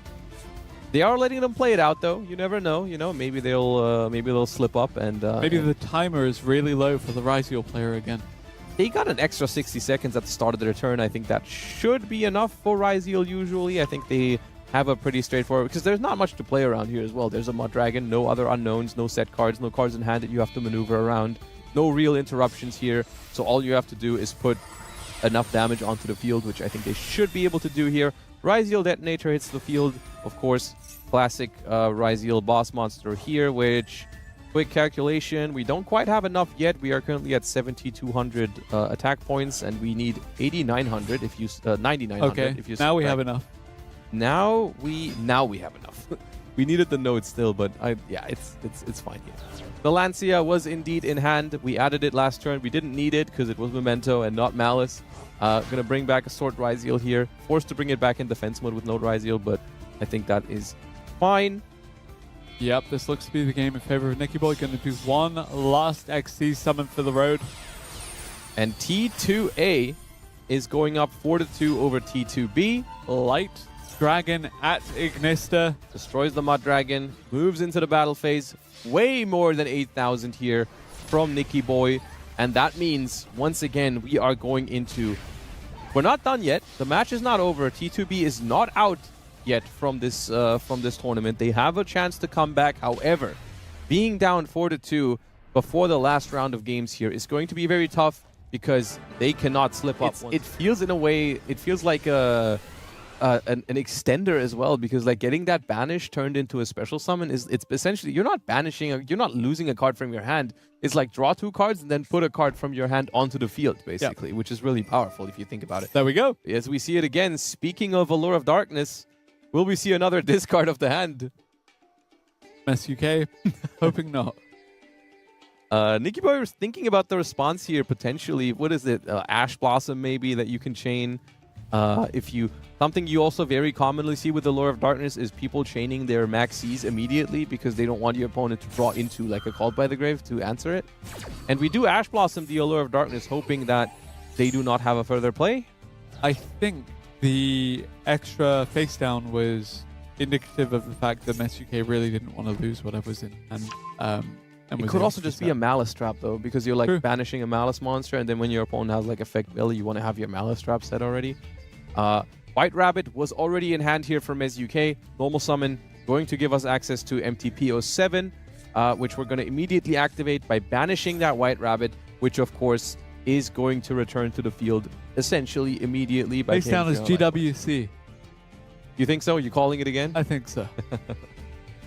They are letting them play it out, though. You never know. You know, maybe they'll slip up and Maybe the timer is really low for the Ryziel player again. They got an extra 60 seconds at the start of their turn. I think that should be enough for Ryziel usually. I think they have a pretty straightforward, because there's not much to play around here as well. There's a Mud Dragon, no other unknowns, no set cards, no cards in hand that you have to maneuver around, no real interruptions here. So all you have to do is put enough damage onto the field, which I think they should be able to do here. Ryziel Detonator hits the field, of course. Classic Ryziel boss monster here, which, quick calculation, we don't quite have enough yet. We are currently at 7,200 attack points, and we need 8,900 if you 9,900 Okay, if you now we subtract. have enough. Now we have enough. We needed the node still, but yeah, it's fine here. The Lancia was indeed in hand. We added it last turn. We didn't need it because it was Memento and not Malice. Gonna bring back a Sword Ryziel here. Forced to bring it back in defense mode with Node Ryziel, but I think that is fine. Yep, this looks to be the game in favor of Nicky Boy. Going to do one last XC summon for the road. And T2A is going up 4-2 over T2B. Light Dragon at Ignista. Destroys the Mud Dragon. Moves into the battle phase. Way more than 8,000 here from Nicky Boy. And that means, once again, we are going into we're not done yet. The match is not over. T2B is not out yet from this tournament. They have a chance to come back. However, being down 4-2 before the last round of games here is going to be very tough because they cannot slip up. It feels in a way, it feels like an extender as well, because like getting that banish turned into a special summon it's essentially, you're not banishing, you're not losing a card from your hand. It's like draw 2 cards and then put a card from your hand onto the field, basically, which is really powerful if you think about it. There we go. As we see it again, speaking of Allure of Darkness, will we see another discard of the hand? SUK, hoping not. Nicky Boy was thinking about the response here, potentially. What is it? Ash Blossom, maybe, that you can chain. Something you also very commonly see with the Allure of Darkness is people chaining their Maxis immediately because they don't want your opponent to draw into like a Called by the Grave to answer it. And we do Ash Blossom the Allure of Darkness, hoping that they do not have a further play. I think the extra face down was indicative of the fact that SUK really didn't want to lose whatever was in hand. It could also just be a Malice Trap, though, because you're like banishing a Malice monster, and then when your opponent has like Effect Belly, you want to have your Malice Trap set already. White Rabbit was already in hand here from SUK. Normal Summon, going to give us access to MTP07, which we're going to immediately activate by banishing that White Rabbit, which of course is going to return to the field essentially immediately. By face down as GWC. You think so? You calling it again? I think so.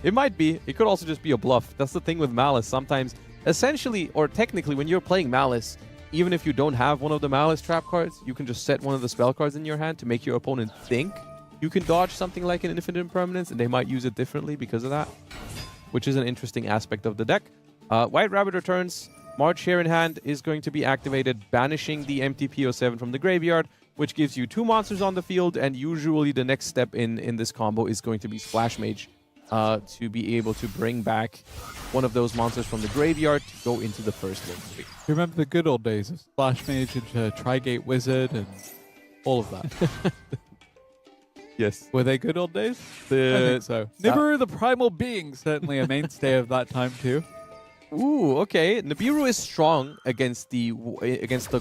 It might be. It could also just be a bluff. That's the thing with Malice. Sometimes, essentially, or technically, when you're playing Malice, even if you don't have one of the Malice trap cards, you can just set one of the spell cards in your hand to make your opponent think you can dodge something like an Infinite Impermanence, and they might use it differently because of that, which is an interesting aspect of the deck. White Rabbit returns. March here in hand is going to be activated, banishing the MTP07 from the graveyard, which gives you 2 monsters on the field, and usually the next step in this combo is going to be Splash Mage. To be able to bring back one of those monsters from the graveyard to go into the first win. You remember the good old days of Splash Mage into Trigate Wizard and all of that? Yes. Were they good old days? I think so. Nibiru, the Primal Being, certainly a mainstay of that time too. Ooh, okay. Nibiru is strong against the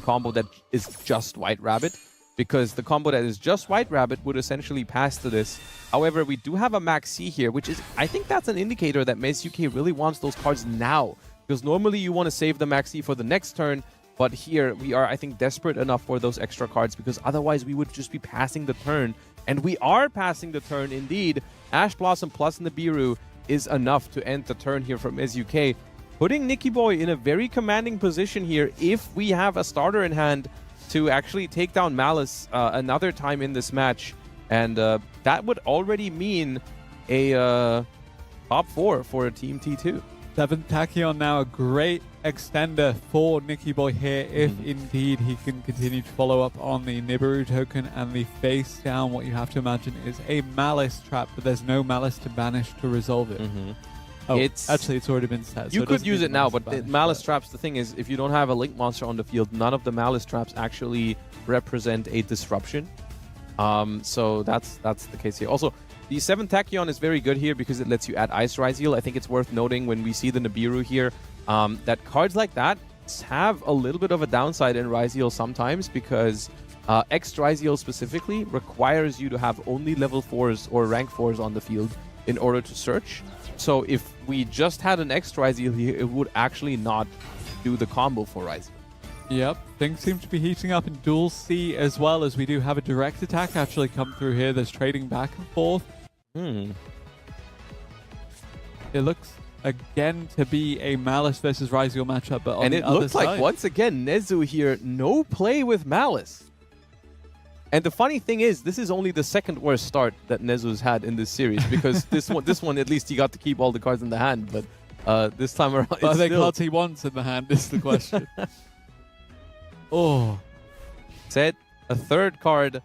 combo that is just White Rabbit, because the combo that is just White Rabbit would essentially pass to this. However, we do have a Max C here, which is, I think that's an indicator that SUK really wants those cards now. Because normally you want to save the Max C for the next turn, but here we are, I think, desperate enough for those extra cards, because otherwise we would just be passing the turn. And we are passing the turn indeed. Ash Blossom plus Nibiru is enough to end the turn here from SUK, putting Nicky Boy in a very commanding position here if we have a starter in hand to actually take down Malice another time in this match. And that would already mean a top 4 for Team T2. 7th Tachyon now a great extender for Nicky Boy here, if indeed he can continue to follow up on the Nibiru token and the face down. What you have to imagine is a Malice trap, but there's no Malice to banish to resolve it. Oh, actually, it's already been set. You so could use it now, but the Malice traps, the thing is, if you don't have a Link monster on the field, none of the Malice traps actually represent a disruption. So that's the case here. Also, the 7th Tachyon is very good here because it lets you add Ice Ryzeal. I think it's worth noting when we see the Nibiru here that cards like that have a little bit of a downside in Ryzeal sometimes, because X Ryzeal specifically requires you to have only level 4s or rank 4s on the field in order to search. So if we just had an X Ryzeal here, it would actually not do the combo for Ryzeal. Yep, things seem to be heating up in Duel C as well, as we do have a direct attack actually come through here. There's trading back and forth. It looks again to be a Malice versus Ryzeal matchup, but on the other side. And it looks like, once again, Nezu here, no play with Malice. And the funny thing is, this is only the 2nd worst start that Nezu's had in this series, because this one at least he got to keep all the cards in the hand, but this time around, are they cards he wants in the hand is the question. Oh. Set a 3rd card.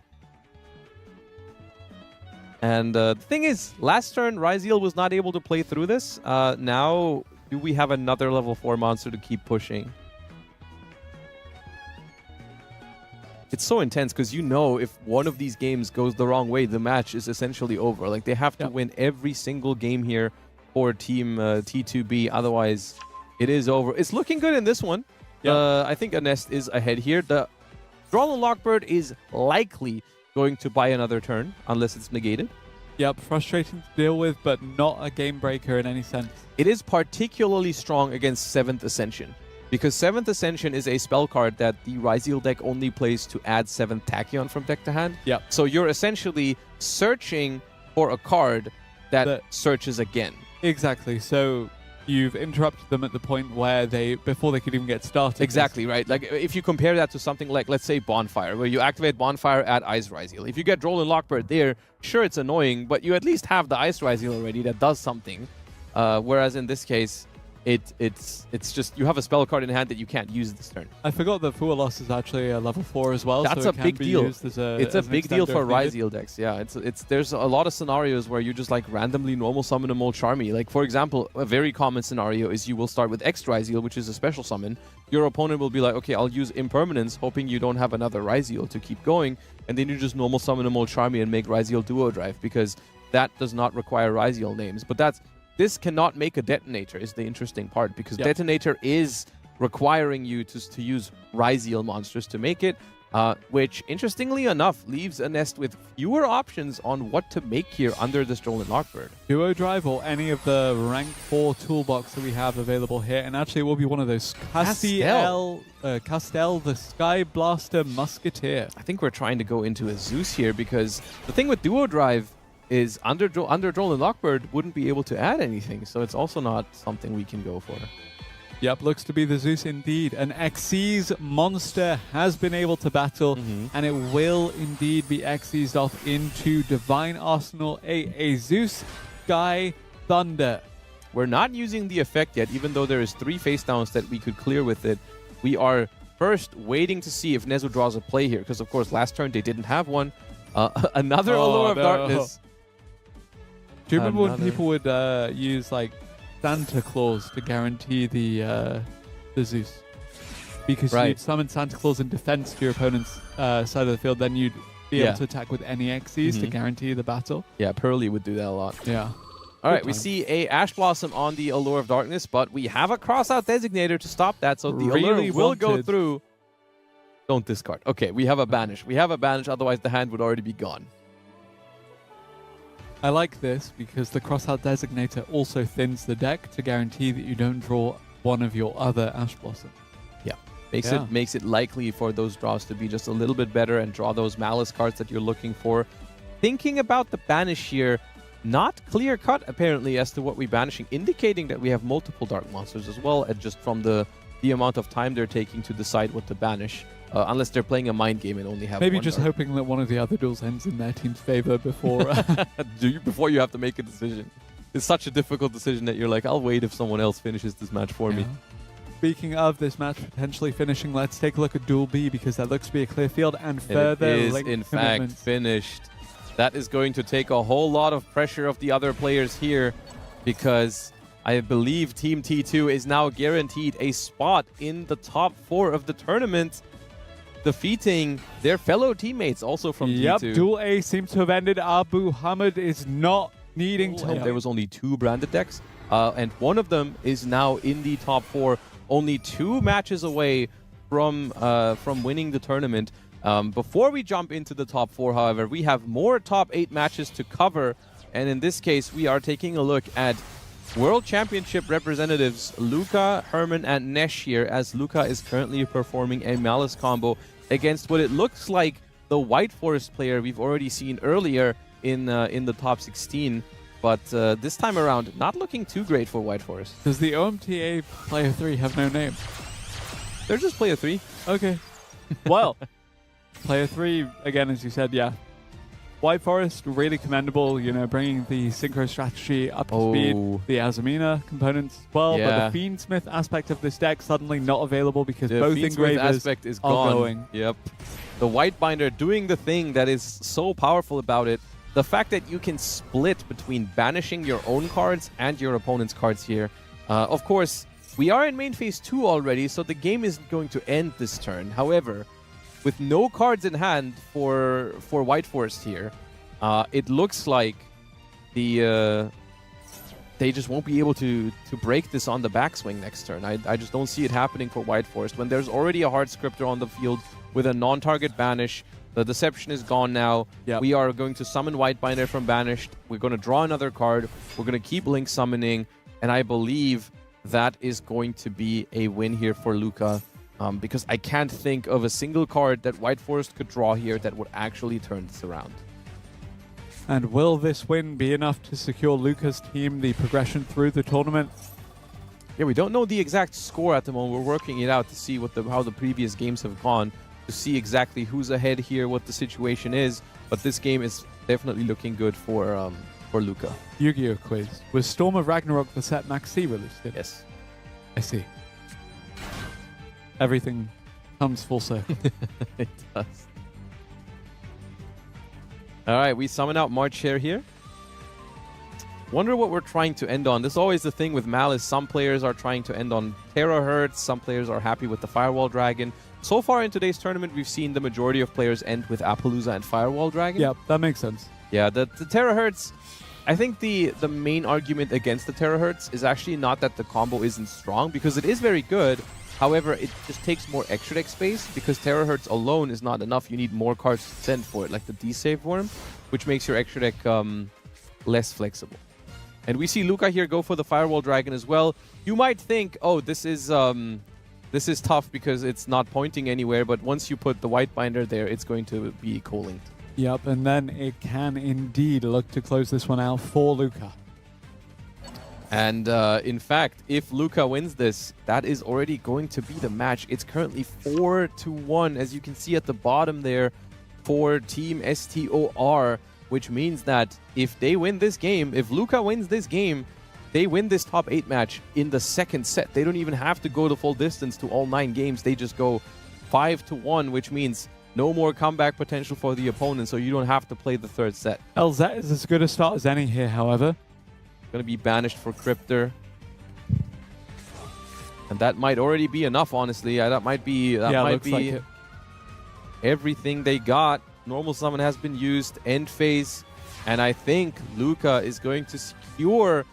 And the thing is, last turn, Ryzeal was not able to play through this. Now, do we have another level 4 monster to keep pushing? It's so intense, because you know if one of these games goes the wrong way, the match is essentially over. Like, they have to win every single game here for Team T2B. Otherwise, it is over. It's looking good in this one. I think Anest is ahead here. The Droll Lockbird is likely going to buy another turn unless it's negated. Yep, frustrating to deal with, but not a game breaker in any sense. It is particularly strong against 7th Ascension, because 7th Ascension is a spell card that the Ryzeal deck only plays to add 7th Tachyon from deck to hand. Yep. So you're essentially searching for a card that searches again. Exactly. So you've interrupted them at the point where before they could even get started. Exactly, right? Like, if you compare that to something like, let's say, Bonfire, where you activate Bonfire at Ice Ryzeal. If you get Droll and Lockbird there, sure, it's annoying, but you at least have the Ice Ryzeal already that does something. Whereas in this case, it's just you have a spell card in hand that you can't use this turn. I forgot that Fualos is actually a level 4 as well. That's so a big deal. It's a big deal for Ryzeal Ryzeal decks. Yeah, there's a lot of scenarios where you just like randomly normal summon a Molcharmy. Like, for example, a very common scenario is you will start with X Ryzeal, which is a special summon. Your opponent will be like, okay, I'll use Impermanence, hoping you don't have another Ryzeal to keep going, and then you just normal summon a Molcharmy and make Ryzeal Duo Drive, because that does not require Ryzeal names. But this cannot make a Detonator is the interesting part, because Detonator is requiring you to use Ryzeal monsters to make it, which, interestingly enough, leaves a nest with fewer options on what to make here under this Droll and Lockbird. Duo Drive or any of the rank 4 toolbox that we have available here, and actually it will be one of those Castel, the Sky Blaster Musketeer. I think we're trying to go into a Zeus here, because the thing with Duo Drive is under Droll and Lockbird wouldn't be able to add anything, so it's also not something we can go for. Yep, looks to be the Zeus indeed. An Xyz monster has been able to battle, and it will indeed be Xyzed off into Divine Arsenal, a Zeus Sky Thunder. We're not using the effect yet, even though there is 3 face downs that we could clear with it. We are first waiting to see if Nezu draws a play here, because of course last turn they didn't have one. Another Allure of Darkness. Do you remember when people would use like Santa Claus to guarantee the Zeus? Because you'd summon Santa Claus in defense to your opponent's side of the field, then you'd be able to attack with any Xyz to guarantee the battle. Yeah, Pearly would do that a lot. Yeah. All right, we see a Ash Blossom on the Allure of Darkness, but we have a Crossout Designator to stop that, so the Allure will go through. Don't discard. Okay, we have a Banish. We have a Banish, otherwise the hand would already be gone. I like this because the Crossout Designator also thins the deck to guarantee that you don't draw one of your other Ash Blossom. Yeah. Makes it likely for those draws to be just a little bit better and draw those Malice cards that you're looking for. Thinking about the Banish here, not clear-cut apparently as to what we're banishing, indicating that we have multiple Dark Monsters as well, and just from the amount of time they're taking to decide what to banish. Unless they're playing a mind game and only have maybe one just dark. hoping that one of the other duels ends in their team's favor before before you have to make a decision. It's such a difficult decision that you're like, I'll wait if someone else finishes this match for me. Speaking of this match potentially finishing, let's take a look at Duel B, because that looks to be a clear field and further it is link in fact finished. That is going to take a whole lot of pressure off the other players here, because I believe Team T2 is now guaranteed a spot in the top 4 of the tournament, defeating their fellow teammates also from T2. Yep, Duel A seems to have ended. Abu Hamid is not needing to... There was only 2 branded decks, and one of them is now in the top 4, only 2 matches away from winning the tournament. Before we jump into the top 4, however, we have more top 8 matches to cover, and in this case, we are taking a look at World Championship representatives Luca, Herman, and Nesh here, as Luca is currently performing a Malice combo against what it looks like the White Forest player we've already seen earlier in the top 16. But this time around, not looking too great for White Forest. Does the OMTA player 3 have no name? They're just player 3. Okay. Well, player 3, again, as you said, yeah. White Forest, really commendable, you know, bringing the synchro strategy up to speed, the Azamina components as well, but the Fiendsmith aspect of this deck suddenly not available because both engravers aspect is are gone. going. Yep. The White Binder doing the thing that is so powerful about it, the fact that you can split between banishing your own cards and your opponent's cards here. Of course, we are in main phase 2 already, so the game isn't going to end this turn. However, with no cards in hand for White Forest here, it looks like they just won't be able to break this on the backswing next turn. I just don't see it happening for White Forest when there's already a hard scripter on the field with a non-target banish. The Deception is gone now. Yep. We are going to summon Whitebinder from Banished. We're going to draw another card. We're going to keep Link summoning. And I believe that is going to be a win here for Luca. Because I can't think of a single card that White Forest could draw here that would actually turn this around. And will this win be enough to secure Luca's team the progression through the tournament? Yeah, we don't know the exact score at the moment. We're working it out to see what how the previous games have gone, to see exactly who's ahead here, what the situation is. But this game is definitely looking good for Luca. Yu-Gi-Oh quiz. Was Storm of Ragnarok the set Max C released in? Yes. I see. Everything comes full circle. It does. All right, we summon out March here. Wonder what we're trying to end on. This is always the thing with Malice. Some players are trying to end on Terahertz. Some players are happy with the Firewall Dragon. So far in today's tournament, we've seen the majority of players end with Appaloosa and Firewall Dragon. Yeah, that makes sense. Yeah, the Terahertz, I think the main argument against the Terahertz is actually not that the combo isn't strong, because it is very good. However, it just takes more extra deck space, because Terahertz alone is not enough. You need more cards to send for it, like the D-Save Worm, which makes your extra deck less flexible. And we see Luca here go for the Firewall Dragon as well. You might think, oh, this is tough because it's not pointing anywhere, but once you put the Whitebinder there, it's going to be co-linked. Yep, and then it can indeed look to close this one out for Luca. And in fact, if Luca wins this, that is already going to be the match. It's currently 4-1, as you can see at the bottom there, for Team STOR, which means that if they win this game, if Luca wins this game, they win this top 8 match in the second set. They don't even have to go the full distance to all 9 games. They just go 5-1, which means no more comeback potential for the opponent, so you don't have to play the third set. LZ is as good a start as any here, however. Going to be banished for Cryptor. And that might already be enough, honestly. That might be Looks like it. Everything they got. Normal summon has been used, end phase, and I think Luca is going to secure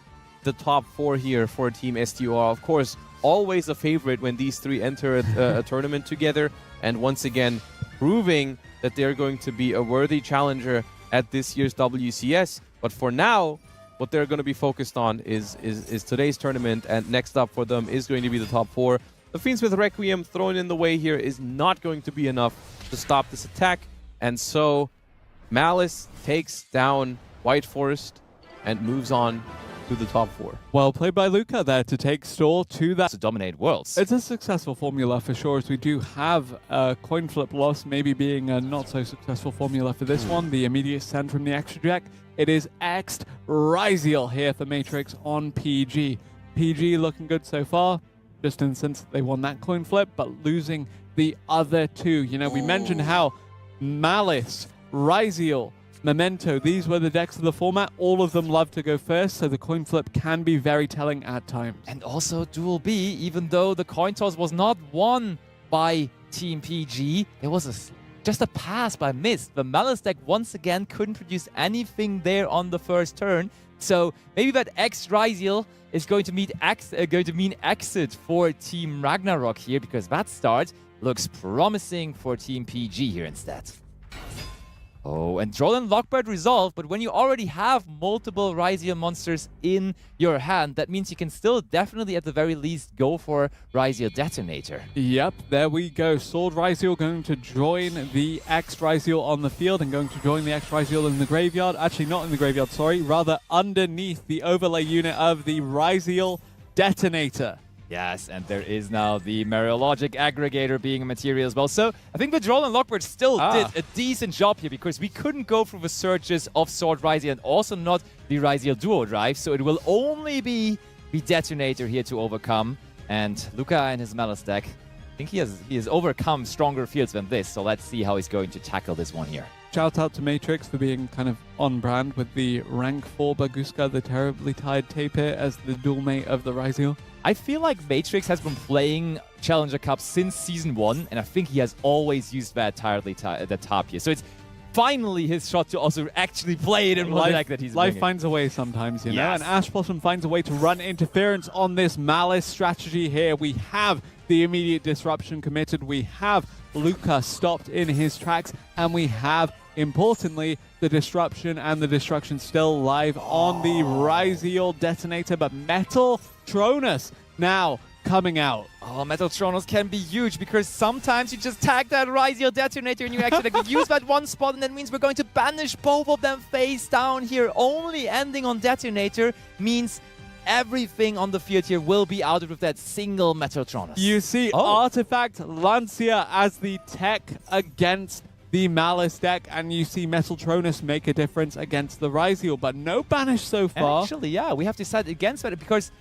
the top 4 here for Team STR. Of course, always a favorite when these 3 enter a tournament together, and once again, proving that they're going to be a worthy challenger at this year's WCS. But for now, what they're going to be focused on is today's tournament, and next up for them is going to be the top 4. The Fiends with Requiem thrown in the way here is not going to be enough to stop this attack. And so Malice takes down White Forest and moves on to the top 4. Well played by Luca there to take Store to that. To dominate worlds. It's a successful formula for sure, as we do have a coin flip loss, maybe being a not so successful formula for this one. The immediate send from the extra deck. It is X'd Ryziel here for Matrix on PG. PG looking good so far, just in the sense that they won that coin flip, but losing the other 2. You know, we mentioned how Malice, Ryziel, Memento, these were the decks of the format. All of them love to go first, so the coin flip can be very telling at times. And also Duel B, even though the coin toss was not won by Team PG, there was just a pass by Mist. The Malice deck once again couldn't produce anything there on the first turn. So maybe that X Ryziel is going to mean exit for Team Ragnarok here, because that start looks promising for Team PG here instead. Oh, and Droll Lockbird resolve, but when you already have multiple Ryziel monsters in your hand, that means you can still definitely, at the very least, go for Ryziel Detonator. Yep, there we go. Sword Ryziel going to join the X Ryziel on the field and going to join the X Ryziel in the graveyard. Actually, not in the graveyard, sorry. Rather underneath the overlay unit of the Ryziel Detonator. Yes, and there is now the Mariologic Aggregator being a material as well. So I think the Droll and Lockbird still did a decent job here, because we couldn't go through the searches of Sword Ryziel and also not the Ryziel Duo Drive. So it will only be the Detonator here to overcome. And Luca and his Malice deck, I think he has overcome stronger fields than this. So let's see how he's going to tackle this one here. Shout out to Matrix for being kind of on brand with the rank 4 Baguska, the Terribly Tied Tapir, as the dual mate of the Ryziel. I feel like Matrix has been playing Challenger Cup since Season 1, and I think he has always used that Tapir. So it's finally his shot to also actually play it in the deck that he's Life bringing. finds a way sometimes, you know, Yes. and Ash Blossom finds a way to run interference on this Malice strategy here. We have the immediate disruption committed. We have Luca stopped in his tracks, and we have, importantly, the disruption and the destruction still live on the Ryziel detonator, but Metal Tronus now coming out. Oh, Metal Tronos can be huge because sometimes you just tag that Ryziel detonator and you actually use that one spot, and that means we're going to banish both of them face down here. Only ending on detonator means everything on the field here will be out with that single Metal Tronos. You see Artifact Lancia as the tech against the Malice deck, and you see Metal Tronus make a difference against the Ryziel, but no banish so far. Actually, yeah, we have decided against that because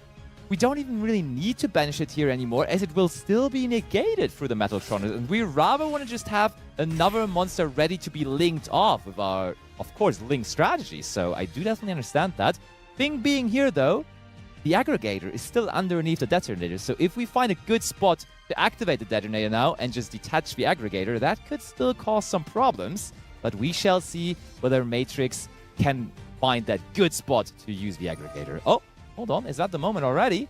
we don't even really need to banish it here anymore, as it will still be negated through the Metal Tronus, and we rather want to just have another monster ready to be linked off with our, of course, link strategy. So I do definitely understand that. Thing being here, though, the aggregator is still underneath the detonator, so if we find a good spot to activate the detonator now and just detach the aggregator, that could still cause some problems, but we shall see whether Matrix can find that good spot to use the aggregator. Oh, hold on, is that the moment already?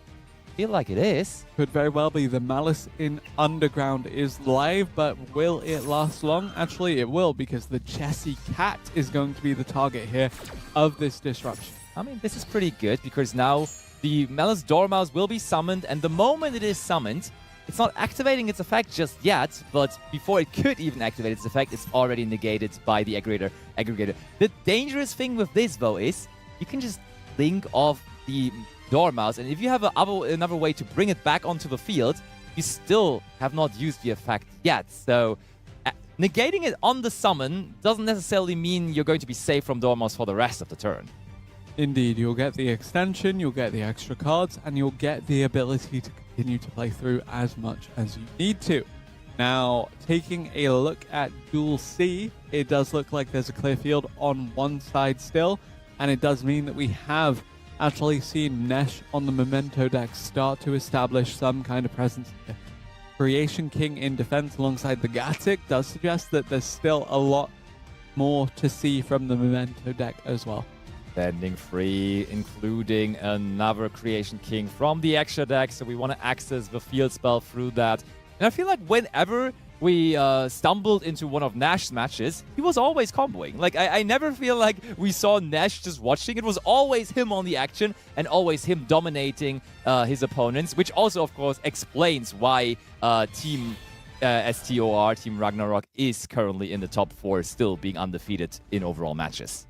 Feel like it is. Could very well be. The Malice in Underground is live, but will it last long? Actually, it will, because the Jessie Cat is going to be the target here of this disruption. I mean, this is pretty good because now the Malice Dormouse will be summoned, and the moment it is summoned, it's not activating its effect just yet, but before it could even activate its effect, it's already negated by the aggregator. The dangerous thing with this, though, is you can just link off the Dormouse, and if you have another way to bring it back onto the field, you still have not used the effect yet. So negating it on the summon doesn't necessarily mean you're going to be safe from Dormouse for the rest of the turn. Indeed, you'll get the extension, you'll get the extra cards, and you'll get the ability to continue to play through as much as you need to. Now, taking a look at Duel C, it does look like there's a clear field on one side still, and it does mean that we have actually seen Nesh on the Memento deck start to establish some kind of presence here. Creation King in defense alongside the Gatic does suggest that there's still a lot more to see from the Memento deck as well. Standing free, including another Creation King from the extra deck, so we want to access the field spell through that. And I feel like whenever we stumbled into one of Nash's matches, he was always comboing. Like, I never feel like we saw Nash just watching. It was always him on the action and always him dominating his opponents, which also, of course, explains why Team STOR, Team Ragnarok, is currently in the top 4, still being undefeated in overall matches.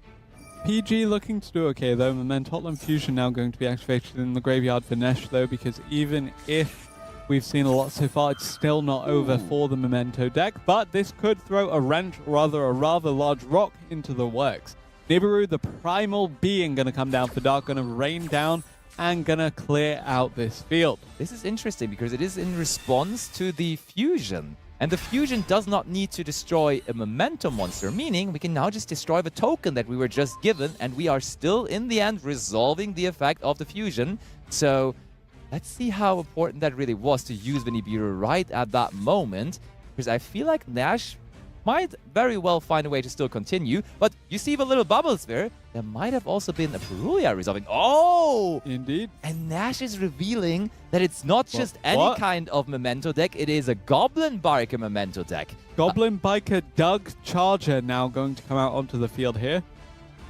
PG looking to do okay, though. Momentoland Fusion now going to be activated in the graveyard for Nesh, though, because even if we've seen a lot so far, it's still not over for the Memento deck, but this could throw a wrench, rather a rather large rock into the works. Nibiru, the primal being, going to come down for Dark, going to rain down and going to clear out this field. This is interesting because it is in response to the fusion. And the fusion does not need to destroy a Memento monster, meaning we can now just destroy the token that we were just given, and we are still, in the end, resolving the effect of the fusion. So let's see how important that really was to use the Nibiru right at that moment, because I feel like Nash might very well find a way to still continue. But you see the little bubbles there? There might have also been a Perulia resolving. Oh! Indeed. And Nash is revealing that it's not just any kind of Memento deck, it is a Goblin Biker Memento deck. Goblin Biker Doug Charger now going to come out onto the field here.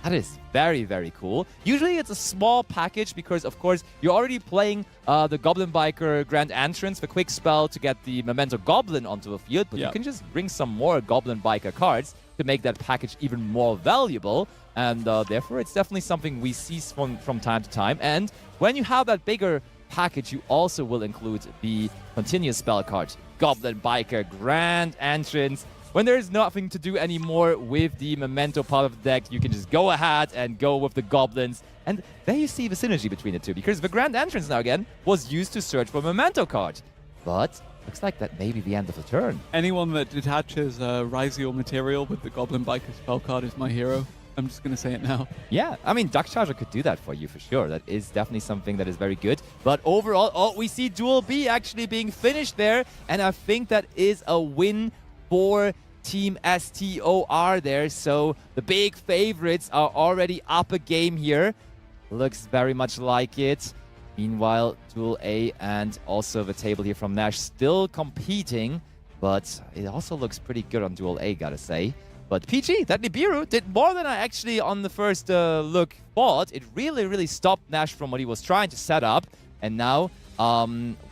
That is very, very cool. Usually it's a small package because, of course, you're already playing the Goblin Biker Grand Entrance, the quick spell to get the Memento Goblin onto the field, but you can just bring some more Goblin Biker cards to make that package even more valuable. And therefore, it's definitely something we see from time to time. And when you have that bigger package, you also will include the continuous spell card, Goblin Biker Grand Entrance. When there's nothing to do anymore with the Memento part of the deck, you can just go ahead and go with the Goblins. And there you see the synergy between the two, because the Grand Entrance now again was used to search for Memento card. But looks like that may be the end of the turn. Anyone that detaches Ryziel material with the Goblin Biker spell card is my hero. I'm just going to say it now. Yeah, I mean, Duck Charger could do that for you for sure. That is definitely something that is very good. But overall, we see Duel B actually being finished there. And I think that is a win for Team STOR there. So the big favorites are already up a game here. Looks very much like it. Meanwhile, Duel A and also the table here from Nash still competing, but it also looks pretty good on Duel A, gotta say. But PG, that Nibiru did more than I actually on the first look thought. It really stopped Nash from what he was trying to set up. And now,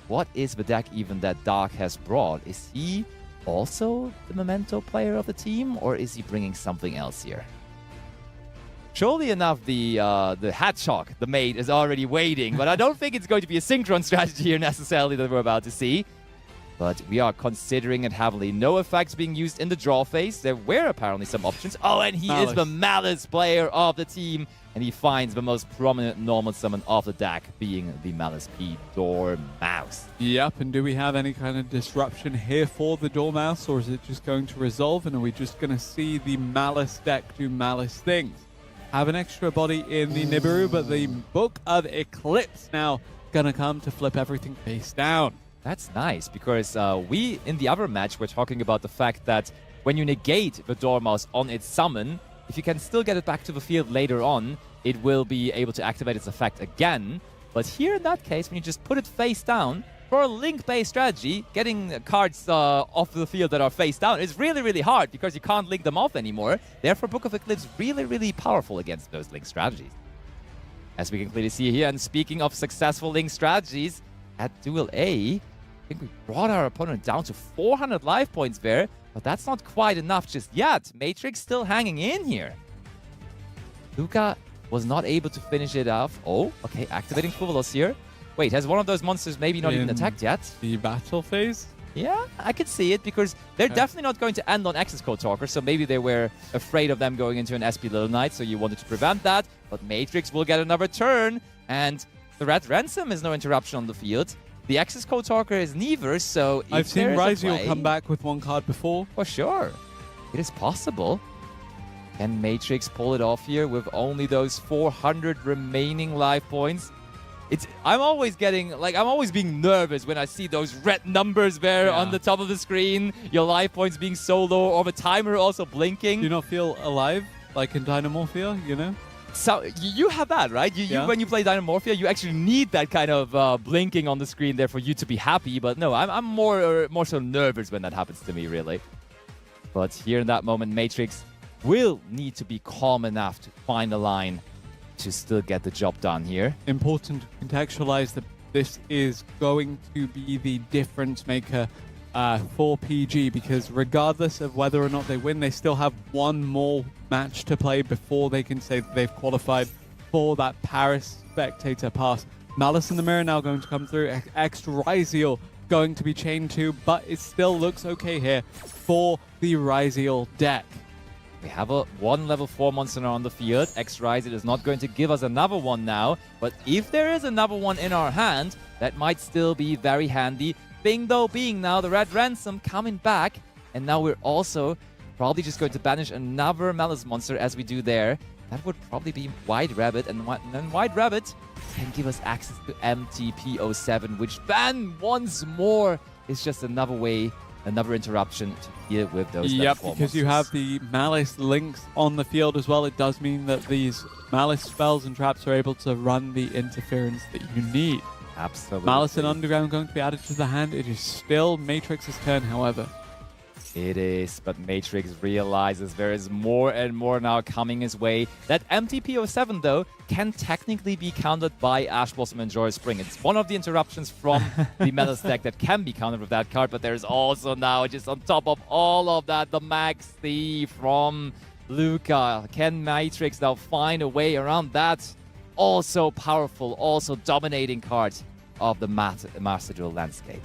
what is the deck even that Dark has brought? Is he also the Memento player of the team, or is he bringing something else here? Surely enough, the Hatchhawk, the mate, is already waiting, but I don't think it's going to be a synchron strategy here necessarily that we're about to see. But we are considering it heavily. No effects being used in the draw phase. There were apparently some options. Oh, and he is the Malice player of the team, and he finds the most prominent normal summon of the deck, being the Malice P Dormouse. Yep, and do we have any kind of disruption here for the Dormouse, or is it just going to resolve, and are we just going to see the Malice deck do Malice things? Have an extra body in the Nibiru, but the Book of Eclipse now going to come to flip everything face down. That's nice, because we, in the other match, were talking about the fact that when you negate the Dormouse on its summon, if you can still get it back to the field later on, it will be able to activate its effect again. But here in that case, when you just put it face down, for a link-based strategy, getting cards off the field that are face down is really hard, because you can't link them off anymore. Therefore, Book of Eclipse really powerful against those link strategies. As we can clearly see here, and speaking of successful link strategies, at Duel A, I think we brought our opponent down to 400 life points there, but that's not quite enough just yet. Matrix still hanging in here. Luca was not able to finish it off. Oh, okay, activating Fuvalos here. Wait, has one of those monsters maybe not even attacked yet? The battle phase? Yeah, I could see it, because they're definitely not going to end on Access Code Talker, so maybe they were afraid of them going into an SP Little Knight, so you wanted to prevent that. But Matrix will get another turn, and the Red Ransom is no interruption on the field. The Access Code Talker is neither, so I've seen Ryziel come back with one card before. For sure. It is possible. Can Matrix pull it off here with only those 400 remaining life points? I'm always being nervous when I see those red numbers there on the top of the screen, your life points being so low, or the timer also blinking. Do you not feel alive, like in Dynamorphia, you know? So you have that, right? When you play Dynamorphia, you actually need that kind of blinking on the screen there for you to be happy. But no, I'm more so nervous when that happens to me, really. But here in that moment, Matrix will need to be calm enough to find a line to still get the job done here. Important to contextualize that this is going to be the difference maker for PG, because regardless of whether or not they win, they still have one more match to play before they can say that they've qualified for that Paris Spectator Pass. Malice in the Mirror now going to come through. Extra Ryziel going to be chained to, but it still looks okay here for the Ryziel deck. We have a one level 4 monster on the field. X-Ryziel is not going to give us another one now, but if there is another one in our hand, that might still be very handy. Thing though being now the Red Ransom coming back, and now we're also probably just going to banish another Malice monster as we do there. That would probably be White Rabbit, and then White Rabbit can give us access to MTP07, which then once more is just another way, another interruption to deal with those. Yep, because you have the Malice links on the field as well. It does mean that these Malice spells and traps are able to run the interference that you need. Absolutely. Malice and Underground going to be added to the hand. It is still Matrix's turn, however. It is, but Matrix realizes there is more and more now coming his way. That MTP07, though, can technically be countered by Ash Blossom and Joyous Spring. It's one of the interruptions from the Malice deck that can be countered with that card, but there's also now, just on top of all of that, the Max Thief from Luca. Can Matrix now find a way around that? Also powerful, also dominating card of the Master Duel landscape.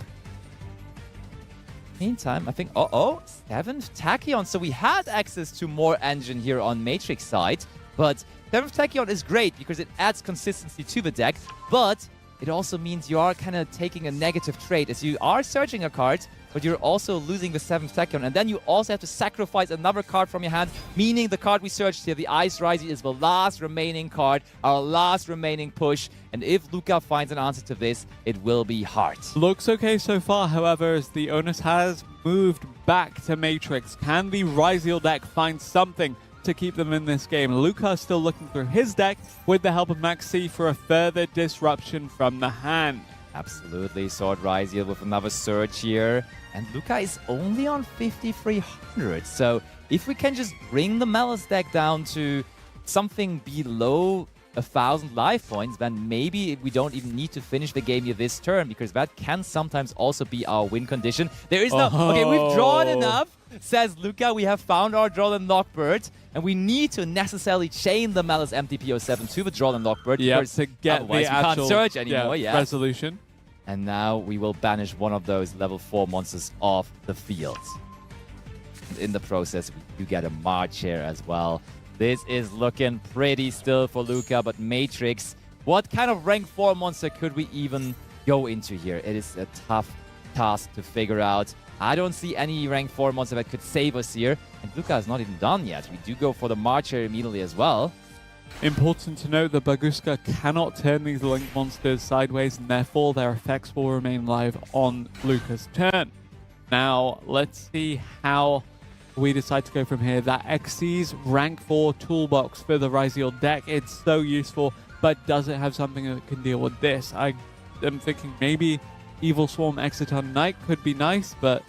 Meantime, I think, 7th Tachyon. So we had access to more engine here on Matrix side, but 7th Tachyon is great because it adds consistency to the deck, but it also means you are kind of taking a negative trade as you are searching a card, but you're also losing the 7th second. And then you also have to sacrifice another card from your hand, meaning the card we searched here, the Ice Rising, is the last remaining card, our last remaining push. And if Luca finds an answer to this, it will be hard. Looks okay so far, however, as the onus has moved back to Matrix. Can the Ryziel deck find something to keep them in this game? Luca is still looking through his deck with the help of Max C for a further disruption from the hand. Absolutely, Sword Ryziel with another surge here. And Luca is only on 5,300. So if we can just bring the Malice deck down to something below 1,000 life points, then maybe we don't even need to finish the game here this turn, because that can sometimes also be our win condition. There is no... Okay, we've drawn enough, says Luca. We have found our Droll and Lockbird, and we need to necessarily chain the Malice MTP07 to the Droll and Lockbird, because to get the actual we can't search anymore. Resolution. And now we will banish one of those level 4 monsters off the field. And in the process, we do get a March here as well. This is looking pretty still for Luca, but Matrix, what kind of rank 4 monster could we even go into here? It is a tough task to figure out. I don't see any rank 4 monster that could save us here. And Luca is not even done yet. We do go for the Marcher immediately as well. Important to note that Baguska cannot turn these Link monsters sideways, and therefore their effects will remain live on Luca's turn. Now, let's see how we decide to go from here. That Xyz rank 4 toolbox for the Ryziel deck, it's so useful, but does it have something that can deal with this? I am thinking maybe Evil Swarm Exciton Knight could be nice, but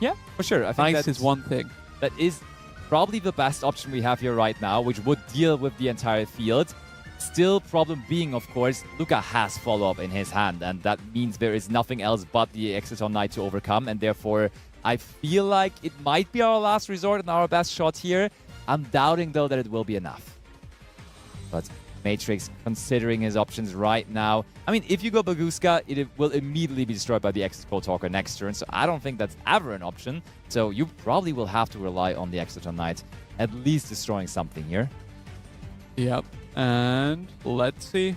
yeah, for sure. I think nice is one thing. That is probably the best option we have here right now, which would deal with the entire field. Still, problem being, of course, Luca has follow-up in his hand, and that means there is nothing else but the Exciton Knight to overcome, and therefore I feel like it might be our last resort and our best shot here. I'm doubting, though, that it will be enough. But Matrix, considering his options right now, I mean, if you go Baguska, it will immediately be destroyed by the Exit Talker next turn, so I don't think that's ever an option. So you probably will have to rely on the Exciton Knight, at least destroying something here. Yep, and let's see.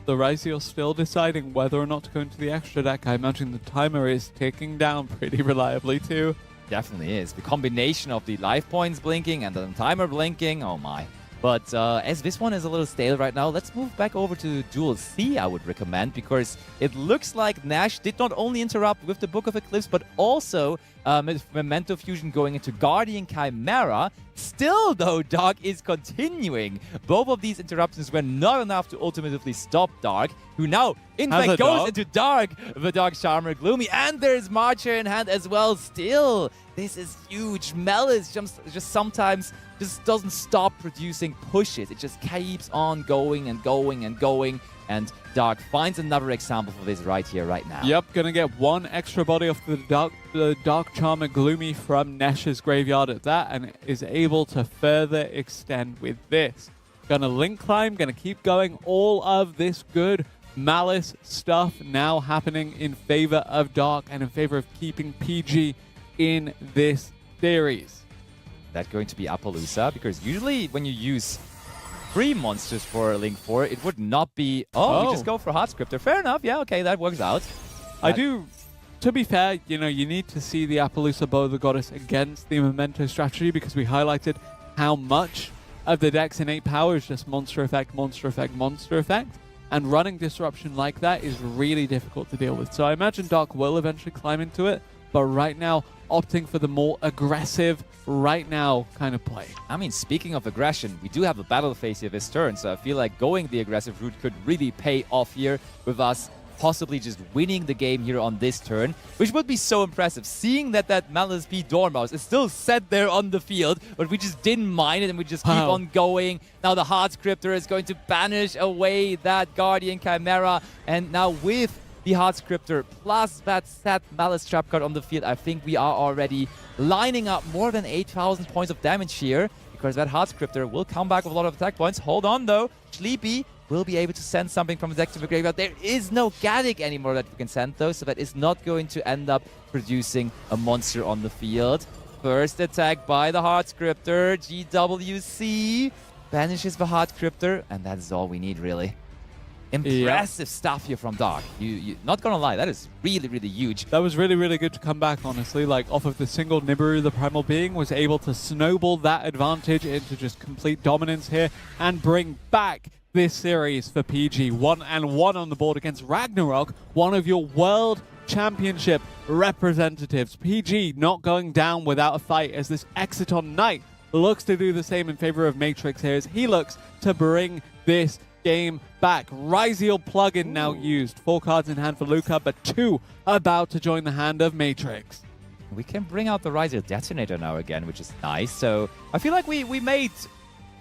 The Ryziel still deciding whether or not to go into the extra deck. I imagine the timer is ticking down pretty reliably too. Definitely is. The combination of the life points blinking and the timer blinking, oh my. But as this one is a little stale right now, let's move back over to Duel C, I would recommend, because it looks like Nash did not only interrupt with the Book of Eclipse, but also with Memento Fusion going into Guardian Chimera. Still, though, Dark is continuing. Both of these interruptions were not enough to ultimately stop Dark, who now, in fact, goes into Dark, the Dark Charmer Gloomy, and there's Marcher in hand as well. Still, this is huge. Malice just sometimes just doesn't stop producing pushes. It just keeps on going and going and going. And Dark finds another example for this right here, right now. Yep, gonna get one extra body off the Dark Charmer Gloomy from Nesh's graveyard at that, and is able to further extend with this. Gonna link climb, gonna keep going. All of this good Malice stuff now happening in favor of Dark and in favor of keeping PG in this series. That going to be Appaloosa, because usually when you use 3 monsters for Link 4, it would not be... Oh, you just go for Hot Scripter. Fair enough. Yeah, okay, that works out. I do... To be fair, you know, you need to see the Appaloosa Bow of the Goddess against the Memento strategy, because we highlighted how much of the deck's innate power is just monster effect, monster effect, monster effect. And running Disruption like that is really difficult to deal with. So I imagine Dark will eventually climb into it, but right now, opting for the more aggressive, right now kind of play. I mean, speaking of aggression, we do have a battle phase here this turn, so I feel like going the aggressive route could really pay off here with us possibly just winning the game here on this turn, which would be so impressive. Seeing that Malice P Dormouse is still set there on the field, but we just didn't mind it and we just keep on going. Now the Hard Scripter is going to banish away that Guardian Chimera, and now with the Hard Scripter plus that set Malice Trap card on the field, I think we are already lining up more than 8,000 points of damage here, because that Hard Scripter will come back with a lot of attack points. Hold on though, Sleepy will be able to send something from the deck to the graveyard. There is no Gaddick anymore that we can send though, so that is not going to end up producing a monster on the field. First attack by the Hard Scripter, GWC banishes the Hard Scripter, and that is all we need really. Impressive stuff here from Dark. You not gonna lie, that is really, really huge. That was really, really good to come back, honestly. Like, off of the single Nibiru, the Primal Being was able to snowball that advantage into just complete dominance here and bring back this series for PG. 1-1 on the board against Ragnarok, one of your World Championship representatives. PG not going down without a fight as this Exciton Knight looks to do the same in favor of Matrix here as he looks to bring this game back. Ryziel plugin now used. 4 cards in hand for Luca, but 2 about to join the hand of Matrix. We can bring out the Ryziel Detonator now again, which is nice. So I feel like we made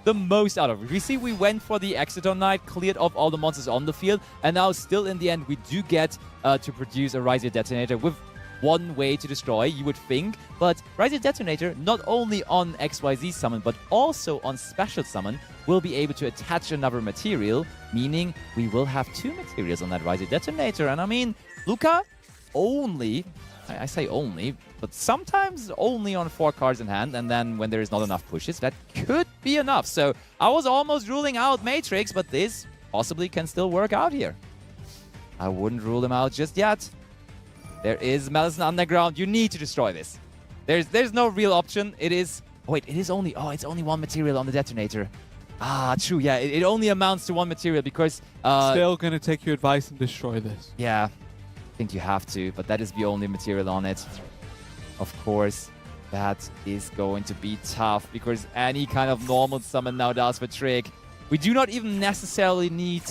the most out of it. We see we went for the Exciton Knight, cleared off all the monsters on the field, and now still in the end we do get to produce a Ryziel Detonator with one way to destroy, you would think. But Ryziel Detonator, not only on XYZ summon, but also on special summon, will be able to attach another material, meaning we will have 2 materials on that Ryziel Detonator. And I mean, Luca only, I say only, but sometimes only on 4 cards in hand, and then when there is not enough pushes, that could be enough. So I was almost ruling out Matrix, but this possibly can still work out here. I wouldn't rule them out just yet. There is Malice Underground. You need to destroy this. There's no real option. It is... Oh, wait, it is only... Oh, it's only 1 material on the detonator. Ah, true. Yeah, it only amounts to 1 material because... Still going to take your advice and destroy this. Yeah, I think you have to, but that is the only material on it. Of course, that is going to be tough because any kind of normal summon now does the trick. We do not even necessarily need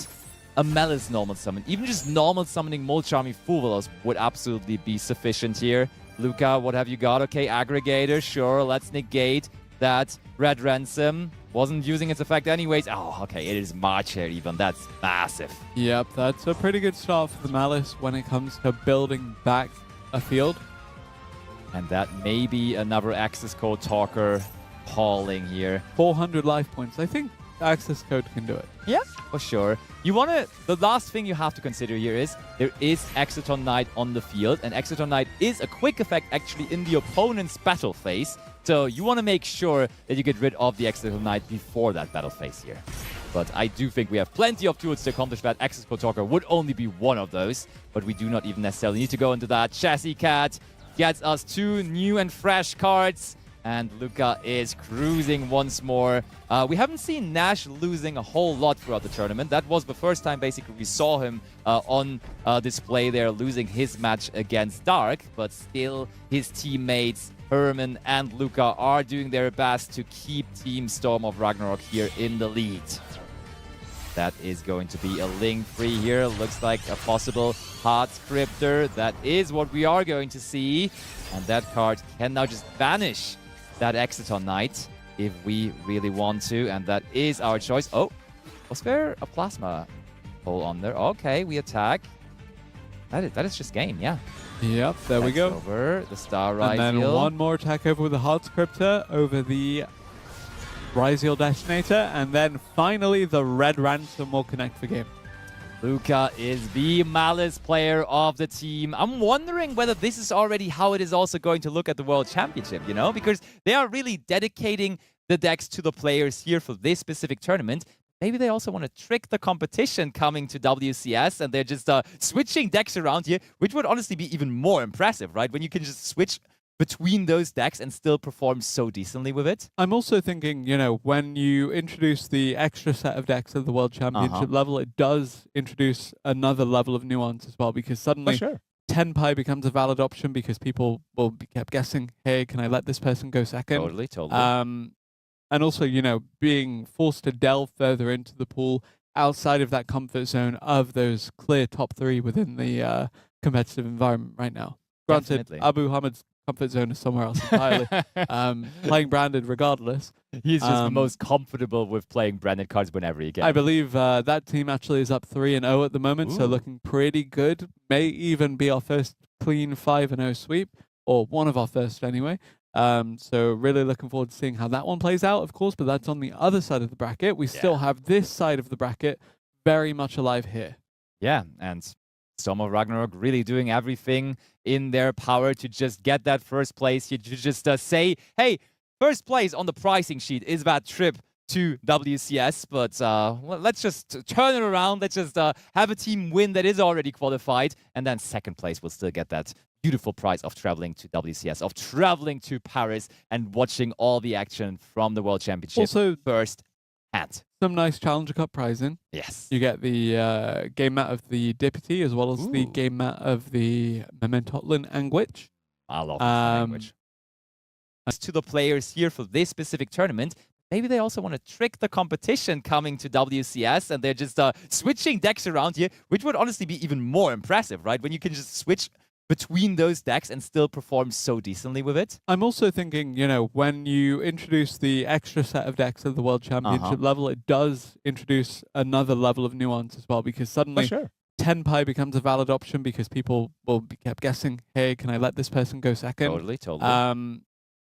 a Malice normal summon. Even just normal summoning Molcharming Full Velos would absolutely be sufficient here. Luca, what have you got? Okay, Aggregator, sure, let's negate that Red Ransom. Wasn't using its effect anyways. Oh, okay, it is March here even. That's massive. Yep, that's a pretty good start for the Malice when it comes to building back a field. And that may be another access code talker hauling here. 400 life points. I think access code can do it. Yeah, for sure. You want to... The last thing you have to consider here is there is Exciton Knight on the field, and Exciton Knight is a quick effect actually in the opponent's battle phase. So you want to make sure that you get rid of the Exciton Knight before that battle phase here. But I do think we have plenty of tools to accomplish that. Access Code Talker would only be one of those, but we do not even necessarily need to go into that. Chassis Cat gets us 2 new and fresh cards. And Luca is cruising once more. We haven't seen Nash losing a whole lot throughout the tournament. That was the first time, basically, we saw him on display there, losing his match against Dark. But still, his teammates, Herman and Luca, are doing their best to keep Team Storm of Ragnarok here in the lead. That is going to be a link free here. Looks like a possible Heart Scripter. That is what we are going to see. And that card can now just vanish that Exciton Knight if we really want to, and that is our choice. Oh, was there a Plasma hole on there? Okay, we attack. That is just game, yeah. Yep, there we go. Over the Star Ryziel. And then one more attack over with the Heart Scripter, over the Ryziel Detonator, and then finally the Red Ransom will connect the game. Luca is the Malice player of the team. I'm wondering whether this is already how it is also going to look at the World Championship, you know? Because they are really dedicating the decks to the players here for this specific tournament. Maybe they also want to trick the competition coming to WCS, and they're just switching decks around here, which would honestly be even more impressive, right? When you can just switch between those decks and still perform so decently with it. I'm also thinking, you know, when you introduce the extra set of decks at the World Championship level, it does introduce another level of nuance as well, because suddenly 10 Pi becomes a valid option because people will be kept guessing, hey, can I let this person go second? Totally. And also, you know, being forced to delve further into the pool outside of that comfort zone of those clear top 3 within the competitive environment right now. Granted, Definitely. Abu Hamid's comfort zone is somewhere else entirely. Playing branded regardless. He's just the most comfortable with playing branded cards whenever he can. I believe that team actually is up 3-0 at the moment, so looking pretty good. May even be our first clean 5-0 sweep, or one of our first anyway. So really looking forward to seeing how that one plays out, of course, but that's on the other side of the bracket. We still have this side of the bracket very much alive here. Yeah, and Storm of Ragnarok really doing everything in their power to just get that first place. You just say, hey, first place on the pricing sheet is that trip to WCS, but let's just turn it around. Let's just have a team win that is already qualified, and then second place will still get that beautiful prize of traveling to WCS, of traveling to Paris and watching all the action from the World Championship Also, first hand. some nice Challenger Cup prizing. Yes. You get the game mat of the Deputy as well as the game mat of the Memento Language. I love this language. To the players here for this specific tournament, maybe they also want to trick the competition coming to WCS, and they're just switching decks around here, which would honestly be even more impressive, right? When you can just switch between those decks and still perform so decently with it. I'm also thinking, you know, when you introduce the extra set of decks at the World Championship level, it does introduce another level of nuance as well, because suddenly 10 pi becomes a valid option because people will be kept guessing, hey, can I let this person go second? Totally.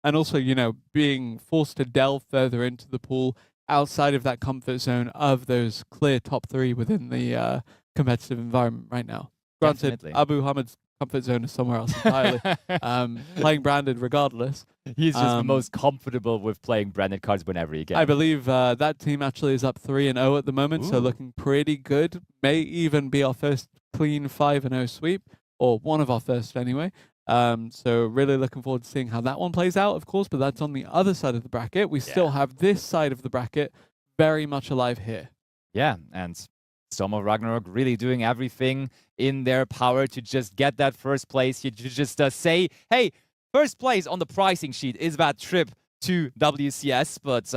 And also, you know, being forced to delve further into the pool outside of that comfort zone of those clear top three within the competitive environment right now. Granted, Definitely. Abu Hamid's comfort zone is somewhere else entirely. Playing branded regardless. He's just most comfortable with playing branded cards whenever he can. I believe that team actually is up 3-0 at the moment, so looking pretty good. May even be our first clean 5-0 sweep, or one of our first anyway. So really looking forward to seeing how that one plays out, of course, but that's on the other side of the bracket. We still have this side of the bracket very much alive here. Yeah, and Storm of Ragnarok really doing everything in their power to just get that first place here, to just say, hey, first place on the pricing sheet is that trip to WCS, but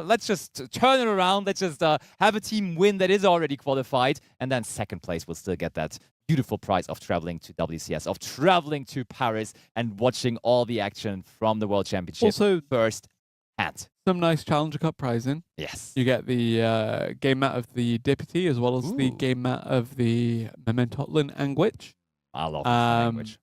let's just turn it around. Let's just have a team win that is already qualified, and then second place will still get that beautiful prize of traveling to WCS, of traveling to Paris and watching all the action from the World Championship Also, first hand. some nice Challenger Cup prizing. Yes. You get the game mat of the Deputy as well as the game mat of the Memento Language. I love this language.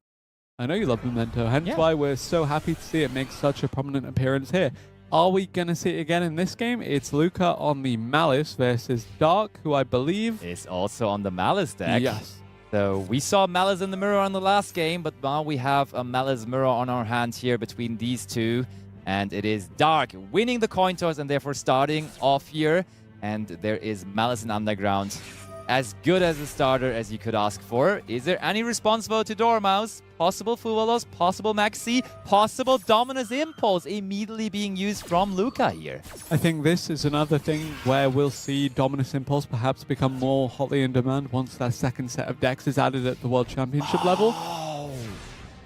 I know you love Memento, hence why we're so happy to see it make such a prominent appearance here. Are we going to see it again in this game? It's Luca on the Malice versus Dark, who I believe is also on the Malice deck. Yes. So we saw Malice in the mirror on the last game, but now we have a Malice mirror on our hand here between these two. And it is Dark winning the coin toss and therefore starting off here. And there is Malice in Underground. As good as a starter as you could ask for. Is there any response vote to Dormouse? Possible Fuwalos, possible Maxi, possible Dominus Impulse immediately being used from Luca here. I think this is another thing where we'll see Dominus Impulse perhaps become more hotly in demand once that second set of decks is added at the World Championship level.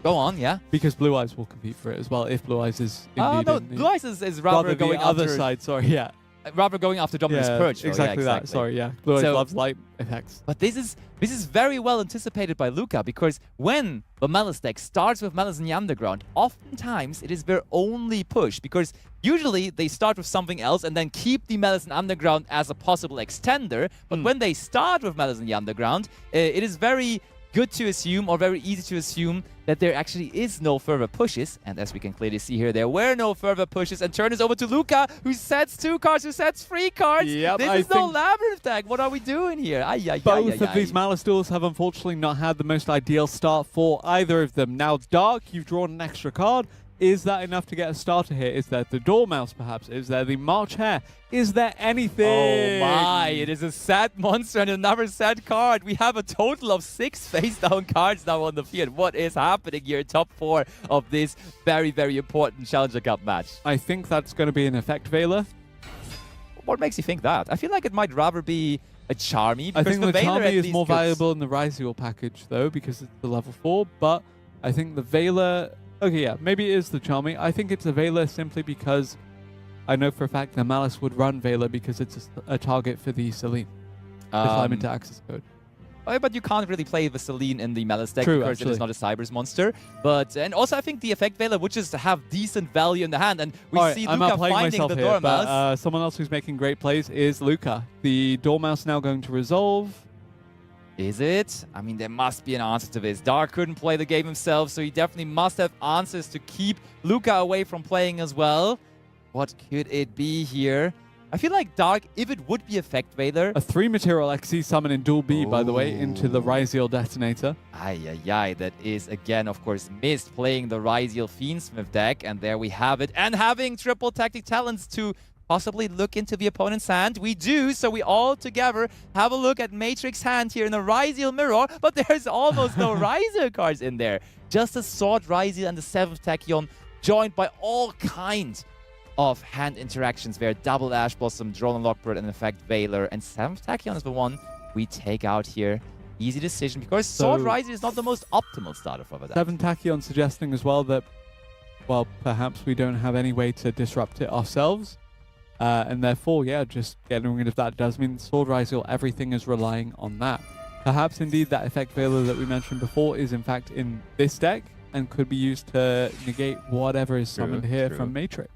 Go on, yeah. Because Blue Eyes will compete for it as well, if Blue Eyes is indeed no, in the, Blue Eyes is rather going the other after, side, sorry, yeah. Rather going after Dominus Purge. Exactly, yeah, that, sorry, yeah. Blue Eyes loves light effects. But this is very well anticipated by Luca, because when the Malice deck starts with Malice in the Underground, oftentimes it is their only push, because usually they start with something else and then keep the Malice in Underground as a possible extender. But when they start with Malice in the Underground, it is very good to assume, or very easy to assume, that there actually is no further pushes. And as we can clearly see here, there were no further pushes. And turn is over to Luca, who sets 2 cards, who sets 3 cards. Yep, this is no Labyrinth deck. What are we doing here? Both of these Malice duels have unfortunately not had the most ideal start for either of them. Now, Dark, you've drawn an extra card. Is that enough to get a starter here? Is there the Dormouse, perhaps? Is there the March Hare? Is there anything? Oh my, it is a sad monster and another sad card. We have a total of 6 face-down cards now on the field. What is happening here? Top 4 of this very, very important Challenger Cup match. I think that's going to be an Effect Veiler. What makes you think that? I feel like it might rather be a Charmy. I think the Charmy is more valuable in the Ryziel package, though, because it's the level 4. But I think the Veiler... Okay, yeah, maybe it is the Charmy. I think it's a Veiler simply because I know for a fact that Malice would run Veiler because it's a target for the Celine. To climb into access code. But you can't really play the Celine in the Malice deck because actually. it is not a Cybers monster. And also I think the Effect Veiler would just have decent value in the hand. And we see Luca finding the Dormouse. But, someone else who's making great plays is Luca. The Dormouse now going to resolve. Is it? I mean, there must be an answer to this. Dark couldn't play the game himself, so he definitely must have answers to keep Luca away from playing as well. What could it be here? I feel like Dark, if it would be Effect Veiler... A 3-material XC summon in Duel B, by the way, into the Ryziel Detonator. That is, again, of course, missed playing the Ryziel Fiendsmith deck, and there we have it. And having triple Tactic Talents to possibly look into the opponent's hand? We do, so we all together have a look at Matrix's hand here in the Ryziel mirror, but there's almost no Ryziel cards in there. Just a Sword Ryziel and the 7th Tachyon, joined by all kinds of hand interactions there. Double Ash Blossom, Drone and Lockbird, and in fact Valor. And 7th Tachyon is the one we take out here. Easy decision, because Sword Ryziel is not the most optimal starter for that. 7th Tachyon suggesting as well that, well, perhaps we don't have any way to disrupt it ourselves. And therefore, yeah, just getting rid of that does mean Sword Ryziel, everything is relying on that. Perhaps indeed that effect Valor that we mentioned before is in fact in this deck and could be used to negate whatever is summoned here from Matrix.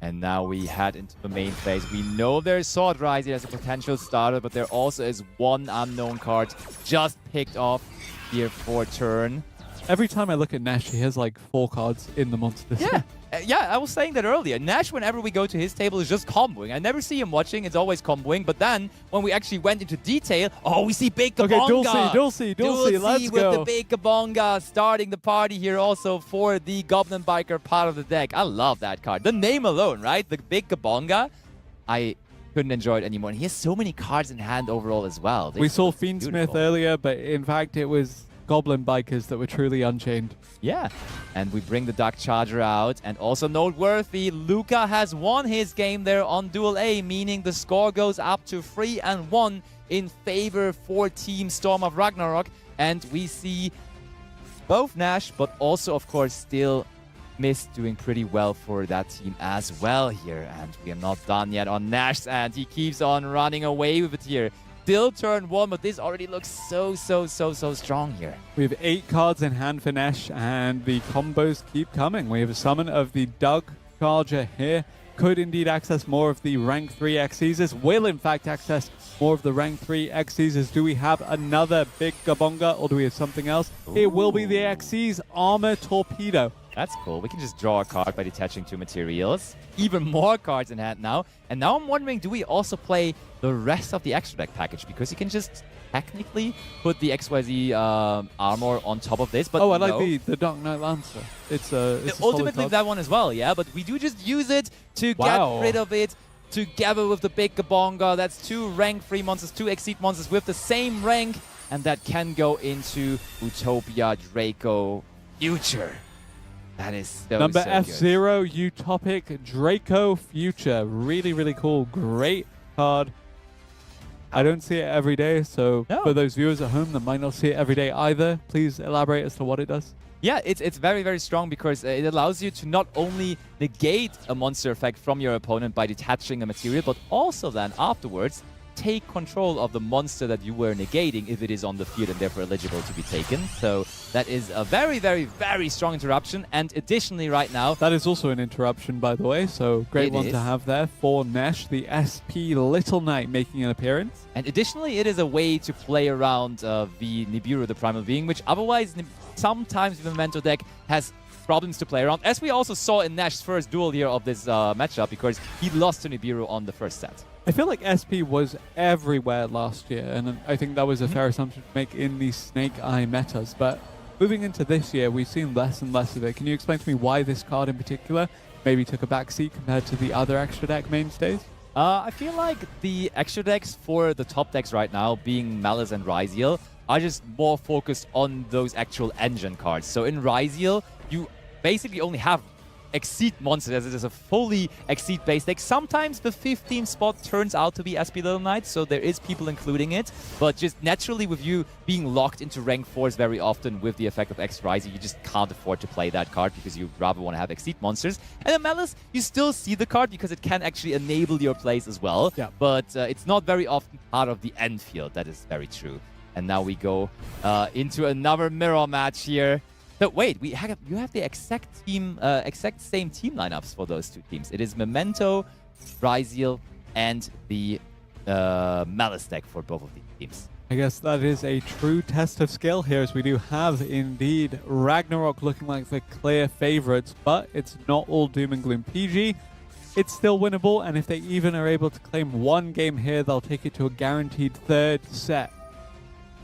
And now we head into the main phase. We know there's Sword Ryziel as a potential starter, but there also is one unknown card just picked off here for turn. Every time I look at Nash, he has like 4 cards in the monster set. Yeah, I was saying that earlier. Nash, whenever we go to his table, is just comboing. I never see him watching. It's always comboing. But then, when we actually went into detail, oh, we see Big Kabonga. Okay, Dulcie, let's go. With the Big Kabonga starting the party here also for the Goblin Biker part of the deck. I love that card. The name alone, right? The Big Kabonga. I couldn't enjoy it anymore. And he has so many cards in hand overall as well. We saw Fiendsmith earlier, but in fact, it was Goblin Bikers that were truly unchained. Yeah, and we bring the Dark Charger out. And also noteworthy, Luca has won his game there on Duel A, meaning the score goes up to 3-1 in favor for Team Storm of Ragnarok. And we see both Nash, but also, of course, still Mist doing pretty well for that team as well here. And we are not done yet on Nash's end. He keeps on running away with it here. Still turn 1, but this already looks so strong here. We have 8 cards in hand for Nash, and the combos keep coming. We have a summon of the Dark Charger here. Could indeed access more of the rank 3 Xyzes. Will in fact access more of the rank 3 Xyzes. Do we have another Big Kabonga, or do we have something else? Ooh. It will be the Xyz Armor Torpedo. That's cool. We can just draw a card by detaching 2 materials. Even more cards in hand now. And now I'm wondering, do we also play the rest of the extra deck package? Because you can just technically put the XYZ armor on top of this. But oh, I like the Dark Knight Lancer. It's ultimately that one as well, yeah. But we do just use it to get rid of it together with the Big Kabonga. That's 2 rank 3 monsters, 2 Exceed monsters with the same rank. And that can go into Utopia Draco Future. That is Number F0, Utopic Draco Future. Really cool. Great card. I don't see it every day, so for those viewers at home that might not see it every day either, please elaborate as to what it does. Yeah, it's very strong because it allows you to not only negate a monster effect from your opponent by detaching a material, but also then afterwards take control of the monster that you were negating if it is on the field and therefore eligible to be taken. So that is a very strong interruption. And additionally right now... That is also an interruption, by the way, so great one to have there for Nash, the SP Little Knight making an appearance. And additionally, it is a way to play around the Nibiru, the Primal Being, which otherwise sometimes the Memento deck has problems to play around, as we also saw in Nash's first duel here of this matchup, because he lost to Nibiru on the first set. I feel like SP was everywhere last year, and I think that was a fair assumption to make in the Snake Eye metas. But moving into this year, we've seen less and less of it. Can you explain to me why this card in particular maybe took a backseat compared to the other extra deck mainstays? I feel like the extra decks for the top decks right now, being Malice and Ryziel, are just more focused on those actual engine cards. So in Ryziel, you basically only have Exceed monsters, as it is a fully Exceed based deck. Sometimes the 15th spot turns out to be SP Little Knight, so there is people including it. But just naturally, with you being locked into rank 4s very often with the effect of X Ryziel, you just can't afford to play that card because you rather want to have Exceed monsters. And in Malice, you still see the card because it can actually enable your plays as well. Yeah. But it's not very often part of the end field. That is very true. And now we go into another mirror match here. So wait, you have the exact same team lineups for those 2 teams. It is Memento, Ryziel, and the Malice deck for both of these teams. I guess that is a true test of skill here, as we do have indeed Ragnarok looking like the clear favorites, but it's not all doom and gloom PG. It's still winnable, and if they even are able to claim 1 game here, they'll take it to a guaranteed 3rd set.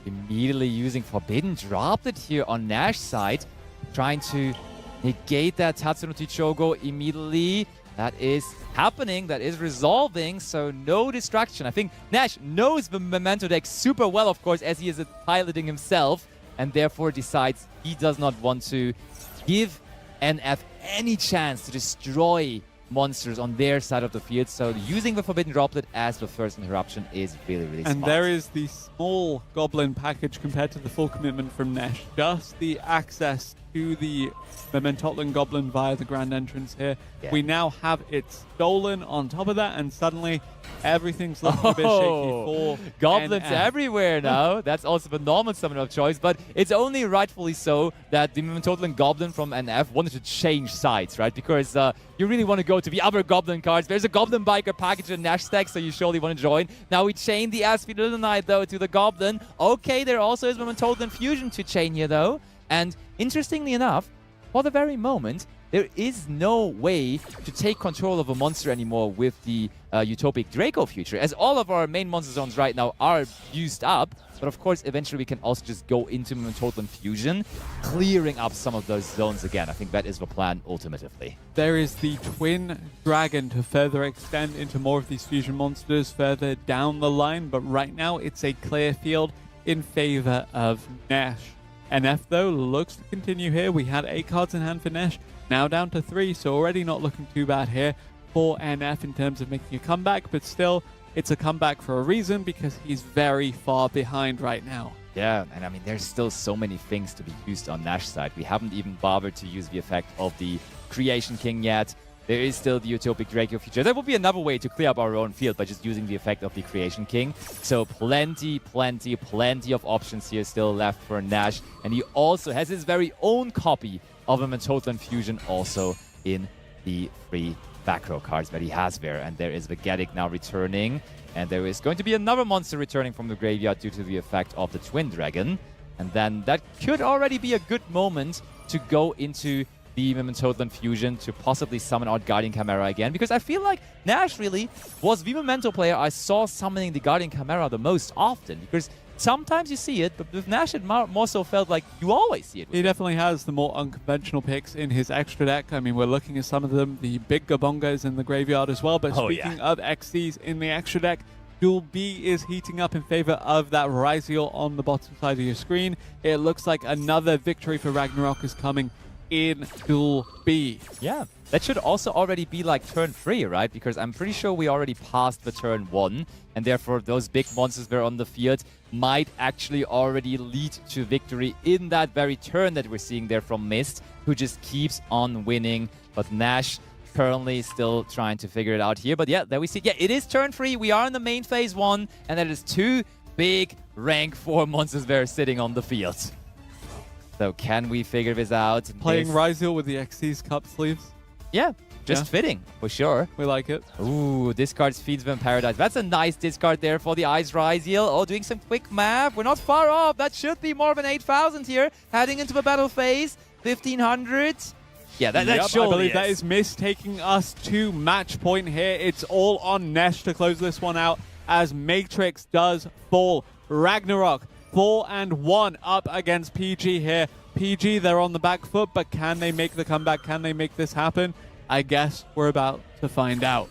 Immediately using Forbidden Droplet here on Nash's side, trying to negate that Tatsuno Chichogo immediately. that is happening, that is resolving, so no distraction. I think Nash knows the Memento deck super well, of course, as he is piloting himself, and therefore decides he does not want to give NF any chance to destroy monsters on their side of the field. So using the Forbidden Droplet as the first interruption is really, really smart. And there is the small Goblin package compared to the full commitment from Nesh. Just the access to the Mementotlan Goblin via the grand entrance here. Yeah. We now have it stolen on top of that, and suddenly everything's looking a bit shaky for Goblins NF. everywhere now. That's also the normal summon of choice, but it's only rightfully so that the Mementotlan Goblin from NF wanted to change sides, right? Because you really want to go to the other Goblin cards. There's a Goblin Biker package in Nash deck, so you surely want to join. Now we chain the Asphodylonite, though, to the Goblin. Okay, there also is Mementotlan Fusion to chain here, though. And interestingly enough, for the very moment, there is no way to take control of a monster anymore with the Utopic Draco Future, as all of our main monster zones right now are used up. But of course, eventually we can also just go into Mementotlan Fusion, clearing up some of those zones again. I think that is the plan ultimately. There is the Twin Dragon to further extend into more of these fusion monsters further down the line, but right now it's a clear field in favor of Nash. NF, though, looks to continue here. We had 8 cards in hand for Nesh, now down to 3, so already not looking too bad here for NF in terms of making a comeback, but still, it's a comeback for a reason because he's very far behind right now. Yeah, and I mean, there's still so many things to be used on Nash's side. We haven't even bothered to use the effect of the Creation King yet. There is still the Utopic Draco feature. There will be another way to clear up our own field by just using the effect of the Creation King. So plenty of options here still left for Nash. And he also has his very own copy of a Mementotlan Fusion also in the free back row cards that he has there. And there is the Gaddick now returning. And there is going to be another monster returning from the graveyard due to the effect of the Twin Dragon. And then that could already be a good moment to go into the Mementotlan Fusion to possibly summon out Guardian Chimera again, because I feel like Nash really was the Memento player I saw summoning the Guardian Chimera the most often, because sometimes you see it, but with Nash it more so felt like you always see it. He definitely has the more unconventional picks in his extra deck. I mean, we're looking at some of them, the big Gabongas in the graveyard as well, but speaking of XCs in the extra deck, Duel B is heating up in favor of that Ryziel on the bottom side of your screen. It looks like another victory for Ragnarok is coming in Duel B. Yeah, that should also already be like turn 3, right? Because I'm pretty sure we already passed the turn 1, and therefore those big monsters that are on the field might actually already lead to victory in that very turn that we're seeing there from Mist, who just keeps on winning. But Nash currently still trying to figure it out here. But yeah, there we see. Yeah, it is turn 3. We are in the main phase 1, and that is 2 big rank 4 monsters that are sitting on the field. So can we figure this out? Playing Ryziel with the XC's cup sleeves. Yeah, just fitting, for sure. We like it. Ooh, discards Feeds Them Paradise. That's a nice discard there for the Ice Ryziel. Oh, doing some quick math. We're not far off. That should be more than 8,000 here. Heading into the battle phase. 1,500. Yeah, that surely I believe that is Mist taking us to match point here. It's all on Nesh to close this one out as Matrix does fall. Ragnarok 4-1 up against PG here. PG, they're on the back foot, but can they make the comeback? Can they make this happen? I guess we're about to find out.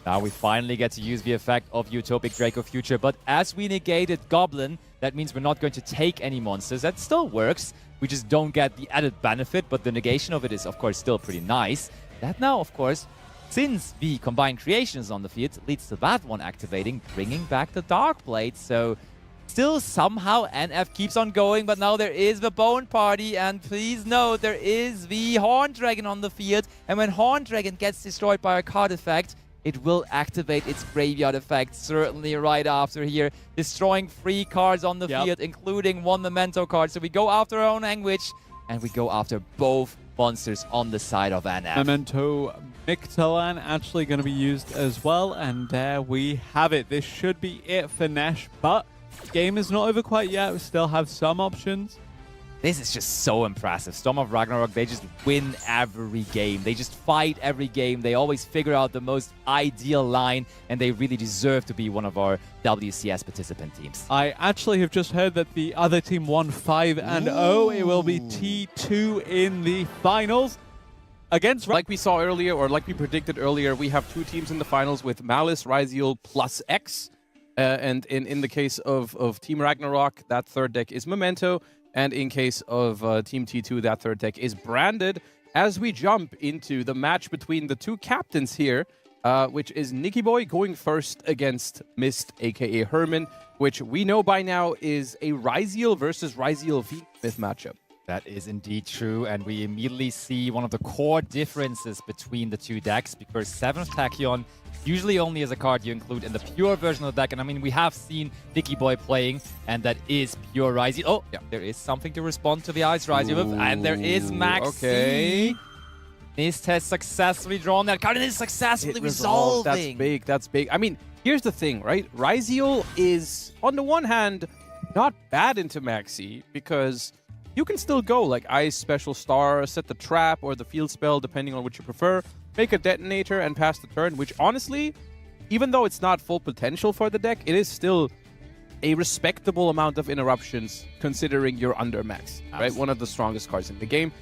Now we finally get to use the effect of Utopic Draco Future, but as we negated Goblin, that means we're not going to take any monsters. That still works. We just don't get the added benefit, but the negation of it is, of course, still pretty nice. That now, of course, since the combined creation is on the field, leads to that one activating, bringing back the Dark Blade. So still somehow NF keeps on going, but now there is the Bone Party, and please note there is the Horn Dragon on the field, and when Horn Dragon gets destroyed by a card effect, it will activate its graveyard effect certainly right after here, destroying 3 cards on the field, including 1 Memento card. So we go after our own Anguish, and we go after both monsters on the side of NF. Memento Mictlan actually going to be used as well, and there we have it. This should be it for Nesh, but game is not over quite yet. We still have some options. This is just so impressive. Storm of Ragnarok, they just win every game. They just fight every game. They always figure out the most ideal line, and they really deserve to be one of our WCS participant teams. I actually have just heard that the other team won 5-0. It will be T2 in the finals. against Like we saw earlier, or like we predicted earlier, we have two teams in the finals with Malice, Ryziel plus X. And in the case of Team Ragnarok, that third deck is Memento. And in case of Team T2, that third deck is Branded. As we jump into the match between the two captains here, which is Nicky Boy going first against Mist, aka Herman, which we know by now is a Ryziel versus Ryziel Fiendsmith matchup. That is indeed true, and we immediately see one of the core differences between the two decks, because 7th Tachyon usually only is a card you include in the pure version of the deck, and I mean, we have seen Nicky Boy playing, and that is pure Ryziel. Oh, yeah, there is something to respond to the Ice Ryziel with, and there is Max. Okay. Mist has successfully drawn that card, and is successfully resolving. That's big, that's big. I mean, here's the thing, right? Ryziel is, on the one hand, not bad into Maxi, because you can still go like Ice, Special Star, set the trap or the field spell, depending on what you prefer, make a detonator and pass the turn, which honestly, even though it's not full potential for the deck, it is still a respectable amount of interruptions considering you're under max, right? One of the strongest cards in the game.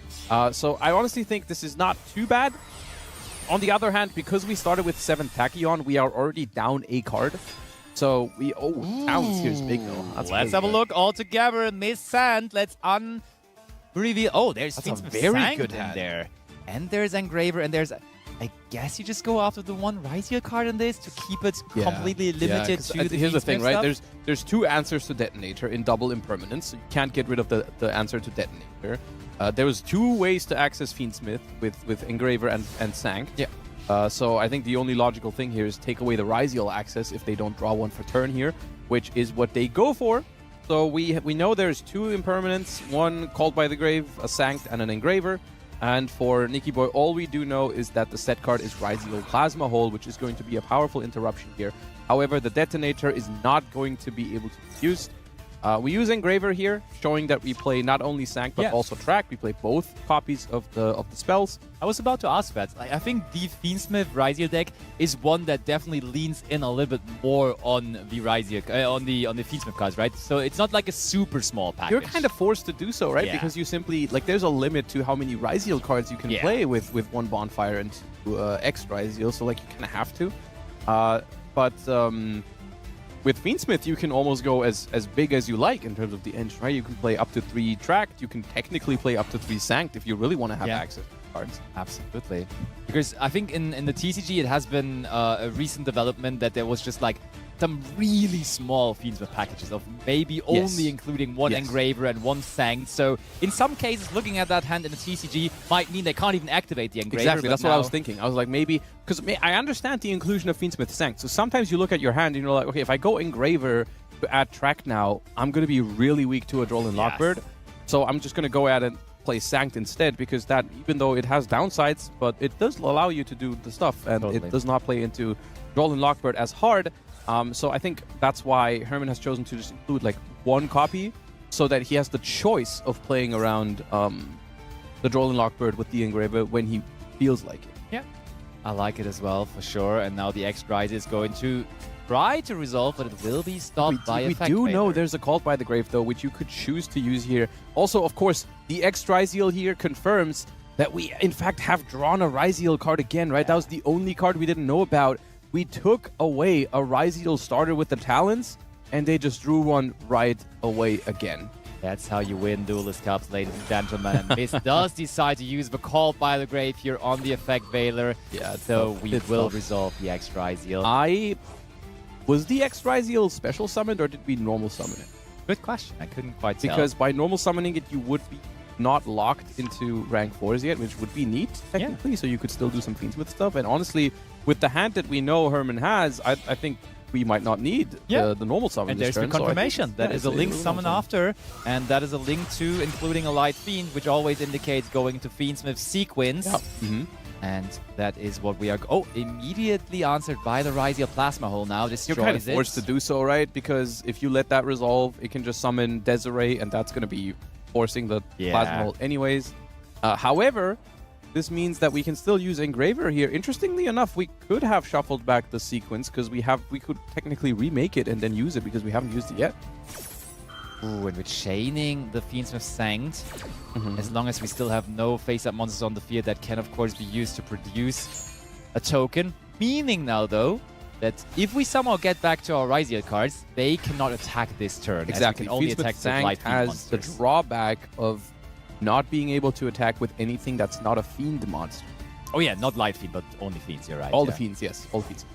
So I honestly think this is not too bad. On the other hand, because we started with 7 Tachyon, we are already down a card. So we, Sounds here is big though. Let's have a look all together. Miss Sand, let's unreveal. Oh, there's That's a Fiendsmith very Sanct good in hand. there. And there's Engraver, and there's, I guess you just go after the one Ryziel card in this to keep it completely limited to the here's the thing, right? stuff. There's two answers to Detonator in double impermanence. So you can't get rid of the answer to Detonator. There was two ways to access Fiendsmith with Engraver and Sanct. Yeah. So I think the only logical thing here is take away the Ryziel access if they don't draw one for turn here, which is what they go for. So we know there's two impermanents, one Called by the Grave, a Sanct, and an Engraver. And for Nicky Boy, all we do know is that the set card is Ryziel Plasma Hole, which is going to be a powerful interruption here. However, the Detonator is not going to be able to be used. We use Engraver here, showing that we play not only Sanct, but also Track. We play both copies of the spells. I was about to ask that. I think the Fiendsmith Ryziel deck is one that definitely leans in a little bit more on the Ryziel, on the Fiendsmith cards, right? So it's not like a super small package. You're kind of forced to do so, right? Yeah. Because you simply, like, there's a limit to how many Ryziel cards you can play with one Bonfire and two, X Ryziel, so, like, you kind of have to. With Fiendsmith, you can almost go as big as you like in terms of the engine, right? You can play up to 3 Tracked. You can technically play up to 3 Sanct if you really want to have access to cards. Absolutely. Because I think in the TCG, it has been a recent development that there was just like some really small Fiendsmith packages of maybe only including one Engraver and one Sanct. So in some cases, looking at that hand in the TCG might mean they can't even activate the Engraver. Exactly, that's what I was thinking. I was like, maybe, because I understand the inclusion of Fiendsmith Sanct. So sometimes you look at your hand and you're like, okay, if I go Engraver to add Track now, I'm going to be really weak to a Droll Lockbird. So I'm just going to go ahead and play Sanct instead, because that, even though it has downsides, but it does allow you to do the stuff, and it does not play into Droll Lockbird as hard. So I think that's why Herman has chosen to just include like one copy, so that he has the choice of playing around the Droll Lockbird with the Engraver when he feels like it. Yeah, I like it as well, for sure. And now the X-Rise is going to try to resolve, but it will be stopped by Effect We do know Fader. there's a Called by the Grave, though, which you could choose to use here. Also, of course, the X-Ryziel here confirms that we, in fact, have drawn a Ryziel card again, right? That was the only card we didn't know about. We took away a Ryziel starter with the Talons, and they just drew one right away again. That's how you win Duelist Cups, ladies and gentlemen. Miss does decide to use the Called by the Grave here on the Effect Veiler. Yeah, so we will resolve the X-Ryziel. Was the X-Ryziel special summoned, or did we normal summon it? Good question. I couldn't quite tell. Because by normal summoning it, you would be not locked into rank 4s yet, which would be neat, technically, so you could still do some Fiendsmith stuff. And honestly, with the hand that we know Herman has, I think we might not need the normal summon. And there's the confirmation. That is a link summon after, and that is a link to including a Light Fiend, which always indicates going to Fiendsmith sequence. And that is what we are... immediately answered by the Ryziel Plasma Hole now. Destroys You're kind of forced to do so, right? Because if you let that resolve, it can just summon Desiree, and that's going to be forcing the Plasma Hole anyways. However, this means that we can still use Engraver here. Interestingly enough, we could have shuffled back the sequence, because we could technically remake it and then use it, because we haven't used it yet. Ooh, and with chaining the Fiendsmith Sanct, as long as we still have no face-up monsters on the field, that can, of course, be used to produce a token. Meaning now, though, that if we somehow get back to our Ryziel cards, they cannot attack this turn. Exactly. As we can only Fiendsmith attack the Sanct light fiend has monsters. the drawback of not being able to attack with anything that's not a fiend monster. Oh yeah, not light fiend, but only fiends, you're right. All the fiends, yes. All fiends.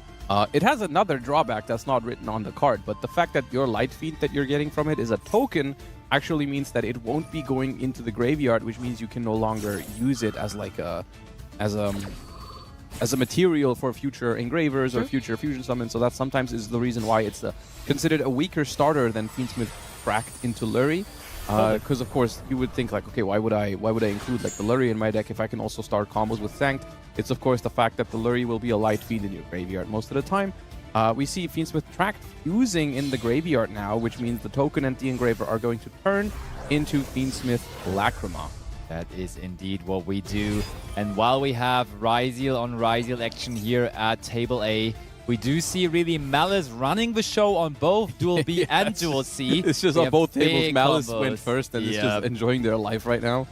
It has another drawback that's not written on the card, but the fact that your light fiend that you're getting from it is a token actually means that it won't be going into the graveyard, which means you can no longer use it as like a material for future engravers or future fusion summons. So that sometimes is the reason why it's considered a weaker starter than Fiendsmith Cracked into Lurry. Because of course you would think like, okay, why would I include like the Lurry in my deck if I can also start combos with Sanct? It's of course the fact that the Lurry will be a light fiend in your graveyard most of the time. We see Fiendsmith Tract fusing in the graveyard now, which means the token and the engraver are going to turn into Fiendsmith Lacrima. That is indeed what we do. And while we have Ryziel on Ryziel action here at Table A, we do see really Malice running the show on both Duel B and Duel C. It's just on both tables. Malice went first and is just enjoying their life right now.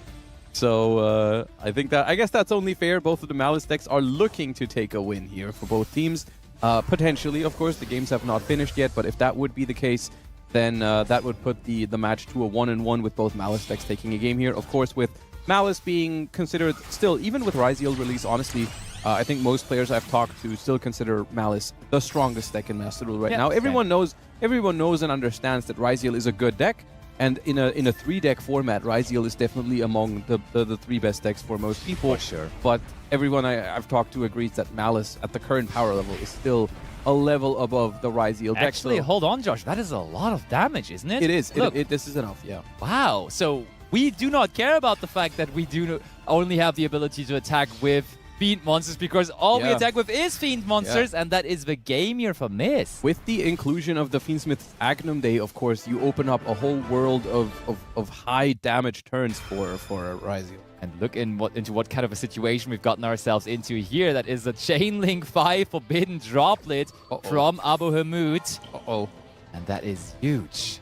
So I guess that's only fair. Both of the Malice decks are looking to take a win here for both teams. Potentially, of course, the games have not finished yet, but if that would be the case, then that would put the match to a 1-1 with both Malice decks taking a game here. Of course, with Malice being considered still, even with Ryziel release, honestly, I think most players I've talked to still consider Malice the strongest deck in Master Duel right now. Everyone knows and understands that Ryziel is a good deck, and in a 3-deck format, Ryziel is definitely among the 3 best decks for most people. For sure. But everyone I've talked to agrees that Malice at the current power level is still a level above the Ryziel deck. Actually, hold on, Josh. That is a lot of damage, isn't it? It is. Look. This is enough, yeah. Wow. So we do not care about the fact that we do only have the ability to attack with Fiend monsters, because all we attack with is Fiend monsters, and that is the game here for Miss. With the inclusion of the Fiendsmith Agnum Day, of course, you open up a whole world of high damage turns for Ryziel. And look into what kind of a situation we've gotten ourselves into here. That is a Chainlink 5 Forbidden Droplet from Abu Hamud. And that is huge.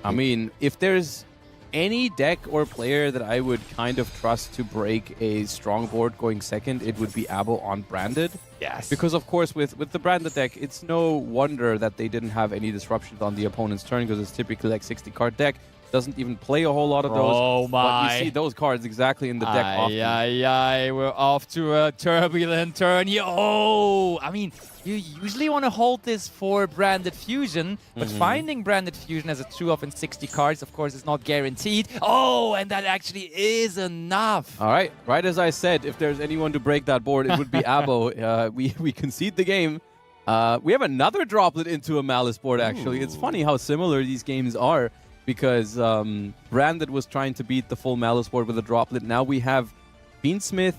I mean, if there's any deck or player that I would kind of trust to break a strong board going second, it would be Abo on Branded. Yes. Because, of course, with the Branded deck, it's no wonder that they didn't have any disruptions on the opponent's turn, because it's typically like 60-card deck. Doesn't even play a whole lot of those. Oh my. But you see those cards exactly in the deck often. We're off to a turbulent turn. I mean, you usually want to hold this for Branded Fusion, but finding Branded Fusion as a 2-of in 60 cards, of course, is not guaranteed. Oh, and that actually is enough. All right. Right as I said, if there's anyone to break that board, it would be Abo. We concede the game. We have another droplet into a Malice board, actually. It's funny how similar these games are, because Branded was trying to beat the full Malice board with a droplet. Now we have Goblin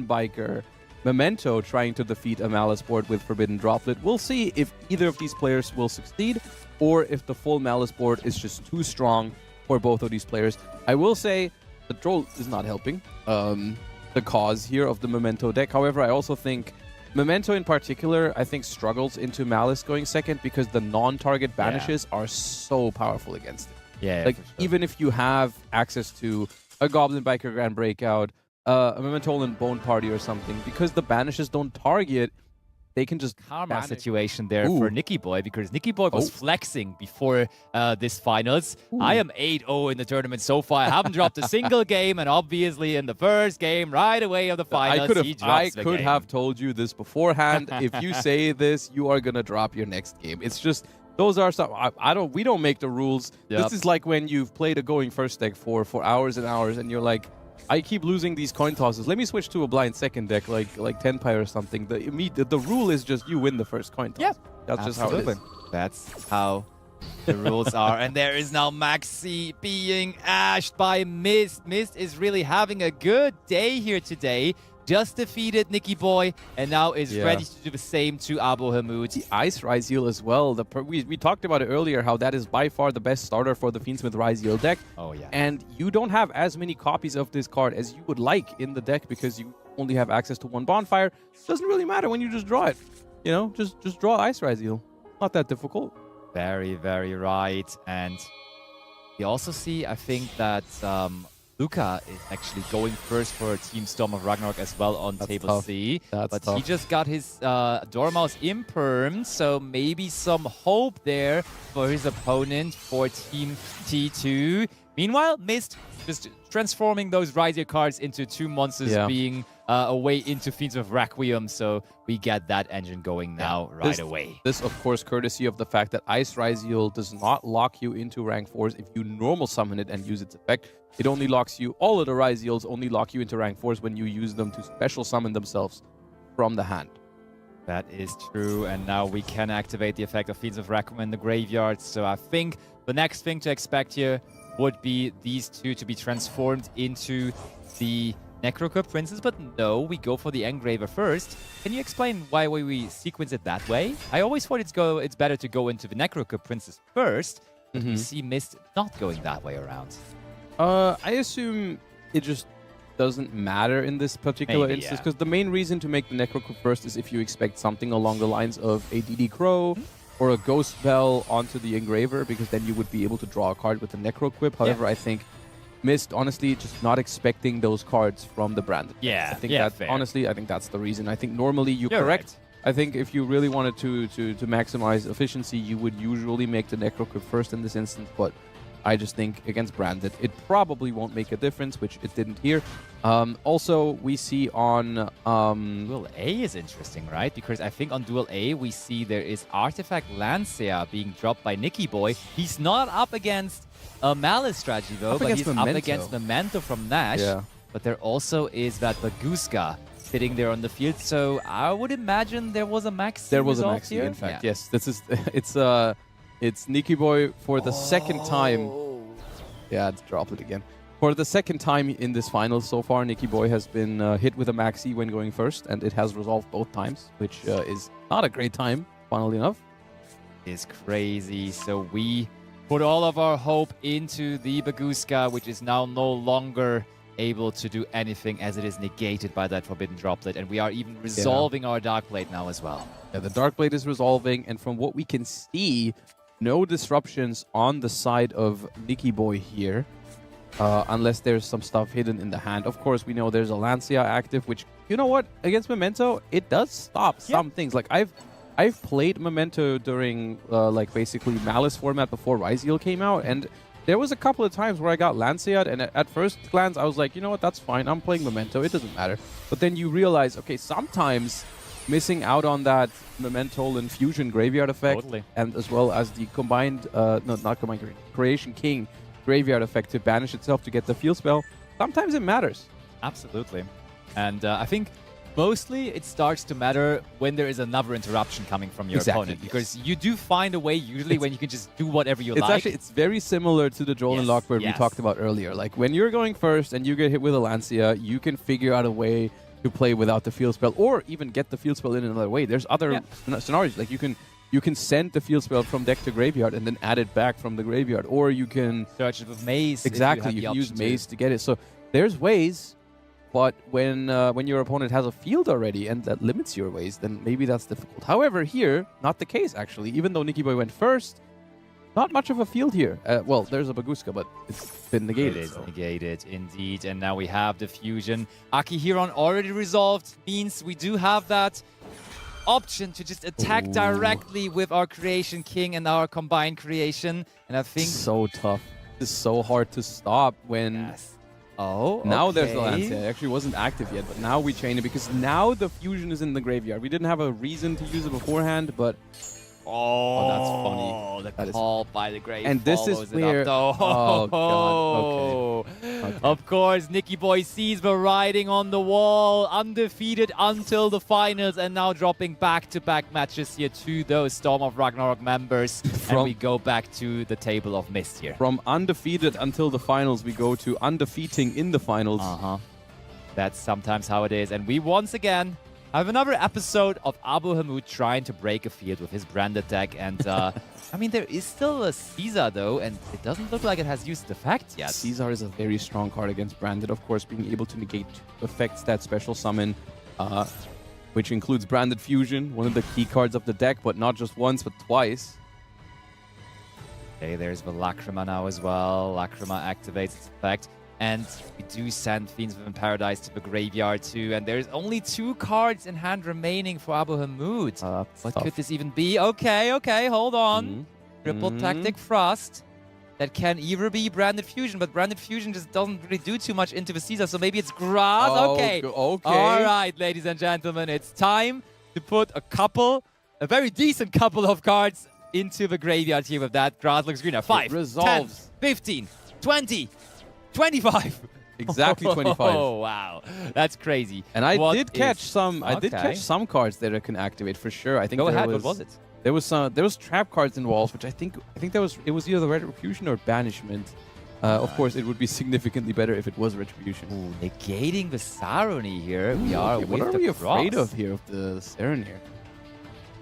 Biker, Memento trying to defeat a Malice board with Forbidden Droplet. We'll see if either of these players will succeed, or if the full Malice board is just too strong for both of these players. I will say the Troll is not helping the cause here of the Memento deck. However, I also think Memento in particular, I think, struggles into Malice going second, because the non-target banishes are so powerful against it. Like, even if you have access to a Goblin Biker Grand Breakout, a Memento Bone Party or something, because the banishes don't target, they can just karma situation there for Nicky Boy, because Nicky Boy was flexing before this finals. I am 8-0 in the tournament so far. I haven't dropped a single game, and obviously in the first game right away of the finals, I could have told you this beforehand. If you say this, you are gonna drop your next game. It's just, those are some. We don't make the rules. This is like when you've played a going first deck for hours and hours, and you're like, I keep losing these coin tosses. Let me switch to a blind second deck, like Tenpai or something. The rule is just you win the first coin toss. Yeah, that's just how it is. That's how the rules are. And there is now Maxi being ashed by Mist. Mist is really having a good day here today. Just defeated Nicky Boy, and now is ready to do the same to Abu Hamud. The Ice Ryziel as well. We talked about it earlier, how that is by far the best starter for the Fiendsmith Ryziel deck. Oh, yeah. And you don't have as many copies of this card as you would like in the deck, because you only have access to one Bonfire. It doesn't really matter when you just draw it. You know, just draw Ice Ryziel. Not that difficult. Very, very right. And we also see, I think, that Luca is actually going first for Team Storm of Ragnarok as well on table tough. C. That's but tough. he just got his Dormouse impermed, so maybe some hope there for his opponent for Team T2. Meanwhile, Mist just transforming those Riser cards into two monsters being away into Fiends of Requiem, so we get that engine going now right away. This, of course, courtesy of the fact that Ice Ryziel does not lock you into rank 4s if you normal summon it and use its effect. It only locks you, all of the Ryziels only lock you into rank 4s when you use them to special summon themselves from the hand. That is true, and now we can activate the effect of Fiends of Requiem in the graveyard, so I think the next thing to expect here would be these two to be transformed into the Necrocut Princess, but no, we go for the Engraver first. Can you explain why we sequence it that way? I always thought it's better to go into the Necrocut Princess first, but we see Mist not going that way around. I assume it just doesn't matter in this particular instance, because the main reason to make the Necrocut first is if you expect something along the lines of a DD Crow or a Ghost Bell onto the Engraver, because then you would be able to draw a card with the Necroquip. However, I think Mist, honestly, just not expecting those cards from the brand. Yeah, I think honestly, I think that's the reason. I think normally you're correct. Right. I think if you really wanted to maximize efficiency, you would usually make the Necroquip first in this instance, but I just think against Branded, it probably won't make a difference, which it didn't here. Also, we see on... Duel A is interesting, right? Because I think on Duel A, we see there is Artifact Lancea being dropped by Nicky Boy. He's not up against a Malice strategy, though, but he's up against Memento from Nash. Yeah. But there also is that Baguska sitting there on the field, so I would imagine there was a Maxi. There was a Maxi, in fact, yes. This is... It's Nicky Boy for the second time. Yeah, it's dropped it again. For the second time in this final so far, Nicky Boy has been hit with a Maxi when going first, and it has resolved both times, which is not a great time, funnily enough. It's crazy. So we put all of our hope into the Baguska, which is now no longer able to do anything as it is negated by that Forbidden Droplet, and we are even resolving our Dark Blade now as well. Yeah, the Dark Blade is resolving, and from what we can see, no disruptions on the side of Nicky Boy here, unless there's some stuff hidden in the hand. Of course, we know there's a Lancea active, which, you know what, against Memento, it does stop some things. Like, I've played Memento during, like, basically Malice format before Ryziel came out, and there was a couple of times where I got Lancea, and at first glance, I was like, you know what, that's fine. I'm playing Memento. It doesn't matter. But then you realize, okay, sometimes missing out on that Memento and Fusion graveyard effect, and as well as the combined, not combined, Creation King graveyard effect to banish itself to get the field spell, sometimes it matters. Absolutely. And I think mostly it starts to matter when there is another interruption coming from your opponent, because you do find a way usually when you can just do whatever you like. It's very similar to the Joel and Lockbird we talked about earlier. Like, when you're going first and you get hit with a Lancea, you can figure out a way to play without the field spell, or even get the field spell in another way. There's other scenarios, like you can send the field spell from deck to graveyard and then add it back from the graveyard, or you can search it with Maze. Exactly, you can use Maze to get it. So there's ways, but when your opponent has a field already and that limits your ways, then maybe that's difficult. However, here, not the case actually. Even though Nicky Boy went first, not much of a field here. Well, there's a Baguska, but it's been negated. It is negated, indeed. And now we have the fusion. Akihiron already resolved, means we do have that option to just attack directly with our Creation King and our combined creation. And I think... So tough. It's so hard to stop when... Now there's the Lancea. It actually wasn't active yet, but now we chain it, because now the fusion is in the graveyard. We didn't have a reason to use it beforehand, but... Oh, that's funny. The call by the grave. And this is where... Oh, God. Okay. Of course, Nicky Boy sees the writing on the wall. Undefeated until the finals, and now dropping back-to-back matches here to those Storm of Ragnarok members. And we go back to the table of Mist here. From undefeated until the finals, we go to undefeating in the finals. That's sometimes how it is. And we once again... I have another episode of Abu Hamud trying to break a field with his branded deck, and I mean, there is still a Caesar though, and it doesn't look like it has used effect yet. Caesar is a very strong card against branded, of course, being able to negate effects that special summon, which includes branded fusion, one of the key cards of the deck, but not just once, but twice. Okay, there's the Lacrima now as well. Lacrima activates its effect. And we do send Fiends Within Paradise to the graveyard too. And there's only 2 cards in hand remaining for Abu Hamud. What could this even be? Okay, hold on. Triple Tactic Frost. That can either be Branded Fusion, but Branded Fusion just doesn't really do too much into the Caesar, so maybe it's Grass. Okay. All right, ladies and gentlemen, it's time to put a very decent couple of cards into the graveyard here with that. Grass looks greener. 5, 10, 15, 20, 25. Exactly 25. Oh wow, that's crazy. And I did catch some cards that I can activate for sure. I think Go ahead. What was it? There was trap cards in walls, which I think it was either the Retribution or Banishment. Of course, it would be significantly better if it was Retribution. Ooh, negating the Sarony here. We are. What are we afraid of here of the Sarony here?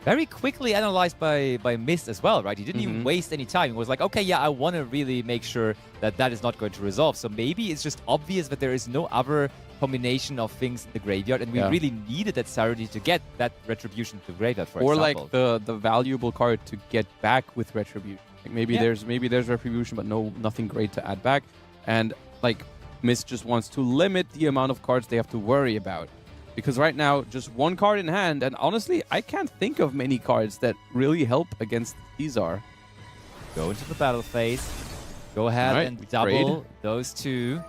Very quickly analyzed by Mist as well, right? He didn't even waste any time. He was like, okay, yeah, I want to really make sure that is not going to resolve. So maybe it's just obvious that there is no other combination of things in the graveyard, and we really needed that Sarony to get that Retribution to the graveyard, for example. Or like the valuable card to get back with Retribution. Like maybe there's Retribution, but nothing great to add back. And like Mist just wants to limit the amount of cards they have to worry about. Because right now, just 1 card in hand, and honestly, I can't think of many cards that really help against Caesar. Go into the battle phase. Go ahead and double those 2.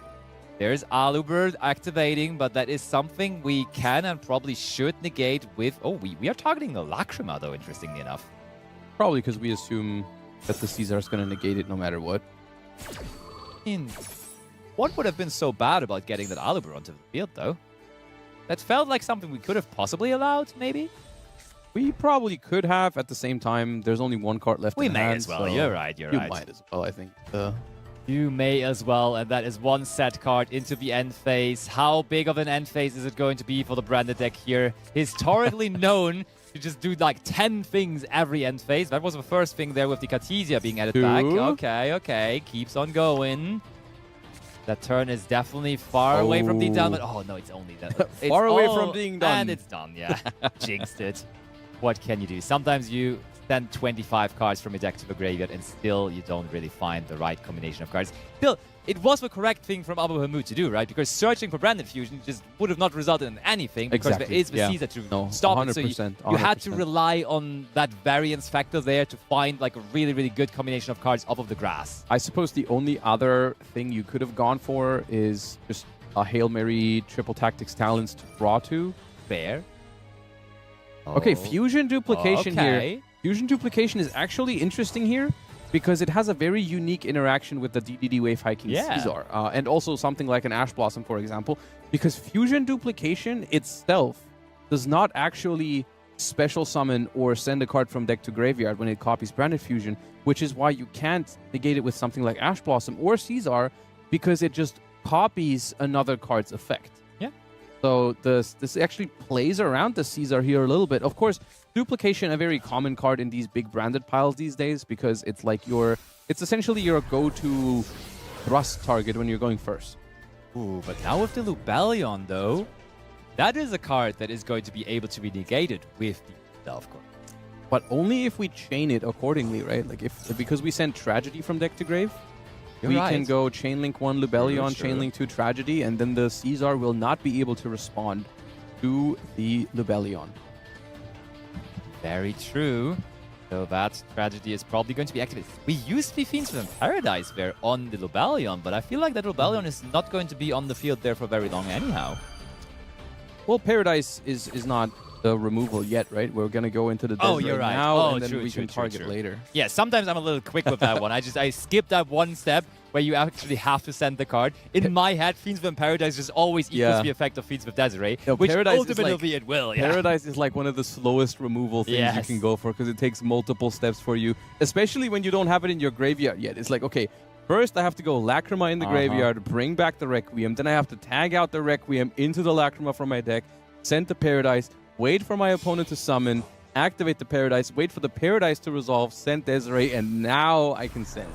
There's Aluber activating, but that is something we can and probably should negate with... Oh, we are targeting the Lacrima, though, interestingly enough. Probably because we assume that the Caesar is going to negate it no matter what. What would have been so bad about getting that Aluber onto the field, though? That felt like something we could have possibly allowed, maybe? We probably could have. At the same time, there's only 1 card left in hand. We may as well. So you're right. You might as well, I think. You may as well, and that is 1 set card into the end phase. How big of an end phase is it going to be for the Branded deck here? Historically known to just do like 10 things every end phase. That was the first thing there with the Cartesia being added back. Okay. Keeps on going. That turn is definitely far away from being done, but oh no, it's only that. Far away from being done. And it's done, yeah. Jinxed it. What can you do? Sometimes you send 25 cards from your deck to the graveyard and still you don't really find the right combination of cards. Still, it was the correct thing from Abu Hamud to do, right? Because searching for Branded Fusion just would have not resulted in anything because there is the Caesar to stop it. So you had to rely on that variance factor there to find like a really, really good combination of cards off of the grass. I suppose the only other thing you could have gone for is just a Hail Mary Triple Tactics Talents to draw 2. Fair. Okay, Fusion Duplication here. Fusion Duplication is actually interesting here because it has a very unique interaction with the DDD Wave Hiking Caesar. And also something like an Ash Blossom, for example. Because Fusion Duplication itself does not actually special summon or send a card from deck to graveyard when it copies Branded Fusion, which is why you can't negate it with something like Ash Blossom or Caesar because it just copies another card's effect. So this actually plays around the Caesar here a little bit. Of course, Duplication, a very common card in these big Branded piles these days because it's like it's essentially your go-to thrust target when you're going first. Ooh, but now with the Lubellion, though, that is a card that is going to be able to be negated with the of course. But only if we chain it accordingly, right? Like because we send Tragedy from deck to grave. We can go Chainlink 1 Lubellion, Chainlink 2 Tragedy, and then the Caesar will not be able to respond to the Lubellion. Very true. So that Tragedy is probably going to be activated. We used the Fiends Within Paradise there on the Lubellion, but I feel like that Lubellion is not going to be on the field there for very long anyhow. Well, Paradise is not the removal yet, right? We're going to go into the desert now, and then we can target later. Yeah, sometimes I'm a little quick with that one. I skipped that one step where you actually have to send the card. In my head, Fiends Within Paradise just always equals the effect of Fiends with Desiree, which ultimately it will. Paradise is like one of the slowest removal things you can go for because it takes multiple steps for you, especially when you don't have it in your graveyard yet. It's like, okay, first I have to go Lacrima in the graveyard, bring back the Requiem, then I have to tag out the Requiem into the Lacrima from my deck, send to Paradise, wait for my opponent to summon, activate the Paradise, wait for the Paradise to resolve, send Desiree, and now I can send.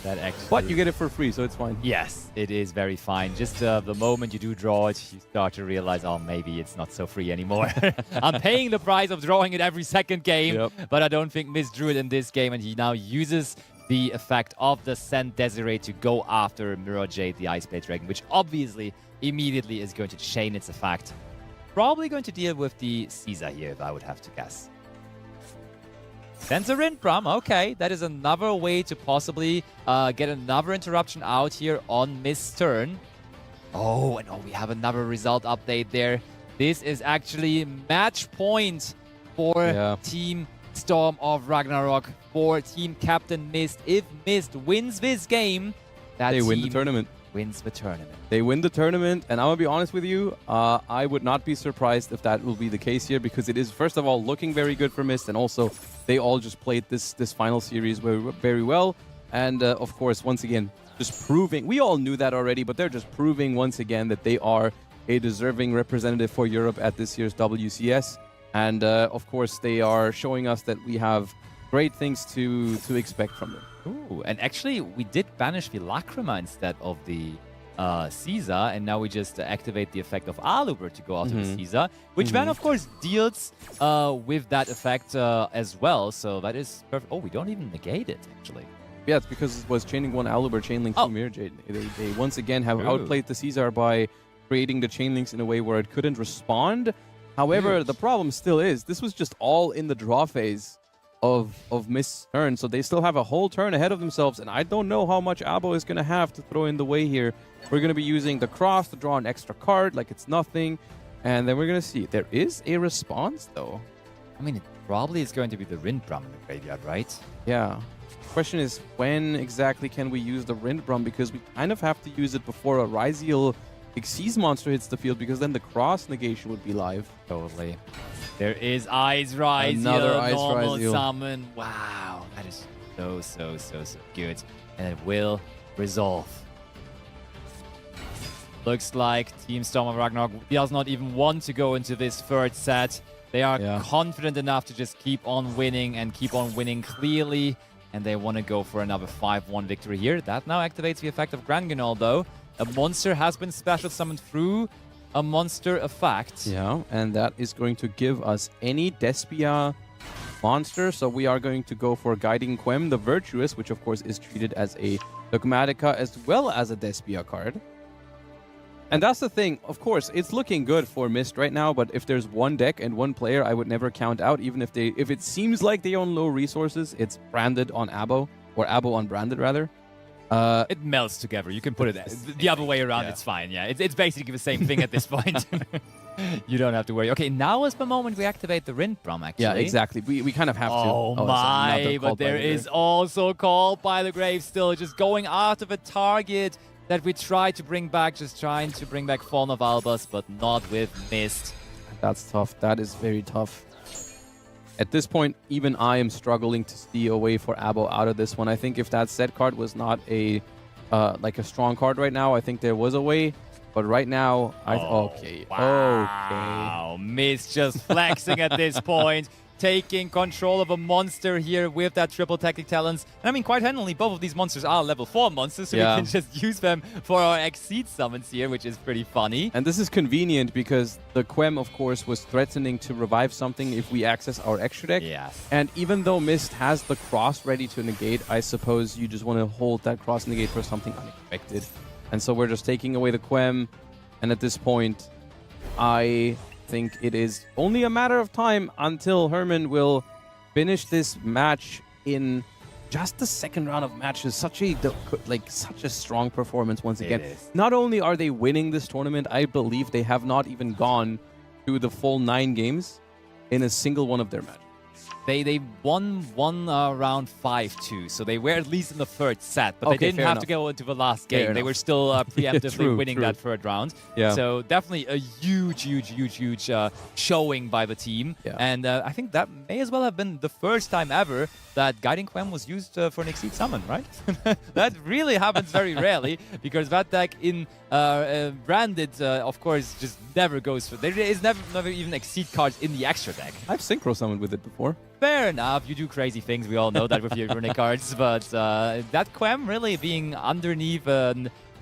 That actually... But you get it for free, so it's fine. Yes, it is very fine. Just the moment you do draw it, you start to realize, oh, maybe it's not so free anymore. I'm paying the price of drawing it every second game, but I don't think Miss drew it in this game, and he now uses the effect of the Send Desiree to go after Mirror Jade, the Ice Blade Dragon, which obviously immediately is going to chain its effect. Probably going to deal with the Caesar here, if I would have to guess. Sends a Rindbrum. Okay, that is another way to possibly get another interruption out here on Mist's turn. Oh, and we have another result update there. This is actually match point for Team Storm of Ragnarok, for Team Captain Mist. If Mist wins this game, that they team win the tournament. Wins the tournament. They win the tournament, and I'm gonna be honest with you, I would not be surprised if that will be the case here, because it is, first of all, looking very good for Mist, and also they all just played this final series very well. And of course, once again, just proving, we all knew that already, but they're just proving once again that they are a deserving representative for Europe at this year's WCS. And of course, they are showing us that we have great things to expect from them. Ooh, and actually, we did banish the Lacrima instead of the Caesar, and now we just activate the effect of Aluber to go after the Caesar, which then, of course, deals with that effect as well. So that is perfect. Oh, we don't even negate it, actually. Yeah, it's because it was chaining one Aluber, chainlink two Mirror Jade. They once again have outplayed the Caesar by creating the chainlinks in a way where it couldn't respond. However, the problem still is, this was just all in the draw phase of Mist's turn, so they still have a whole turn ahead of themselves, and I don't know how much Abo is going to have to throw in the way here. We're going to be using the cross to draw an extra card like it's nothing, and then we're going to see. There is a response, though. I mean, it probably is going to be the Rindbrum in the graveyard, right? Yeah. Question is, when exactly can we use the Rindbrum? Because we kind of have to use it before a Ryziel Xyz monster hits the field, because then the cross negation would be live. Totally. There is Ice Ryziel, Another Ice normal Ryziel. summon. Wow, that is so good. And it will resolve. Looks like Team Storm of Ragnarok does not even want to go into this third set. They are confident enough to just keep on winning and keep on winning clearly. And they want to go for another 5-1 victory here. That now activates the effect of Grand Gnol, though. A monster has been special summoned through a monster effect. Yeah, and that is going to give us any Despia monster. So we are going to go for Guiding Quem, the Virtuous, which of course is treated as a Dogmatica as well as a Despia card. And that's the thing, of course, it's looking good for Mist right now, but if there's one deck and one player I would never count out, even if it seems like they own low resources, it's branded on Abo, or Abo on branded rather. It melts together. You can put it the other way around. It's fine. Yeah, it's basically the same thing at this point. You don't have to worry. Okay, now is the moment we activate the Rindbrum, actually. Yeah, exactly. We kind of have to. Oh my, but there is also Called by the Grave still, just going after the target that we try to bring back, just trying to bring back Fallen of Albus, but not with Mist. That's tough. That is very tough. At this point, even I am struggling to see a way for Abo out of this one. I think if that set card was not a like a strong card right now, I think there was a way. But right now, Wow. Mist just flexing at this point, taking control of a monster here with that triple tactic talents. And I mean, quite handily, both of these monsters are level 4 monsters, so we can just use them for our Exceed summons here, which is pretty funny. And this is convenient because the Quem, of course, was threatening to revive something if we access our extra deck. Yes. And even though Mist has the cross ready to negate, I suppose you just want to hold that cross negate for something unexpected. And so we're just taking away the Quem. And at this point, I think it is only a matter of time until Herman will finish this match in just the second round of matches. Such a strong performance once again. Not only are they winning this tournament, I believe they have not even gone to the full 9 games in a single one of their matches. They won round 5-2, so they were at least in the third set, but they didn't have to go into the last game. They were still preemptively winning that third round. Yeah. So definitely a huge showing by the team. Yeah. And I think that may as well have been the first time ever that Guiding Quem was used for an Exceed summon, right? That really happens very rarely, because that deck in branded, of course, just never goes for... There is never even Exceed cards in the extra deck. I've synchro summoned with it before. Fair enough, you do crazy things, we all know that with your runic cards, but that Quem really being underneath a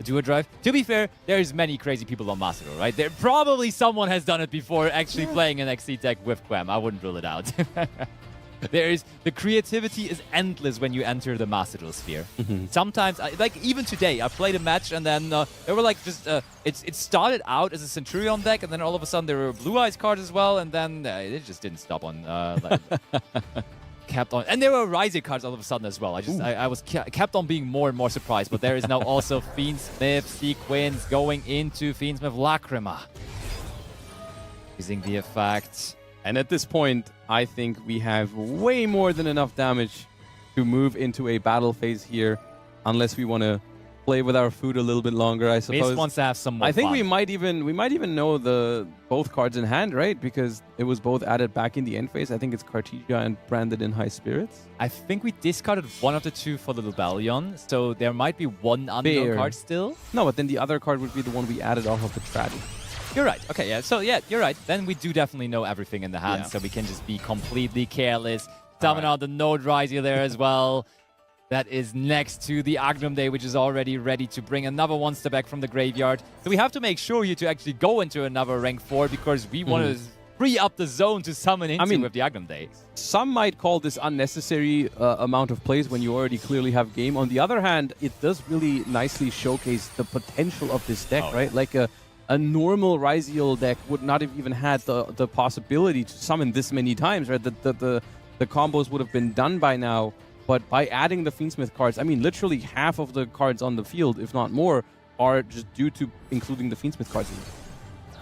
duo drive. To be fair, there's many crazy people on Master, right? There probably someone has done it before, actually playing an XC deck with Quem. I wouldn't rule it out. The creativity is endless when you enter the Master Duel sphere. Sometimes, like even today, I played a match and then there were like just it started out as a Centurion deck, and then all of a sudden there were Blue Eyes cards as well, and then it just didn't stop on. Kept on, and there were Rising cards all of a sudden as well. I was kept on being more and more surprised. But there is now also Fiendsmith Sequence going into Fiendsmith Lacrima, using the effect. And at this point, I think we have way more than enough damage to move into a battle phase here, unless we want to play with our food a little bit longer, I suppose. Mist wants to have some more I think fun. we might even know both cards in hand, right? Because it was both added back in the end phase. I think it's Cartesia and branded in High Spirits. I think we discarded one of the two for the Rebellion, so there might be one unknown card still. No, but then the other card would be the one we added off of the Trady. You're right. Okay, yeah. So yeah, you're right. Then we do definitely know everything in the hand, so we can just be completely careless. Summon out the Node Riser there as well. That is next to the Agnum Day, which is already ready to bring another one step back from the graveyard. So we have to make sure you to actually go into another rank 4 because we want to free up the zone to summon into with the Agnum Day. Some might call this unnecessary amount of plays when you already clearly have game. On the other hand, it does really nicely showcase the potential of this deck, right? Like a normal Ryziel deck would not have even had the possibility to summon this many times, right? The combos would have been done by now. But by adding the Fiendsmith cards, I mean, literally half of the cards on the field, if not more, are just due to including the Fiendsmith cards.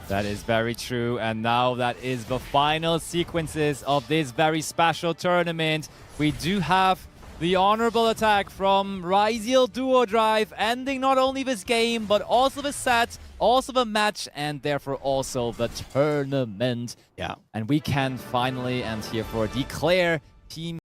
That is very true. And now that is the final sequences of this very special tournament. We do have the honorable attack from Ryziel Duo Drive, ending not only this game, but also the set, also the match, and therefore also the tournament. Yeah. And we can finally, and herefore declare Team